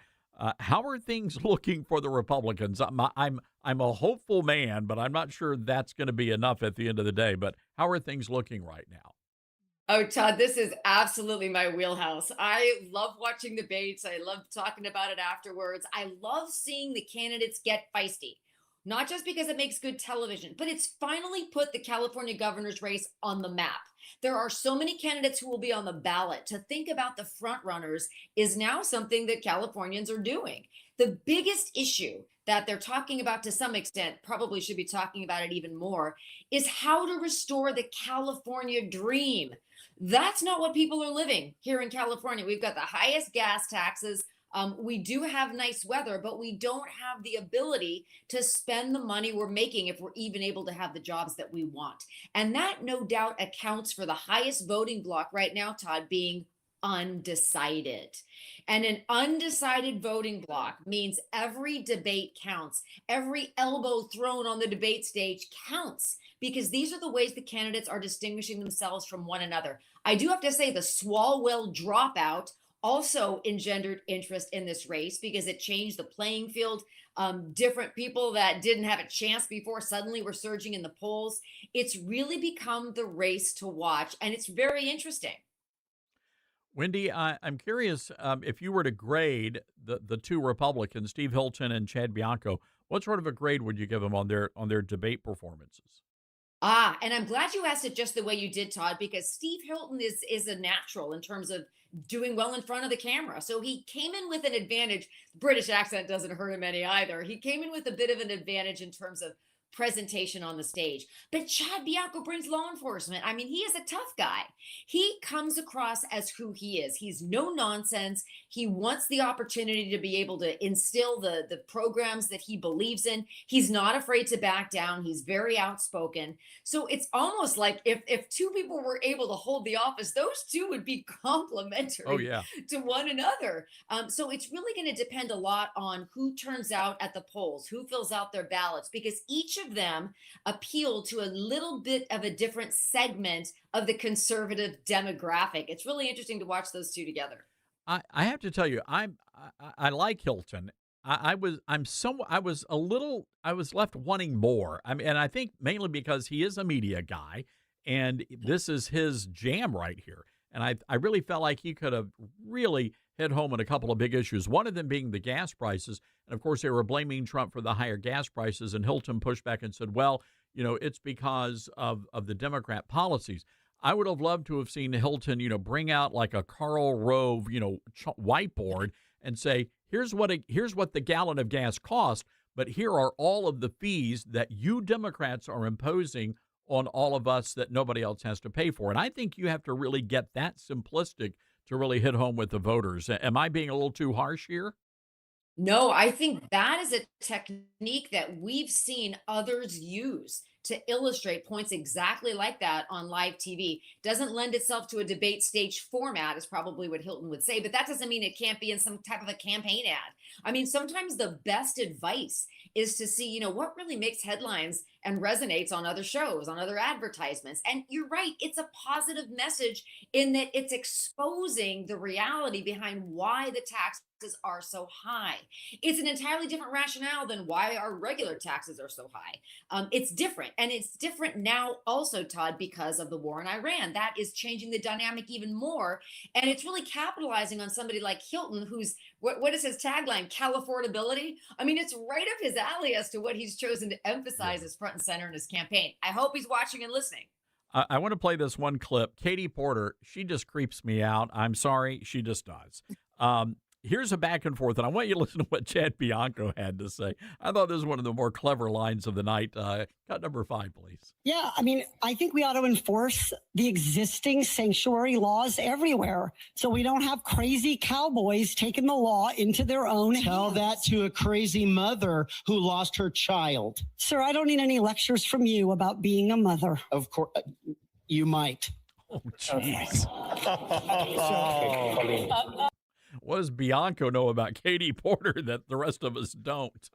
How are things looking for the Republicans? I'm a hopeful man, but I'm not sure that's going to be enough at the end of the day. But how are things looking right now? Oh, Todd, this is absolutely my wheelhouse. I love watching debates. I love talking about it afterwards. I love seeing the candidates get feisty, not just because it makes good television, but it's finally put the California governor's race on the map. There are so many candidates who will be on the ballot. To think about the front runners is now something that Californians are doing. The biggest issue that they're talking about to some extent, probably should be talking about it even more, is how to restore the California dream. That's not what people are living here in California. We've got the highest gas taxes. We do have nice weather, but we don't have the ability to spend the money we're making if we're even able to have the jobs that we want. And that no doubt accounts for the highest voting bloc right now, Todd, being undecided. And an undecided voting bloc means every debate counts. Every elbow thrown on the debate stage counts, because these are the ways the candidates are distinguishing themselves from one another. I do have to say the Swalwell dropout also engendered interest in this race because it changed the playing field. Different people that didn't have a chance before suddenly were surging in the polls. It's really become the race to watch, and it's very interesting. Wendy, I'm curious if you were to grade the two Republicans, Steve Hilton and Chad Bianco, what sort of a grade would you give them on their debate performances? And I'm glad you asked it just the way you did, Todd, because Steve Hilton is a natural in terms of doing well in front of the camera. So he came in with an advantage. British accent doesn't hurt him any either. He came in with a bit of an advantage in terms of presentation on the stage. But Chad Bianco brings law enforcement. I mean, he is a tough guy. He comes across as who he is. He's no nonsense. He wants the opportunity to be able to instill the programs that he believes in. He's not afraid to back down. He's very outspoken. So it's almost like if two people were able to hold the office, those two would be complementary Oh, yeah. to one another. So it's really going to depend a lot on who turns out at the polls, who fills out their ballots, because each of them appeal to a little bit of a different segment of the conservative demographic. It's really interesting to watch those two together. I have to tell you, I like Hilton. I was left wanting more. I mean, and I think mainly because he is a media guy, and this is his jam right here. And I really felt like he could have really hit home on a couple of big issues. One of them being the gas prices, and of course they were blaming Trump for the higher gas prices. And Hilton pushed back and said, "Well, it's because of the Democrat policies." I would have loved to have seen Hilton, bring out like a Karl Rove, whiteboard and say, here's what the gallon of gas costs, but here are all of the fees that you Democrats are imposing on all of us that nobody else has to pay for. And I think you have to really get that simplistic to really hit home with the voters. Am I being a little too harsh here? No, I think that is a technique that we've seen others use to illustrate points exactly like that on live TV. Doesn't lend itself to a debate stage format, is probably what Hilton would say, but that doesn't mean it can't be in some type of a campaign ad. I mean, sometimes the best advice is to see, what really makes headlines and resonates on other shows, on other advertisements. And you're right, it's a positive message in that it's exposing the reality behind why the taxes are so high. It's an entirely different rationale than why our regular taxes are so high. It's different. And it's different now also, Todd, because of the war in Iran. That is changing the dynamic even more. And it's really capitalizing on somebody like Hilton, who's, what is his tagline? Californiability. I mean, it's right up his alley as to what he's chosen to emphasize as front and center in his campaign. I hope he's watching and listening. I want to play this one clip. Katie Porter, she just creeps me out. I'm sorry, she just does. Here's a back and forth, and I want you to listen to what Chad Bianco had to say. I thought this was one of the more clever lines of the night. Cut number 5, please. Yeah, I mean, I think we ought to enforce the existing sanctuary laws everywhere so we don't have crazy cowboys taking the law into their own hands. Tell that to a crazy mother who lost her child. Sir, I don't need any lectures from you about being a mother. Of course, you might. Oh, jeez. What does Bianco know about Katie Porter that the rest of us don't?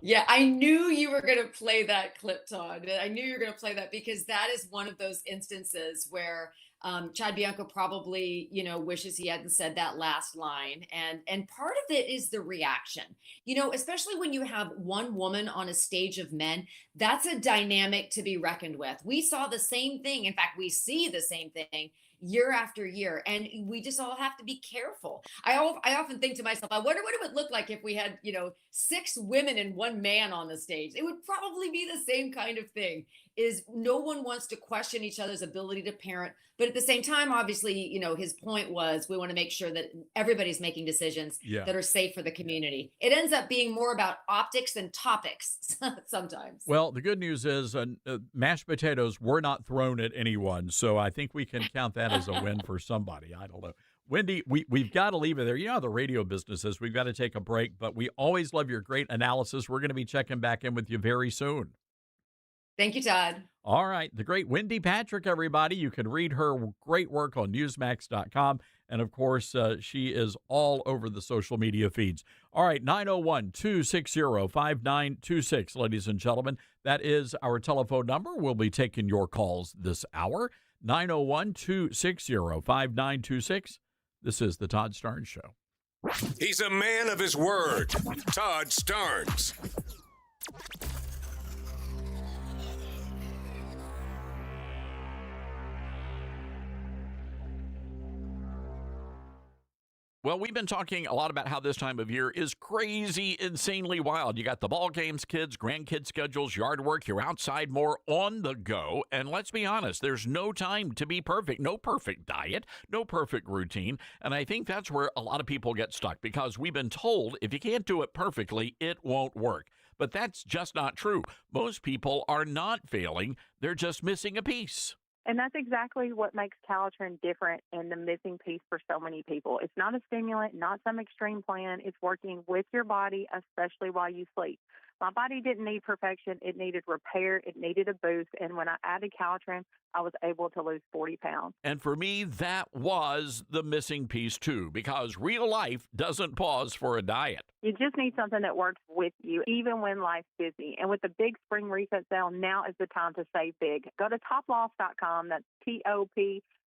Yeah, I knew you were going to play that clip, Todd. I knew you were going to play that because that is one of those instances where Chad Bianco probably, wishes he hadn't said that last line. And part of it is the reaction, especially when you have one woman on a stage of men, that's a dynamic to be reckoned with. We saw the same thing. In fact, we see the same thing year after year. And we just all have to be careful. I often think to myself, I wonder what it would look like if we had, 6 women and 1 man on the stage. It would probably be the same kind of thing. Is no one wants to question each other's ability to parent. But at the same time, obviously, his point was we want to make sure that everybody's making decisions that are safe for the community. It ends up being more about optics than topics sometimes. Well, the good news is mashed potatoes were not thrown at anyone. So I think we can count that as a win for somebody. I don't know. Wendy, we've got to leave it there. You know how the radio business is. We've got to take a break, but we always love your great analysis. We're going to be checking back in with you very soon. Thank you, Todd. All right. The great Wendy Patrick, everybody. You can read her great work on Newsmax.com. And, of course, she is all over the social media feeds. All right, 901-260-5926, ladies and gentlemen. That is our telephone number. We'll be taking your calls this hour. 901-260-5926. This is the Todd Starnes Show. He's a man of his word. Todd Starnes. Well, we've been talking a lot about how this time of year is crazy, insanely wild. You got the ball games, kids, grandkids schedules, yard work, you're outside more on the go. And let's be honest, there's no time to be perfect. No perfect diet, no perfect routine. And I think that's where a lot of people get stuck because we've been told if you can't do it perfectly, it won't work. But that's just not true. Most people are not failing. They're just missing a piece. And that's exactly what makes Calitrin different and the missing piece for so many people. It's not a stimulant, not some extreme plan. It's working with your body, especially while you sleep. My body didn't need perfection. It needed repair. It needed a boost. And when I added Calitrin, I was able to lose 40 pounds. And for me, that was the missing piece, too, because real life doesn't pause for a diet. You just need something that works with you, even when life's busy. And with the big spring reset sale, now is the time to save big. Go to toploss.com. That's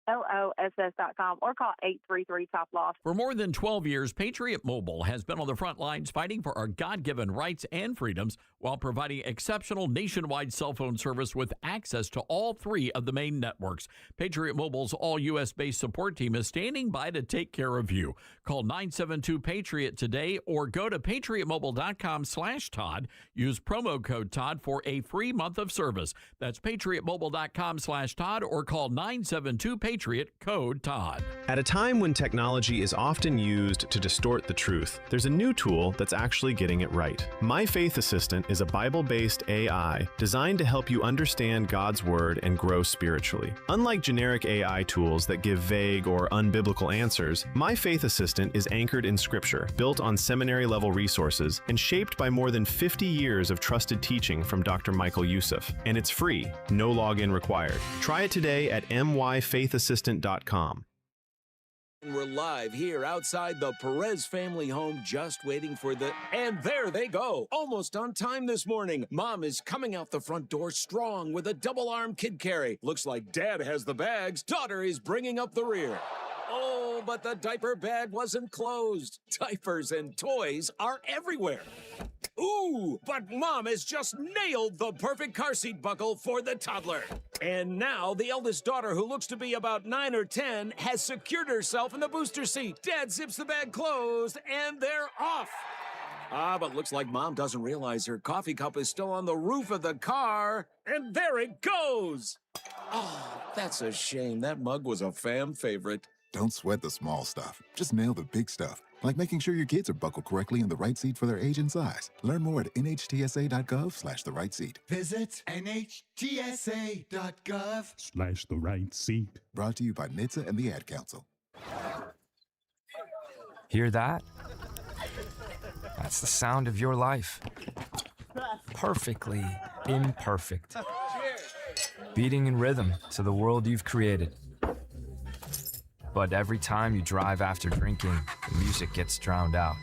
TOPLOSS.com or call 833-TOP-LOSS. For more than 12 years, Patriot Mobile has been on the front lines fighting for our God-given rights and freedoms while providing exceptional nationwide cell phone service with access to all 3 of the main networks. Patriot Mobile's all-U.S.-based support team is standing by to take care of you. Call 972-PATRIOT today or go to patriotmobile.com/Todd. Use promo code Todd for a free month of service. That's patriotmobile.com/Todd or call 972-PATRIOT, code Todd. At a time when technology is often used to distort the truth, there's a new tool that's actually getting it right. My Faith Assistant is a Bible-based AI designed to help you understand God's Word and grow spiritually. Unlike generic AI tools that give vague or unbiblical answers, My Faith Assistant is anchored in Scripture, built on seminary-level resources, and shaped by more than 50 years of trusted teaching from Dr. Michael Youssef. And it's free, no login required. Try it today at myfaithassistant.com. We're live here outside the Perez family home, just waiting for the... And there they go! Almost on time this morning. Mom is coming out the front door strong with a double-arm kid carry. Looks like Dad has the bags. Daughter is bringing up the rear. Oh, but the diaper bag wasn't closed. Diapers and toys are everywhere. Ooh, but Mom has just nailed the perfect car seat buckle for the toddler. And now the eldest daughter, who looks to be about 9 or 10, has secured herself in the booster seat. Dad zips the bag closed, and they're off. But looks like Mom doesn't realize her coffee cup is still on the roof of the car. And there it goes. Oh, that's a shame. That mug was a fam favorite. Don't sweat the small stuff. Just nail the big stuff, like making sure your kids are buckled correctly in the right seat for their age and size. Learn more at nhtsa.gov/the right seat. Visit nhtsa.gov/the right seat. Brought to you by NHTSA and the Ad Council. Hear that? That's the sound of your life. Perfectly imperfect. Beating in rhythm to the world you've created. But every time you drive after drinking, the music gets drowned out.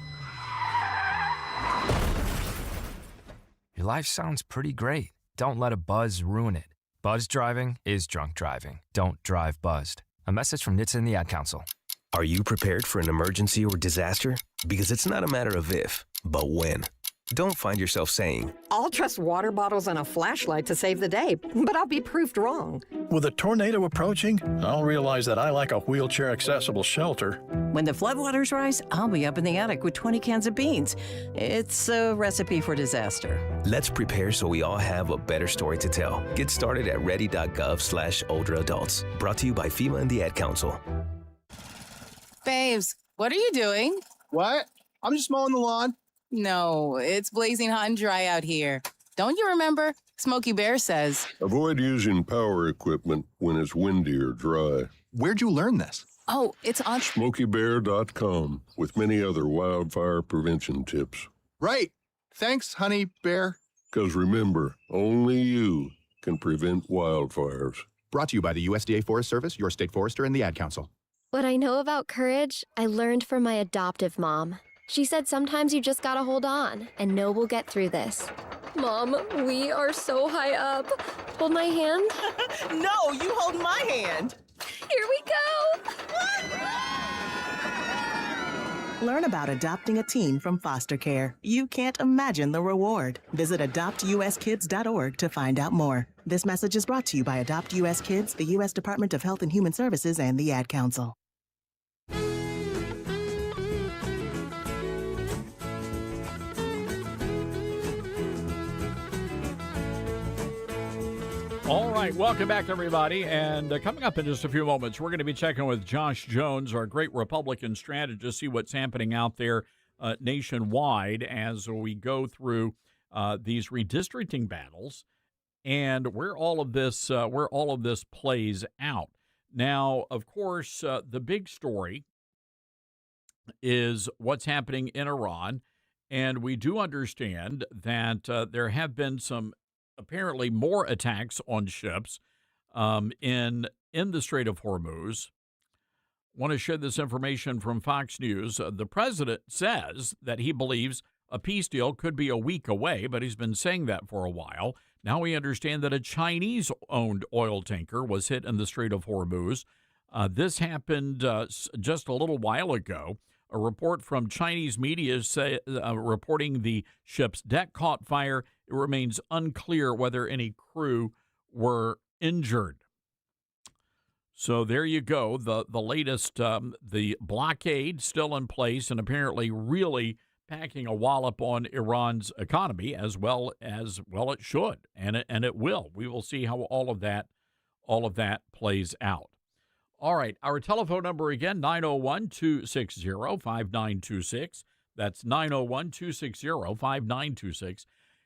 Your life sounds pretty great. Don't let a buzz ruin it. Buzz driving is drunk driving. Don't drive buzzed. A message from NHTSA and the Ad Council. Are you prepared for an emergency or disaster? Because it's not a matter of if, but when. Don't find yourself saying, I'll trust water bottles and a flashlight to save the day, but I'll be proved wrong. With a tornado approaching, I'll realize that I lack a wheelchair-accessible shelter. When the floodwaters rise, I'll be up in the attic with 20 cans of beans. It's a recipe for disaster. Let's prepare so we all have a better story to tell. Get started at ready.gov/older adults. Brought to you by FEMA and the Ad Council. Babes, what are you doing? What? I'm just mowing the lawn. No, it's blazing hot and dry out here. Don't you remember? Smokey Bear says. Avoid using power equipment when it's windy or dry. Where'd you learn this? Oh, it's on SmokeyBear.com with many other wildfire prevention tips. Right. Thanks, Honey Bear. Because remember, only you can prevent wildfires. Brought to you by the USDA Forest Service, your state forester, and the Ad Council. What I know about courage, I learned from my adoptive mom. She said sometimes you just gotta hold on and know we'll get through this. Mom, we are so high up. Hold my hand. No, you hold my hand. Here we go. Learn about adopting a teen from foster care. You can't imagine the reward. Visit adoptuskids.org to find out more. This message is brought to you by Adopt US Kids, the U.S. Department of Health and Human Services, and the Ad Council. All right, welcome back, everybody. And coming up in just a few moments, we're going to be checking with Josh Jones, our great Republican strategist, see what's happening out there nationwide as we go through these redistricting battles and where all of this plays out. Now, of course, the big story is what's happening in Iran, and we do understand that there have been some apparently more attacks on ships in the Strait of Hormuz. Want to share this information from Fox News. The president says that he believes a peace deal could be a week away, but he's been saying that for a while. Now we understand that a Chinese-owned oil tanker was hit in the Strait of Hormuz. This happened just a little while ago. A report from Chinese media reporting the ship's deck caught fire. It remains unclear whether any crew were injured. So there you go. The latest, the blockade still in place and apparently really packing a wallop on Iran's economy as well it should, and it will. We will see how all of that plays out. All right, our telephone number again, 901-260-5926. That's 901-260-5926.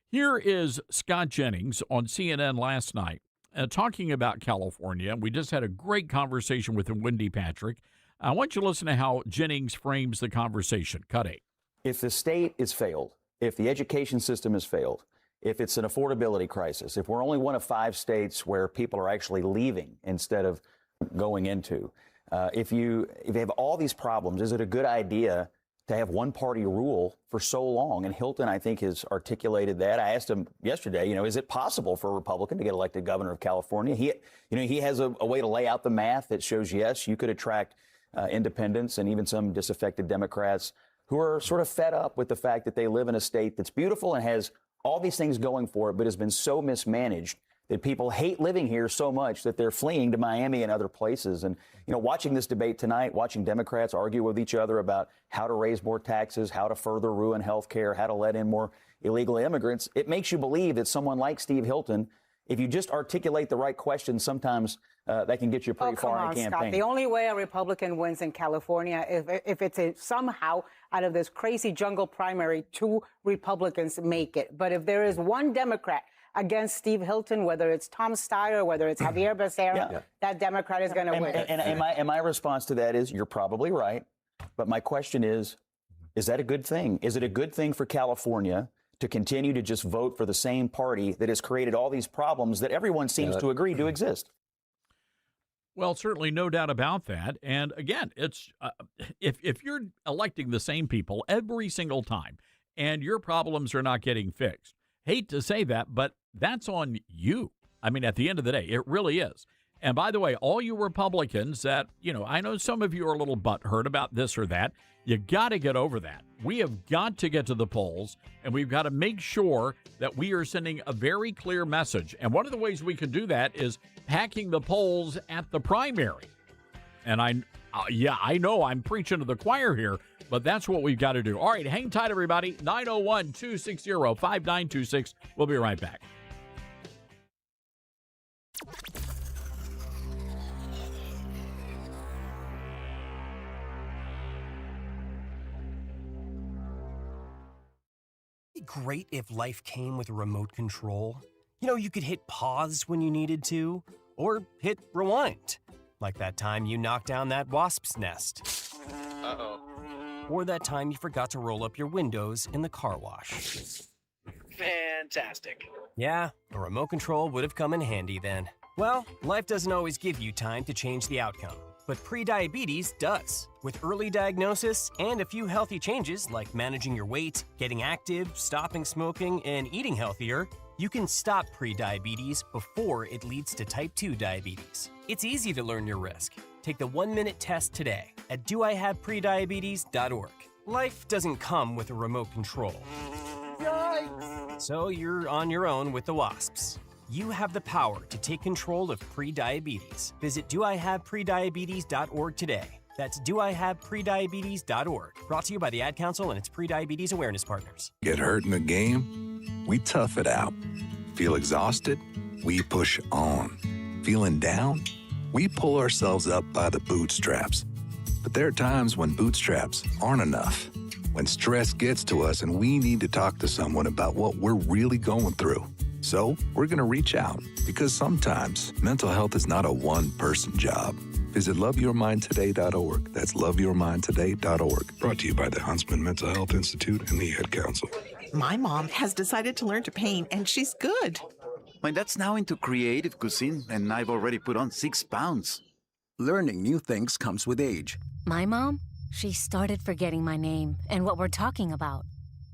Here is Scott Jennings on CNN last night talking about California. We just had a great conversation with Wendy Patrick. I want you to listen to how Jennings frames the conversation. Cut 8. If the state is failed, if the education system has failed, if it's an affordability crisis, if we're only one of 5 states where people are actually leaving instead of going into, if you have all these problems, is it a good idea to have one party rule for so long? And Hilton, I think, has articulated that. I asked him yesterday, is it possible for a Republican to get elected governor of California? He has a way to lay out the math that shows, yes, you could attract independents and even some disaffected Democrats who are sort of fed up with the fact that they live in a state that's beautiful and has all these things going for it, but has been so mismanaged that people hate living here so much that they're fleeing to Miami and other places. And, watching this debate tonight, watching Democrats argue with each other about how to raise more taxes, how to further ruin health care, how to let in more illegal immigrants, it makes you believe that someone like Steve Hilton, if you just articulate the right questions, sometimes that can get you pretty far in a campaign. Scott. The only way a Republican wins in California is if it's somehow out of this crazy jungle primary, 2 Republicans make it. But if there is one Democrat against Steve Hilton, whether it's Tom Steyer, whether it's Javier Becerra, that Democrat is going to win. And my response to that is, you're probably right. But my question is that a good thing? Is it a good thing for California to continue to just vote for the same party that has created all these problems that everyone seems to agree do exist? Well, certainly no doubt about that. And again, it's if you're electing the same people every single time and your problems are not getting fixed, hate to say that, but that's on you. I mean, at the end of the day, it really is. And by the way, all you Republicans that, I know some of you are a little butthurt about this or that. You got to get over that. We have got to get to the polls, and we've got to make sure that we are sending a very clear message. And one of the ways we can do that is packing the polls at the primary. And I know I'm preaching to the choir here, but that's what we've got to do. All right, hang tight, everybody. 901-260-5926. We'll be right back. It'd be great if life came with a remote control. You could hit pause when you needed to, or hit rewind. Like that time you knocked down that wasp's nest. Uh-oh. Or that time you forgot to roll up your windows in the car wash. Fantastic. Yeah, a remote control would have come in handy then. Well, life doesn't always give you time to change the outcome, but prediabetes does. With early diagnosis and a few healthy changes like managing your weight, getting active, stopping smoking, and eating healthier, you can stop prediabetes before it leads to type 2 diabetes. It's easy to learn your risk. Take the 1-minute test today at doihaveprediabetes.org. Life doesn't come with a remote control. Yikes! So you're on your own with the wasps. You have the power to take control of prediabetes. Visit doihaveprediabetes.org today. That's doihaveprediabetes.org. Brought to you by the Ad Council and its Prediabetes Awareness Partners. Get hurt in the game? We tough it out. Feel exhausted? we push on. Feeling down? We pull ourselves up by the bootstraps. But there are times when bootstraps aren't enough. When stress gets to us and we need to talk to someone about what we're really going through. So we're going to reach out, because sometimes mental health is not a one-person job. Visit loveyourmindtoday.org. That's loveyourmindtoday.org. Brought to you by the Huntsman Mental Health Institute and the Ad Council. My mom has decided to learn to paint, and she's good. My dad's now into creative cuisine, and I've already put on 6 pounds. Learning new things comes with age. My mom, she started forgetting my name and what we're talking about.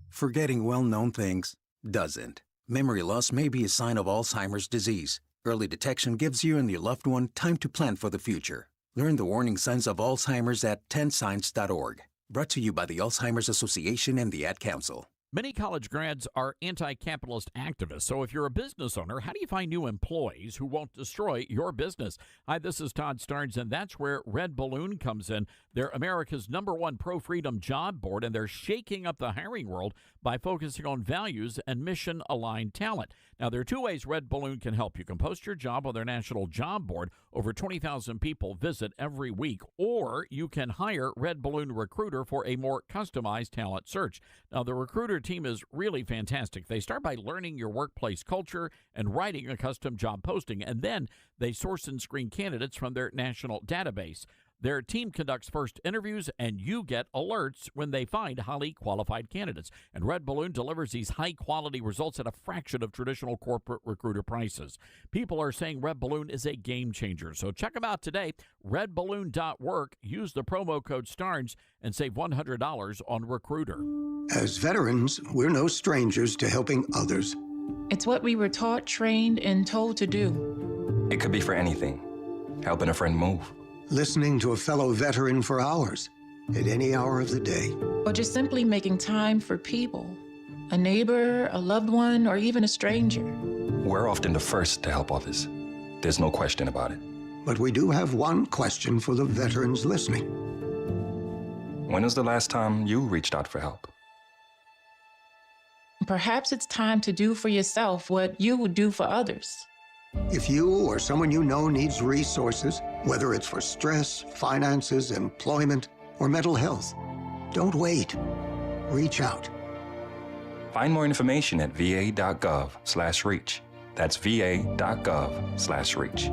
Forgetting well-known things doesn't. Memory loss may be a sign of Alzheimer's disease. Early detection gives you and your loved one time to plan for the future. Learn the warning signs of Alzheimer's at 10signs.org. Brought to you by the Alzheimer's Association and the Ad Council. Many college grads are anti-capitalist activists, so if you're a business owner, how do you find new employees who won't destroy your business? Hi, this is Todd Starnes, and that's where Red Balloon comes in. They're America's #1 pro-freedom job board, and they're shaking up the hiring world by focusing on values and mission-aligned talent. Now, there are 2 ways Red Balloon can help. You can post your job on their national job board. Over 20,000 people visit every week. Or you can hire Red Balloon Recruiter for a more customized talent search. Now, the Recruiter team is really fantastic. They start by learning your workplace culture and writing a custom job posting, and then they source and screen candidates from their national database. Their team conducts first interviews, and you get alerts when they find highly qualified candidates. And Red Balloon delivers these high-quality results at a fraction of traditional corporate recruiter prices. People are saying Red Balloon is a game changer. So check them out today, redballoon.work. Use the promo code STARNS and save $100 on Recruiter. As veterans, we're no strangers to helping others. It's what we were taught, trained, and told to do. It could be for anything. Helping a friend move. Listening to a fellow veteran for hours, at any hour of the day. Or just simply making time for people. A neighbor, a loved one, or even a stranger. We're often the first to help others. There's no question about it. But we do have one question for the veterans listening. When was the last time you reached out for help? Perhaps it's time to do for yourself what you would do for others. If you or someone you know needs resources, whether it's for stress, finances, employment, or mental health, don't wait. Reach out. Find more information at va.gov/reach. That's va.gov/reach.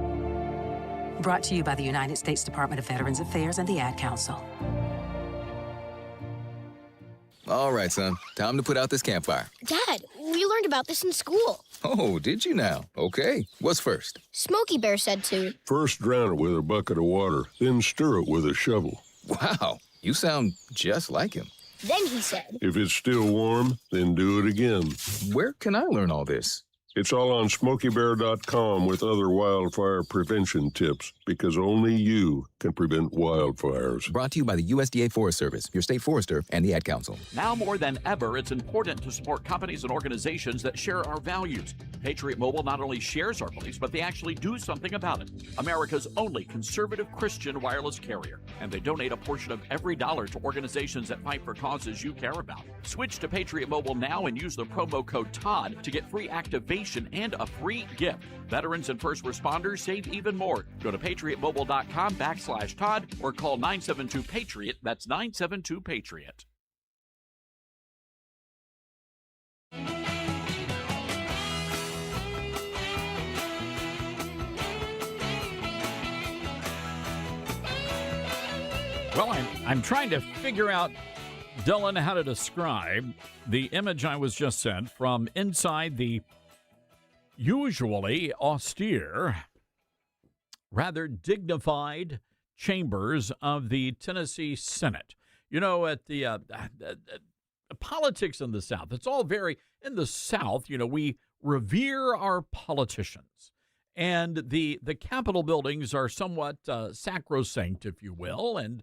Brought to you by the United States Department of Veterans Affairs and the Ad Council. All right, son. Time to put out this campfire. Dad, we learned about this in school. Oh, did you now? Okay. What's first? Smokey Bear said to. First drown it with a bucket of water, then stir it with a shovel. Wow, you sound just like him. Then he said. If it's still warm, then do it again. Where can I learn all this? It's all on SmokeyBear.com with other wildfire prevention tips, because only you can prevent wildfires. Brought to you by the USDA Forest Service, your state forester, and the Ad Council. Now more than ever, it's important to support companies and organizations that share our values. Patriot Mobile not only shares our beliefs, but they actually do something about it. America's only conservative Christian wireless carrier. And they donate a portion of every dollar to organizations that fight for causes you care about. Switch to Patriot Mobile now and use the promo code TODD to get free activation and a free gift. Veterans and first responders save even more. Go to patriotmobile.com/Todd or call 972-PATRIOT. That's 972-PATRIOT. Well, I'm trying to figure out, Dylan, how to describe the image I was just sent from inside the usually austere, rather dignified chambers of the Tennessee Senate. You know, at the politics in the South, it's all very, in the South, you know, we revere our politicians. And the Capitol buildings are somewhat sacrosanct, if you will. And,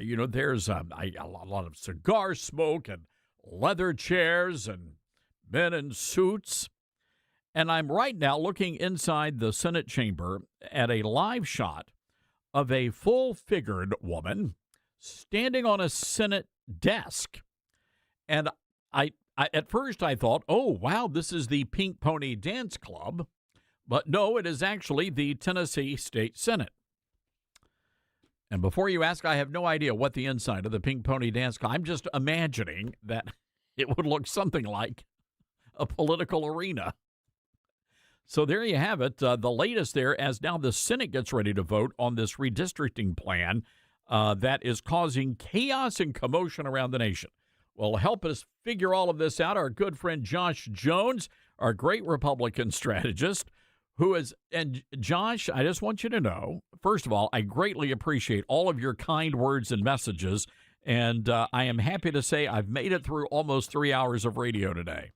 you know, there's a lot of cigar smoke and leather chairs and men in suits. And I'm right now looking inside the Senate chamber at a live shot of a full-figured woman standing on a Senate desk. And I at first I thought, oh, wow, this is the Pink Pony Dance Club. But no, it is actually the Tennessee State Senate. And before you ask, I have no idea what the inside of the Pink Pony Dance. I'm just imagining that it would look something like a political arena. So there you have it. The latest there, as now the Senate gets ready to vote on this redistricting plan that is causing chaos and commotion around the nation. Well, help us figure all of this out, our good friend Josh Jones, our great Republican strategist, and Josh, I just want you to know, first of all, I greatly appreciate all of your kind words and messages, and I am happy to say I've made it through almost 3 hours of radio today.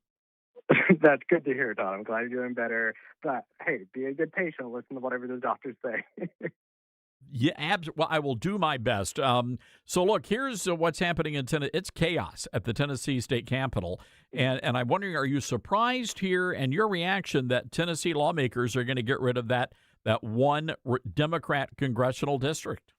That's good to hear, Todd. I'm glad you're doing better. But, hey, be a good patient. Listen to whatever the doctors say. Yeah, well, I will do my best. So, look, here's what's happening in Tennessee. It's chaos at the Tennessee State Capitol. And I'm wondering, are you surprised here and your reaction that Tennessee lawmakers are going to get rid of that one Democrat congressional district?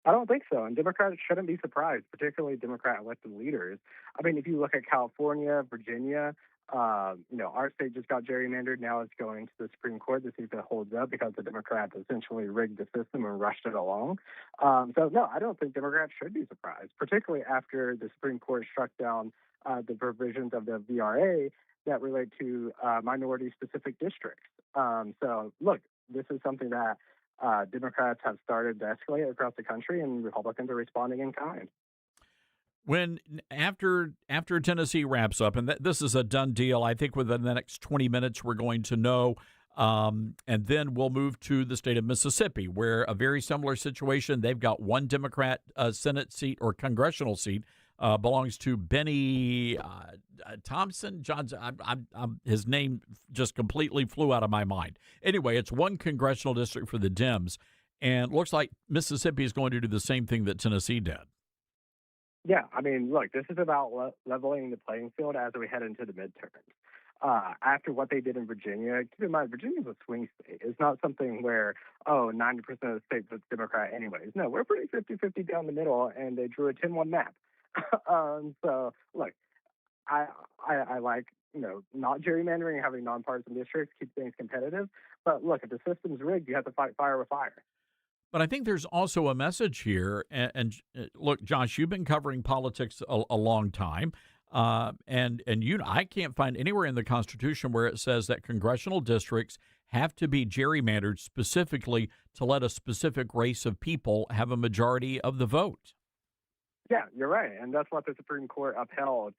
I don't think so. And Democrats shouldn't be surprised, particularly Democrat elected leaders. I mean, if you look at California, Virginia, our state just got gerrymandered. Now it's going to the Supreme Court to see if it holds up because the Democrats essentially rigged the system and rushed it along. No, I don't think Democrats should be surprised, particularly after the Supreme Court struck down the provisions of the VRA that relate to minority-specific districts. Look, this is something that Democrats have started to escalate across the country, and Republicans are responding in kind. When after Tennessee wraps up, and this is a done deal, I think within the next 20 minutes we're going to know, and then we'll move to the state of Mississippi, where a very similar situation. They've got one Democrat Senate seat or congressional seat belongs to Benny Thompson. His name just completely flew out of my mind. Anyway, it's one congressional district for the Dems, and looks like Mississippi is going to do the same thing that Tennessee did. Yeah, I mean, look, this is about leveling the playing field as we head into the midterms. After what they did in Virginia, keep in mind, Virginia's a swing state. It's not something where, 90% of the state votes Democrat anyways. No, we're pretty 50-50 down the middle, and they drew a 10-1 map. Look, I like, not gerrymandering and having nonpartisan districts, keep things competitive. But look, if the system's rigged, you have to fight fire with fire. But I think there's also a message here. And look, Josh, you've been covering politics a long time. And I can't find anywhere in the Constitution where it says that congressional districts have to be gerrymandered specifically to let a specific race of people have a majority of the vote. Yeah, you're right. And that's what the Supreme Court upheld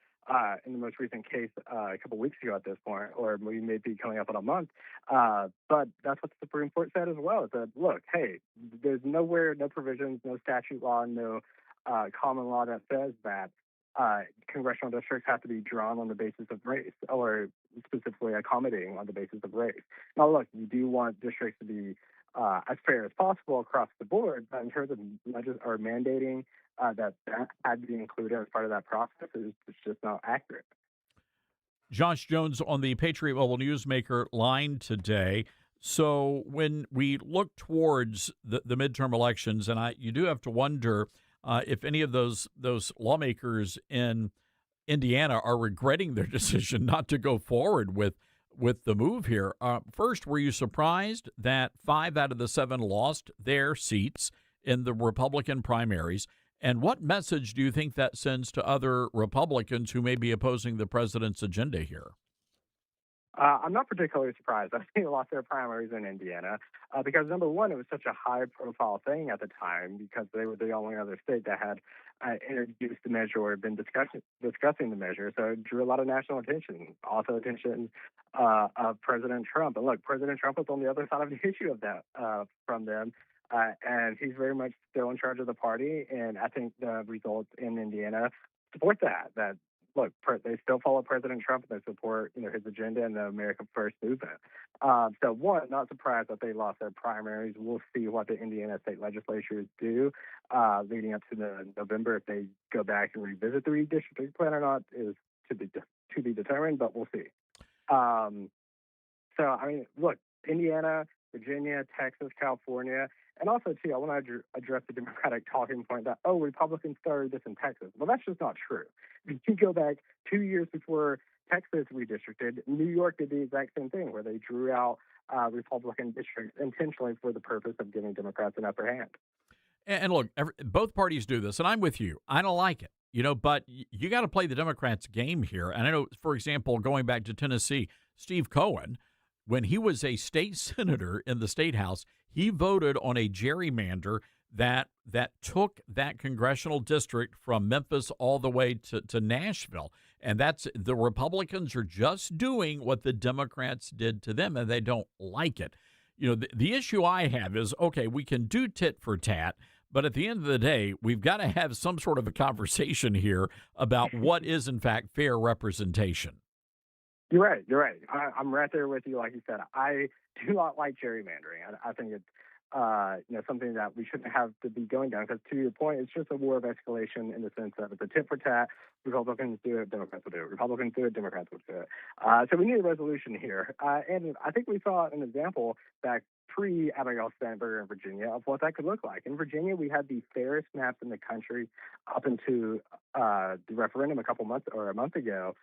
in the most recent case a couple weeks ago at this point, or we may be coming up in a month. But that's what the Supreme Court said as well. It said, look, hey, there's no provisions, no statute law, no common law that says that congressional districts have to be drawn on the basis of race, or specifically accommodating on the basis of race. Now, look, you do want districts to be as fair as possible across the board, but in terms of mandating that had to be included as part of that process, it's just not accurate. Josh Jones on the Patriot Mobile Newsmaker line today. So when we look towards the midterm elections, and you do have to wonder if any of those lawmakers in Indiana are regretting their decision not to go forward with the move here. First, were you surprised that 5 out of the 7 lost their seats in the Republican primaries? And what message do you think that sends to other Republicans who may be opposing the president's agenda here? I'm not particularly surprised. I think they lost their primaries in Indiana because, number one, it was such a high-profile thing at the time because they were the only other state that had introduced the measure or been discussing the measure. So it drew a lot of national attention, also attention of President Trump. And look, President Trump was on the other side of the issue of that from them. And he's very much still in charge of the party. And I think the results in Indiana support that look, they still follow President Trump and they support, his agenda and the America First movement. So one, not surprised that they lost their primaries. We'll see what the Indiana state legislatures do leading up to the November. If they go back and revisit the redistricting plan or not is to be determined, but we'll see. Look, Indiana, Virginia, Texas, California, and also, too, I want to address the Democratic talking point that, Republicans started this in Texas. Well, that's just not true. If you go back 2 years before Texas redistricted. New York did the exact same thing, where they drew out Republican districts intentionally for the purpose of giving Democrats an upper hand. And look, both parties do this, and I'm with you. I don't like it, but you got to play the Democrats' game here. And I know, for example, going back to Tennessee, Steve Cohen, when he was a state senator in the state house, he voted on a gerrymander that took that congressional district from Memphis all the way to Nashville. And that's the Republicans are just doing what the Democrats did to them, and they don't like it. The issue I have is, okay, we can do tit for tat, but at the end of the day, we've got to have some sort of a conversation here about what is, in fact, fair representation. You're right. I'm right there with you. Like you said, I do not like gerrymandering. I think it's something that we shouldn't have to be going down, because to your point, it's just a war of escalation in the sense that it's a tit for tat. Republicans do it, Democrats will do it. Republicans do it, Democrats will do it. So we need a resolution here. And I think we saw an example back pre-Abigail Spanberger in Virginia of what that could look like. In Virginia, we had the fairest maps in the country up into the referendum a month ago,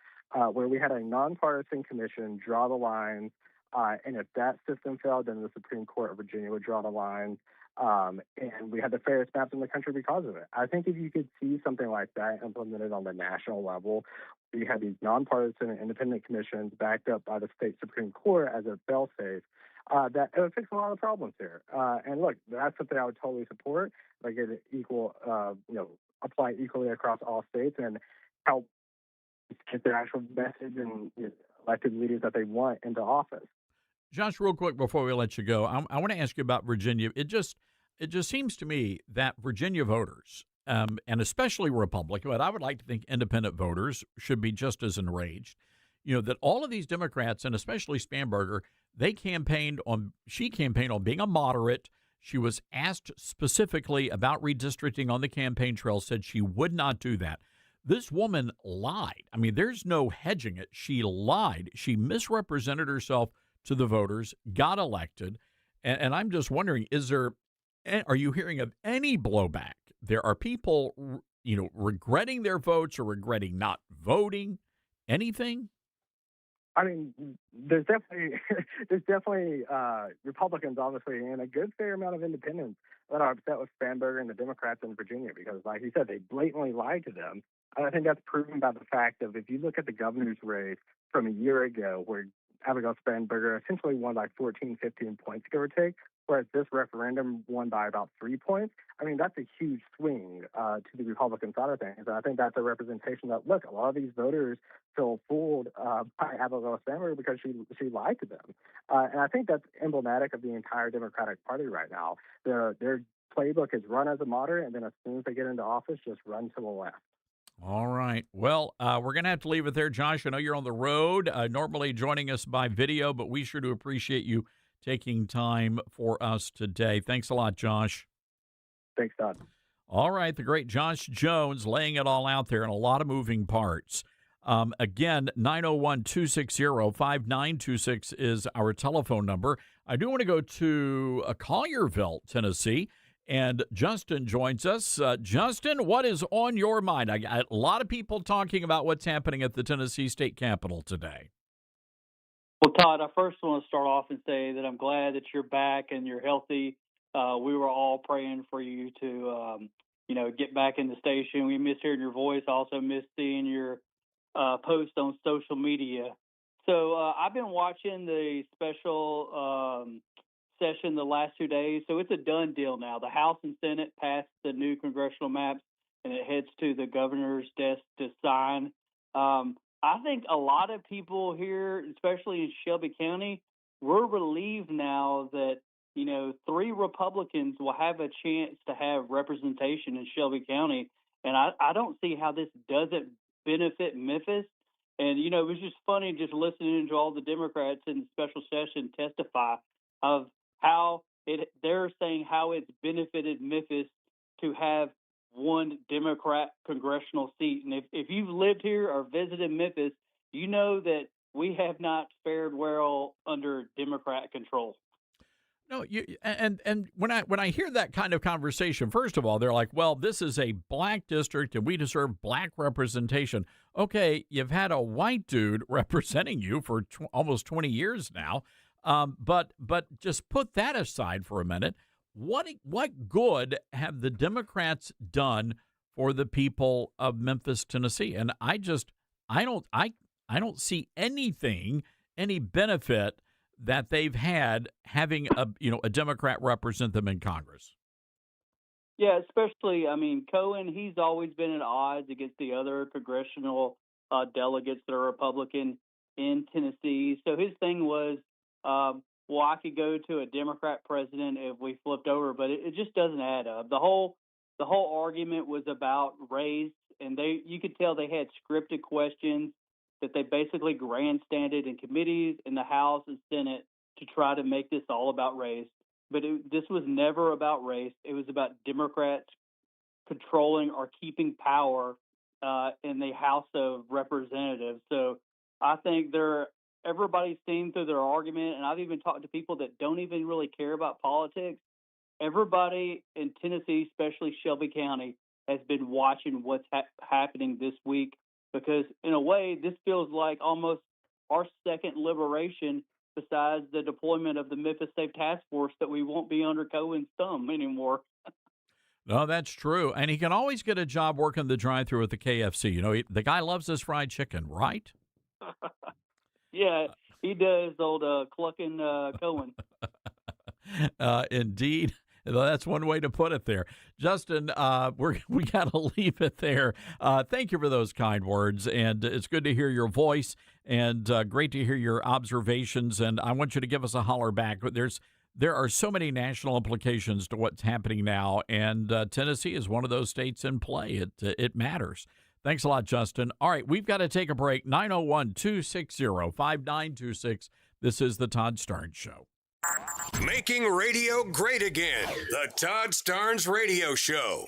where we had a nonpartisan commission draw the lines. And if that system failed, then the Supreme Court of Virginia would draw the lines. And we had the fairest maps in the country because of it. I think if you could see something like that implemented on the national level, you had these nonpartisan and independent commissions backed up by the state Supreme Court as a fail-safe, that it would fix a lot of problems here. And look, that's something I would totally support. Like it equal, apply equally across all states and help get their actual message and elected leaders that they want into office. Josh, real quick before we let you go, I want to ask you about Virginia. It just seems to me that Virginia voters, and especially Republican, but I would like to think independent voters should be just as enraged. That all of these Democrats, and especially Spanberger, she campaigned on being a moderate. She was asked specifically about redistricting on the campaign trail, said she would not do that. This woman lied. I mean, there's no hedging it. She lied. She misrepresented herself to the voters, got elected. And I'm just wondering, are you hearing of any blowback? There are people, regretting their votes or regretting not voting, anything? I mean, there's definitely Republicans, obviously, and a good fair amount of independents that are upset with Spanberger and the Democrats in Virginia because, like you said, they blatantly lied to them. And I think that's proven by the fact of if you look at the governor's race from a year ago, where Abigail Spanberger essentially won by 14, 15 points, give or take, whereas this referendum won by about 3 points. I mean, that's a huge swing to the Republican side of things. And I think that's a representation that, look, a lot of these voters feel fooled by Abigail Spanberger because she lied to them. And I think that's emblematic of the entire Democratic Party right now. Their playbook is run as a moderate, and then as soon as they get into office, just run to the left. All right. Well, we're going to have to leave it there, Josh. I know you're on the road, normally joining us by video, but we sure do appreciate you taking time for us today. Thanks a lot, Josh. Thanks, Todd. All right. The great Josh Jones laying it all out there and a lot of moving parts. Again, 901-260-5926 is our telephone number. I do want to go to Collierville, Tennessee. And Justin joins us. Justin, what is on your mind? I got a lot of people talking about what's happening at the Tennessee State Capitol today. Well, Todd, I first want to start off and say that I'm glad that you're back and you're healthy. We were all praying for you to, get back in the station. We miss hearing your voice. I also miss seeing your post on social media. So I've been watching the special session the last 2 days, so it's a done deal now. The House and Senate passed the new congressional maps, and it heads to the governor's desk to sign. I think a lot of people here, especially in Shelby County, we're relieved now that 3 Republicans will have a chance to have representation in Shelby County, and I don't see how this doesn't benefit Memphis. And it was just funny just listening to all the Democrats in the special session testify of how they're saying how it's benefited Memphis to have one Democrat congressional seat. And if you've lived here or visited Memphis, you know that we have not fared well under Democrat control. No, and when I hear that kind of conversation, first of all, they're like, well, this is a black district and we deserve black representation. Okay, you've had a white dude representing you for almost 20 years now. But just put that aside for a minute. What good have the Democrats done for the people of Memphis, Tennessee? And I don't see any benefit that they've had having a Democrat represent them in Congress. Yeah, especially, I mean, Cohen, he's always been at odds against the other congressional delegates that are Republican in Tennessee. So his thing was, well, I could go to a Democrat president if we flipped over, but it just doesn't add up. The whole argument was about race, and you could tell they had scripted questions that they basically grandstanded in committees in the House and Senate to try to make this all about race. But this was never about race. It was about Democrats controlling or keeping power in the House of Representatives. So I think everybody's seen through their argument, and I've even talked to people that don't even really care about politics. Everybody in Tennessee, especially Shelby County, has been watching what's happening this week, because in a way, this feels like almost our second liberation besides the deployment of the Memphis Safe Task Force, that we won't be under Cohen's thumb anymore. No, that's true. And he can always get a job working the drive-thru at the KFC. You know, the guy loves his fried chicken, right? Yeah, he does, old clucking Cohen. Indeed. That's one way to put it there. Justin, we got to leave it there. Thank you for those kind words, and it's good to hear your voice, and great to hear your observations, and I want you to give us a holler back. There are so many national implications to what's happening now, and Tennessee is one of those states in play. It matters. Thanks a lot, Justin. All right, we've got to take a break. 901-260-5926. This is the Todd Starnes Show. Making radio great again. The Todd Starnes Radio Show.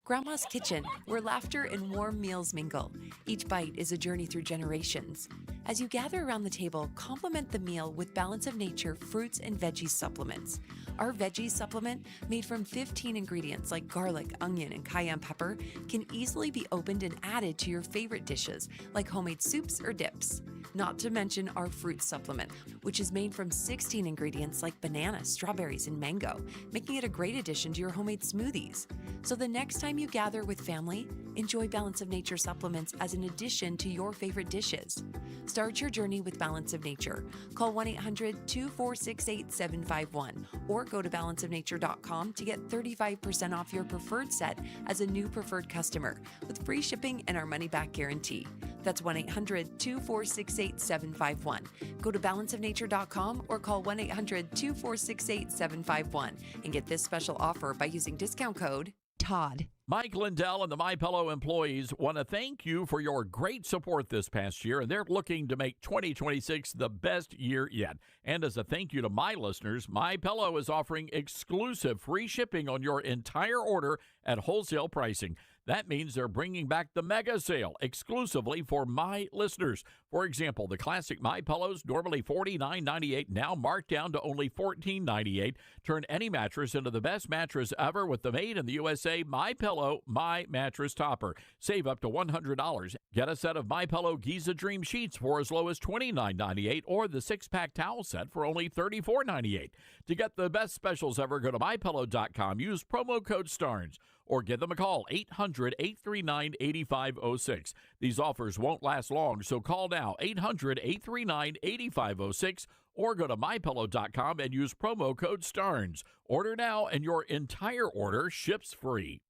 Grandma's Kitchen, where laughter and warm meals mingle. Each bite is a journey through generations. As you gather around the table, complement the meal with Balance of Nature fruits and veggies supplements. Our veggies supplement, made from 15 ingredients like garlic, onion, and cayenne pepper, can easily be opened and added to your favorite dishes, like homemade soups or dips. Not to mention our fruit supplement, which is made from 16 ingredients like banana, strawberries, and mango, making it a great addition to your homemade smoothies. So the next time you gather with family, enjoy Balance of Nature supplements as an addition to your favorite dishes. Start your journey with Balance of Nature. Call 1-800-246-8751 or go to balanceofnature.com to get 35% off your preferred set as a new preferred customer with free shipping and our money-back guarantee. That's 1-800-246-8751. Go to balanceofnature.com or call 1-800-246-8751 and get this special offer by using discount code Todd. Mike Lindell and the MyPillow employees want to thank you for your great support this past year, and they're looking to make 2026 the best year yet. And as a thank you to my listeners, MyPillow is offering exclusive free shipping on your entire order at wholesale pricing. That means they're bringing back the mega sale exclusively for my listeners. For example, the classic MyPillows, normally $49.98, now marked down to only $14.98. Turn any mattress into the best mattress ever with the made in the USA MyPillow My Mattress Topper. Save up to $100. Get a set of MyPillow Giza Dream Sheets for as low as $29.98 or the 6-pack towel set for only $34.98. To get the best specials ever, go to MyPillow.com. Use promo code STARNS or give them a call, 800-839-8506. These offers won't last long, so call now, 800-839-8506, or go to MyPillow.com and use promo code STARNS. Order now, and your entire order ships free.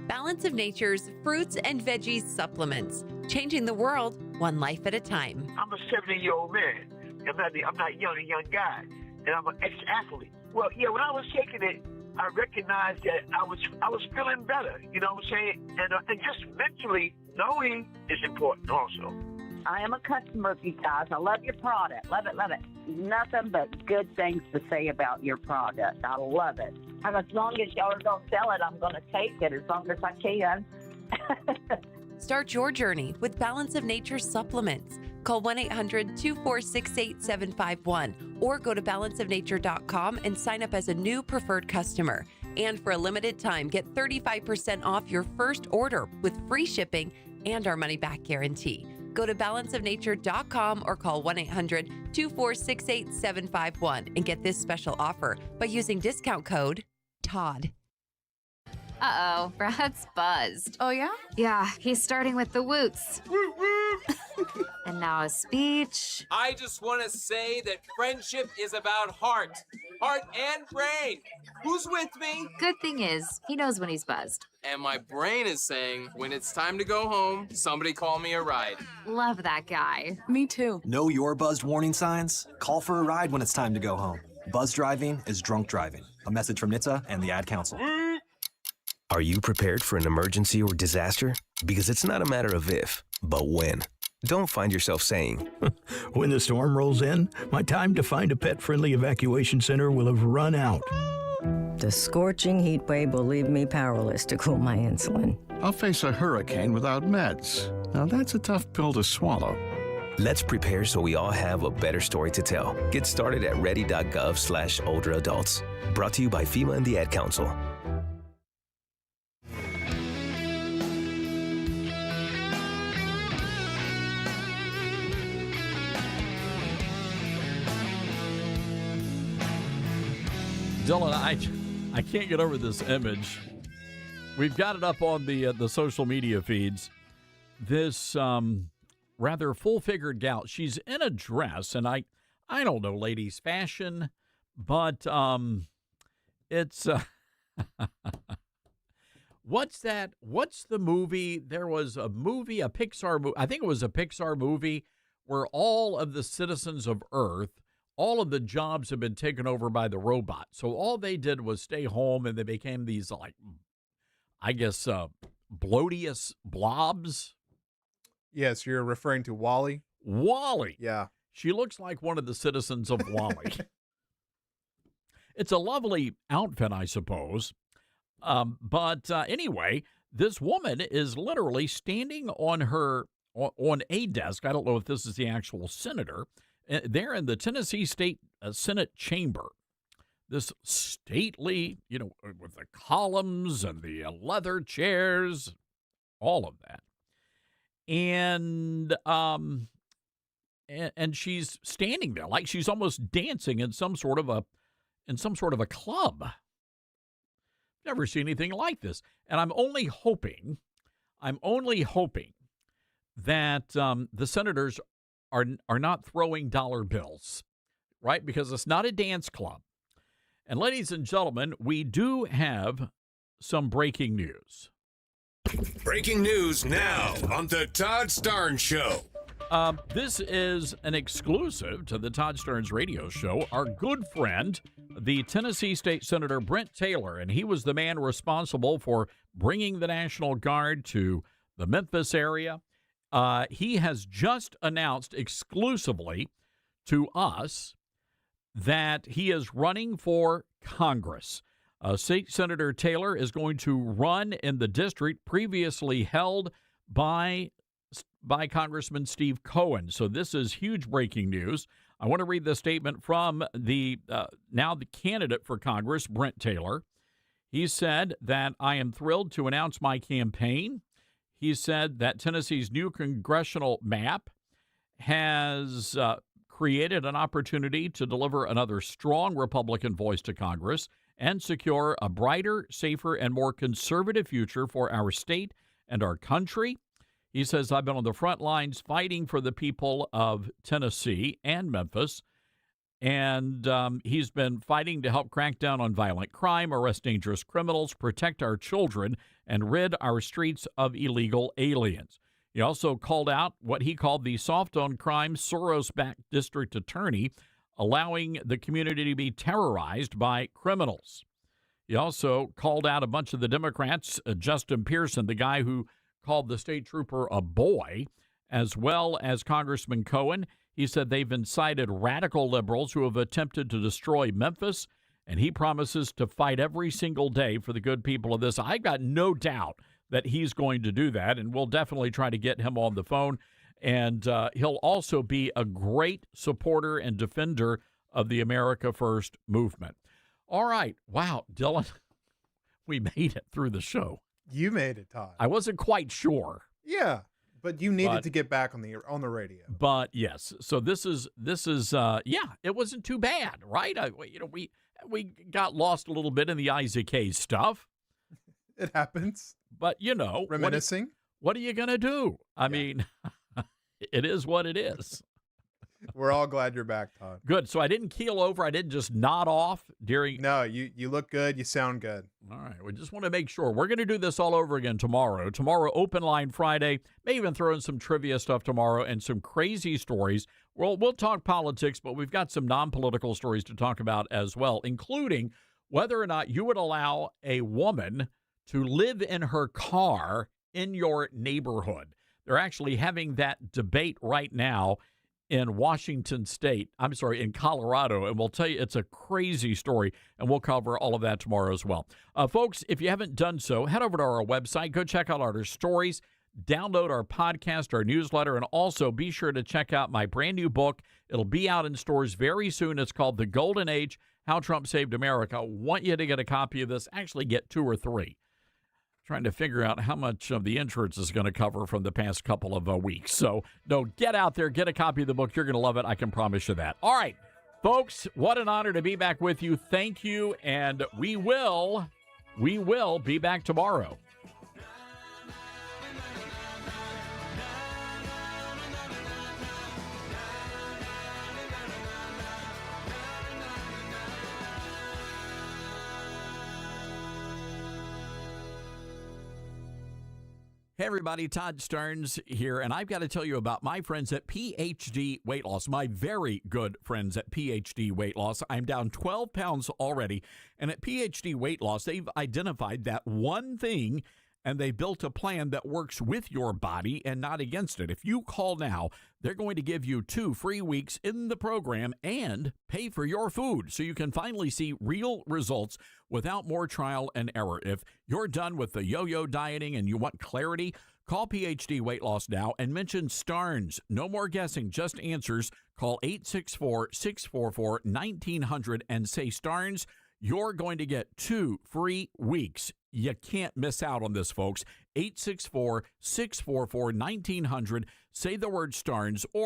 Balance of Nature's fruits and veggies supplements, changing the world one life at a time. I'm a 70-year-old man. I'm not a young guy, and I'm an ex-athlete. Well, yeah, when I was taking it, I recognized that I was feeling better, you know what I'm saying? And just mentally, knowing is important also. I am a customer of you guys. I love your product. Love it, love it. Nothing but good things to say about your product. I love it. And as long as y'all don't sell it, I'm going to take it as long as I can. Start your journey with Balance of Nature supplements. Call 1-800-246-8751 or go to balanceofnature.com and sign up as a new preferred customer. And for a limited time, get 35% off your first order with free shipping and our money-back guarantee. Go to balanceofnature.com or call 1-800-246-8751 and get this special offer by using discount code TODD. Uh-oh, Brad's buzzed. Oh, yeah? Yeah, he's starting with the woots. And now a speech. I just want to say that friendship is about heart and brain. Who's with me? Good thing is, he knows when he's buzzed. And my brain is saying, when it's time to go home, somebody call me a ride. Love that guy. Me too. Know your buzzed warning signs? Call for a ride when it's time to go home. Buzz driving is drunk driving. A message from NHTSA and the Ad Council. Are you prepared for an emergency or disaster? Because it's not a matter of if, but when. Don't find yourself saying, when the storm rolls in, my time to find a pet-friendly evacuation center will have run out. The scorching heat wave will leave me powerless to cool my insulin. I'll face a hurricane without meds. Now that's a tough pill to swallow. Let's prepare so we all have a better story to tell. Get started at ready.gov/older adults. Brought to you by FEMA and the Ad Council. Dylan, I can't get over this image. We've got it up on the social media feeds. This rather full-figured gal. She's in a dress, and I don't know ladies' fashion, but it's what's that? What's the movie? There was a movie, a Pixar movie. I think it was a Pixar movie where all of the citizens of Earth, all of the jobs have been taken over by the robots. So all they did was stay home, and they became these, like, I guess, bloatious blobs. Yes, you're referring to Wall-E? Wall-E. Yeah. She looks like one of the citizens of Wall-E. It's a lovely outfit, I suppose. But anyway, this woman is literally standing on a desk. I don't know if this is the actual senator. There in the Tennessee State Senate chamber, this stately, with the columns and the leather chairs, all of that. And she's standing there like she's almost dancing in some sort of a club. Never seen anything like this. And I'm only hoping that the senators are not throwing dollar bills, right? Because it's not a dance club. And ladies and gentlemen, we do have some breaking news. Breaking news now on the Todd Starnes Show. This is an exclusive to the Todd Starnes radio show. Our good friend, the Tennessee State Senator Brent Taylor, and he was the man responsible for bringing the National Guard to the Memphis area. He has just announced exclusively to us that he is running for Congress. State Senator Taylor is going to run in the district previously held by Congressman Steve Cohen. So this is huge breaking news. I want to read the statement from now the candidate for Congress, Brent Taylor. He said that I am thrilled to announce my campaign. He said that Tennessee's new congressional map has created an opportunity to deliver another strong Republican voice to Congress and secure a brighter, safer, and more conservative future for our state and our country. He says, I've been on the front lines fighting for the people of Tennessee and Memphis, and he's been fighting to help crack down on violent crime, arrest dangerous criminals, protect our children, and rid our streets of illegal aliens. He also called out what he called the soft-on-crime Soros-backed district attorney, allowing the community to be terrorized by criminals. He also called out a bunch of the Democrats, Justin Pearson, the guy who called the state trooper a boy, as well as Congressman Cohen. He said they've incited radical liberals who have attempted to destroy Memphis and he promises to fight every single day for the good people of this. I've got no doubt that he's going to do that, and we'll definitely try to get him on the phone. And he'll also be a great supporter and defender of the America First movement. All right. Wow, Dylan, we made it through the show. You made it, Todd. I wasn't quite sure. Yeah, but you needed to get back on the radio. But yes, so this is it wasn't too bad, right? We got lost a little bit in the Isaac Hayes stuff. It happens. But reminiscing. What are you gonna do? I mean, it is what it is. We're all glad you're back, Todd. Good. So I didn't keel over. I didn't just nod off during. No, you look good. You sound good. All right. We just want to make sure. We're going to do this all over again tomorrow. Tomorrow, Open Line Friday. May even throw in some trivia stuff tomorrow and some crazy stories. We'll talk politics, but we've got some non-political stories to talk about as well, including whether or not you would allow a woman to live in her car in your neighborhood. They're actually having that debate right now in in Colorado, and we'll tell you it's a crazy story, and we'll cover all of that tomorrow as well. Folks, if you haven't done so, head over to our website, go check out our stories, download our podcast, our newsletter, and also be sure to check out my brand new book. It'll be out in stores very soon. It's called The Golden Age, How Trump Saved America. I want you to get a copy of this, actually get 2 or 3. Trying to figure out how much of the insurance is going to cover from the past couple of weeks. So, no, get out there, get a copy of the book. You're going to love it. I can promise you that. All right, folks, what an honor to be back with you. Thank you, and we will be back tomorrow. Hey, everybody, Todd Starnes here, and I've got to tell you about my friends at PhD Weight Loss, my very good friends at PhD Weight Loss. I'm down 12 pounds already, and at PhD Weight Loss, they've identified that one thing, and they built a plan that works with your body and not against it. If you call now, they're going to give you 2 free weeks in the program and pay for your food so you can finally see real results without more trial and error. If you're done with the yo-yo dieting and you want clarity, call PhD Weight Loss now and mention Starnes. No more guessing, just answers. Call 864-644-1900 and say Starnes. You're going to get 2 free weeks. You can't miss out on this, folks. 864-644-1900. Say the word Starnes or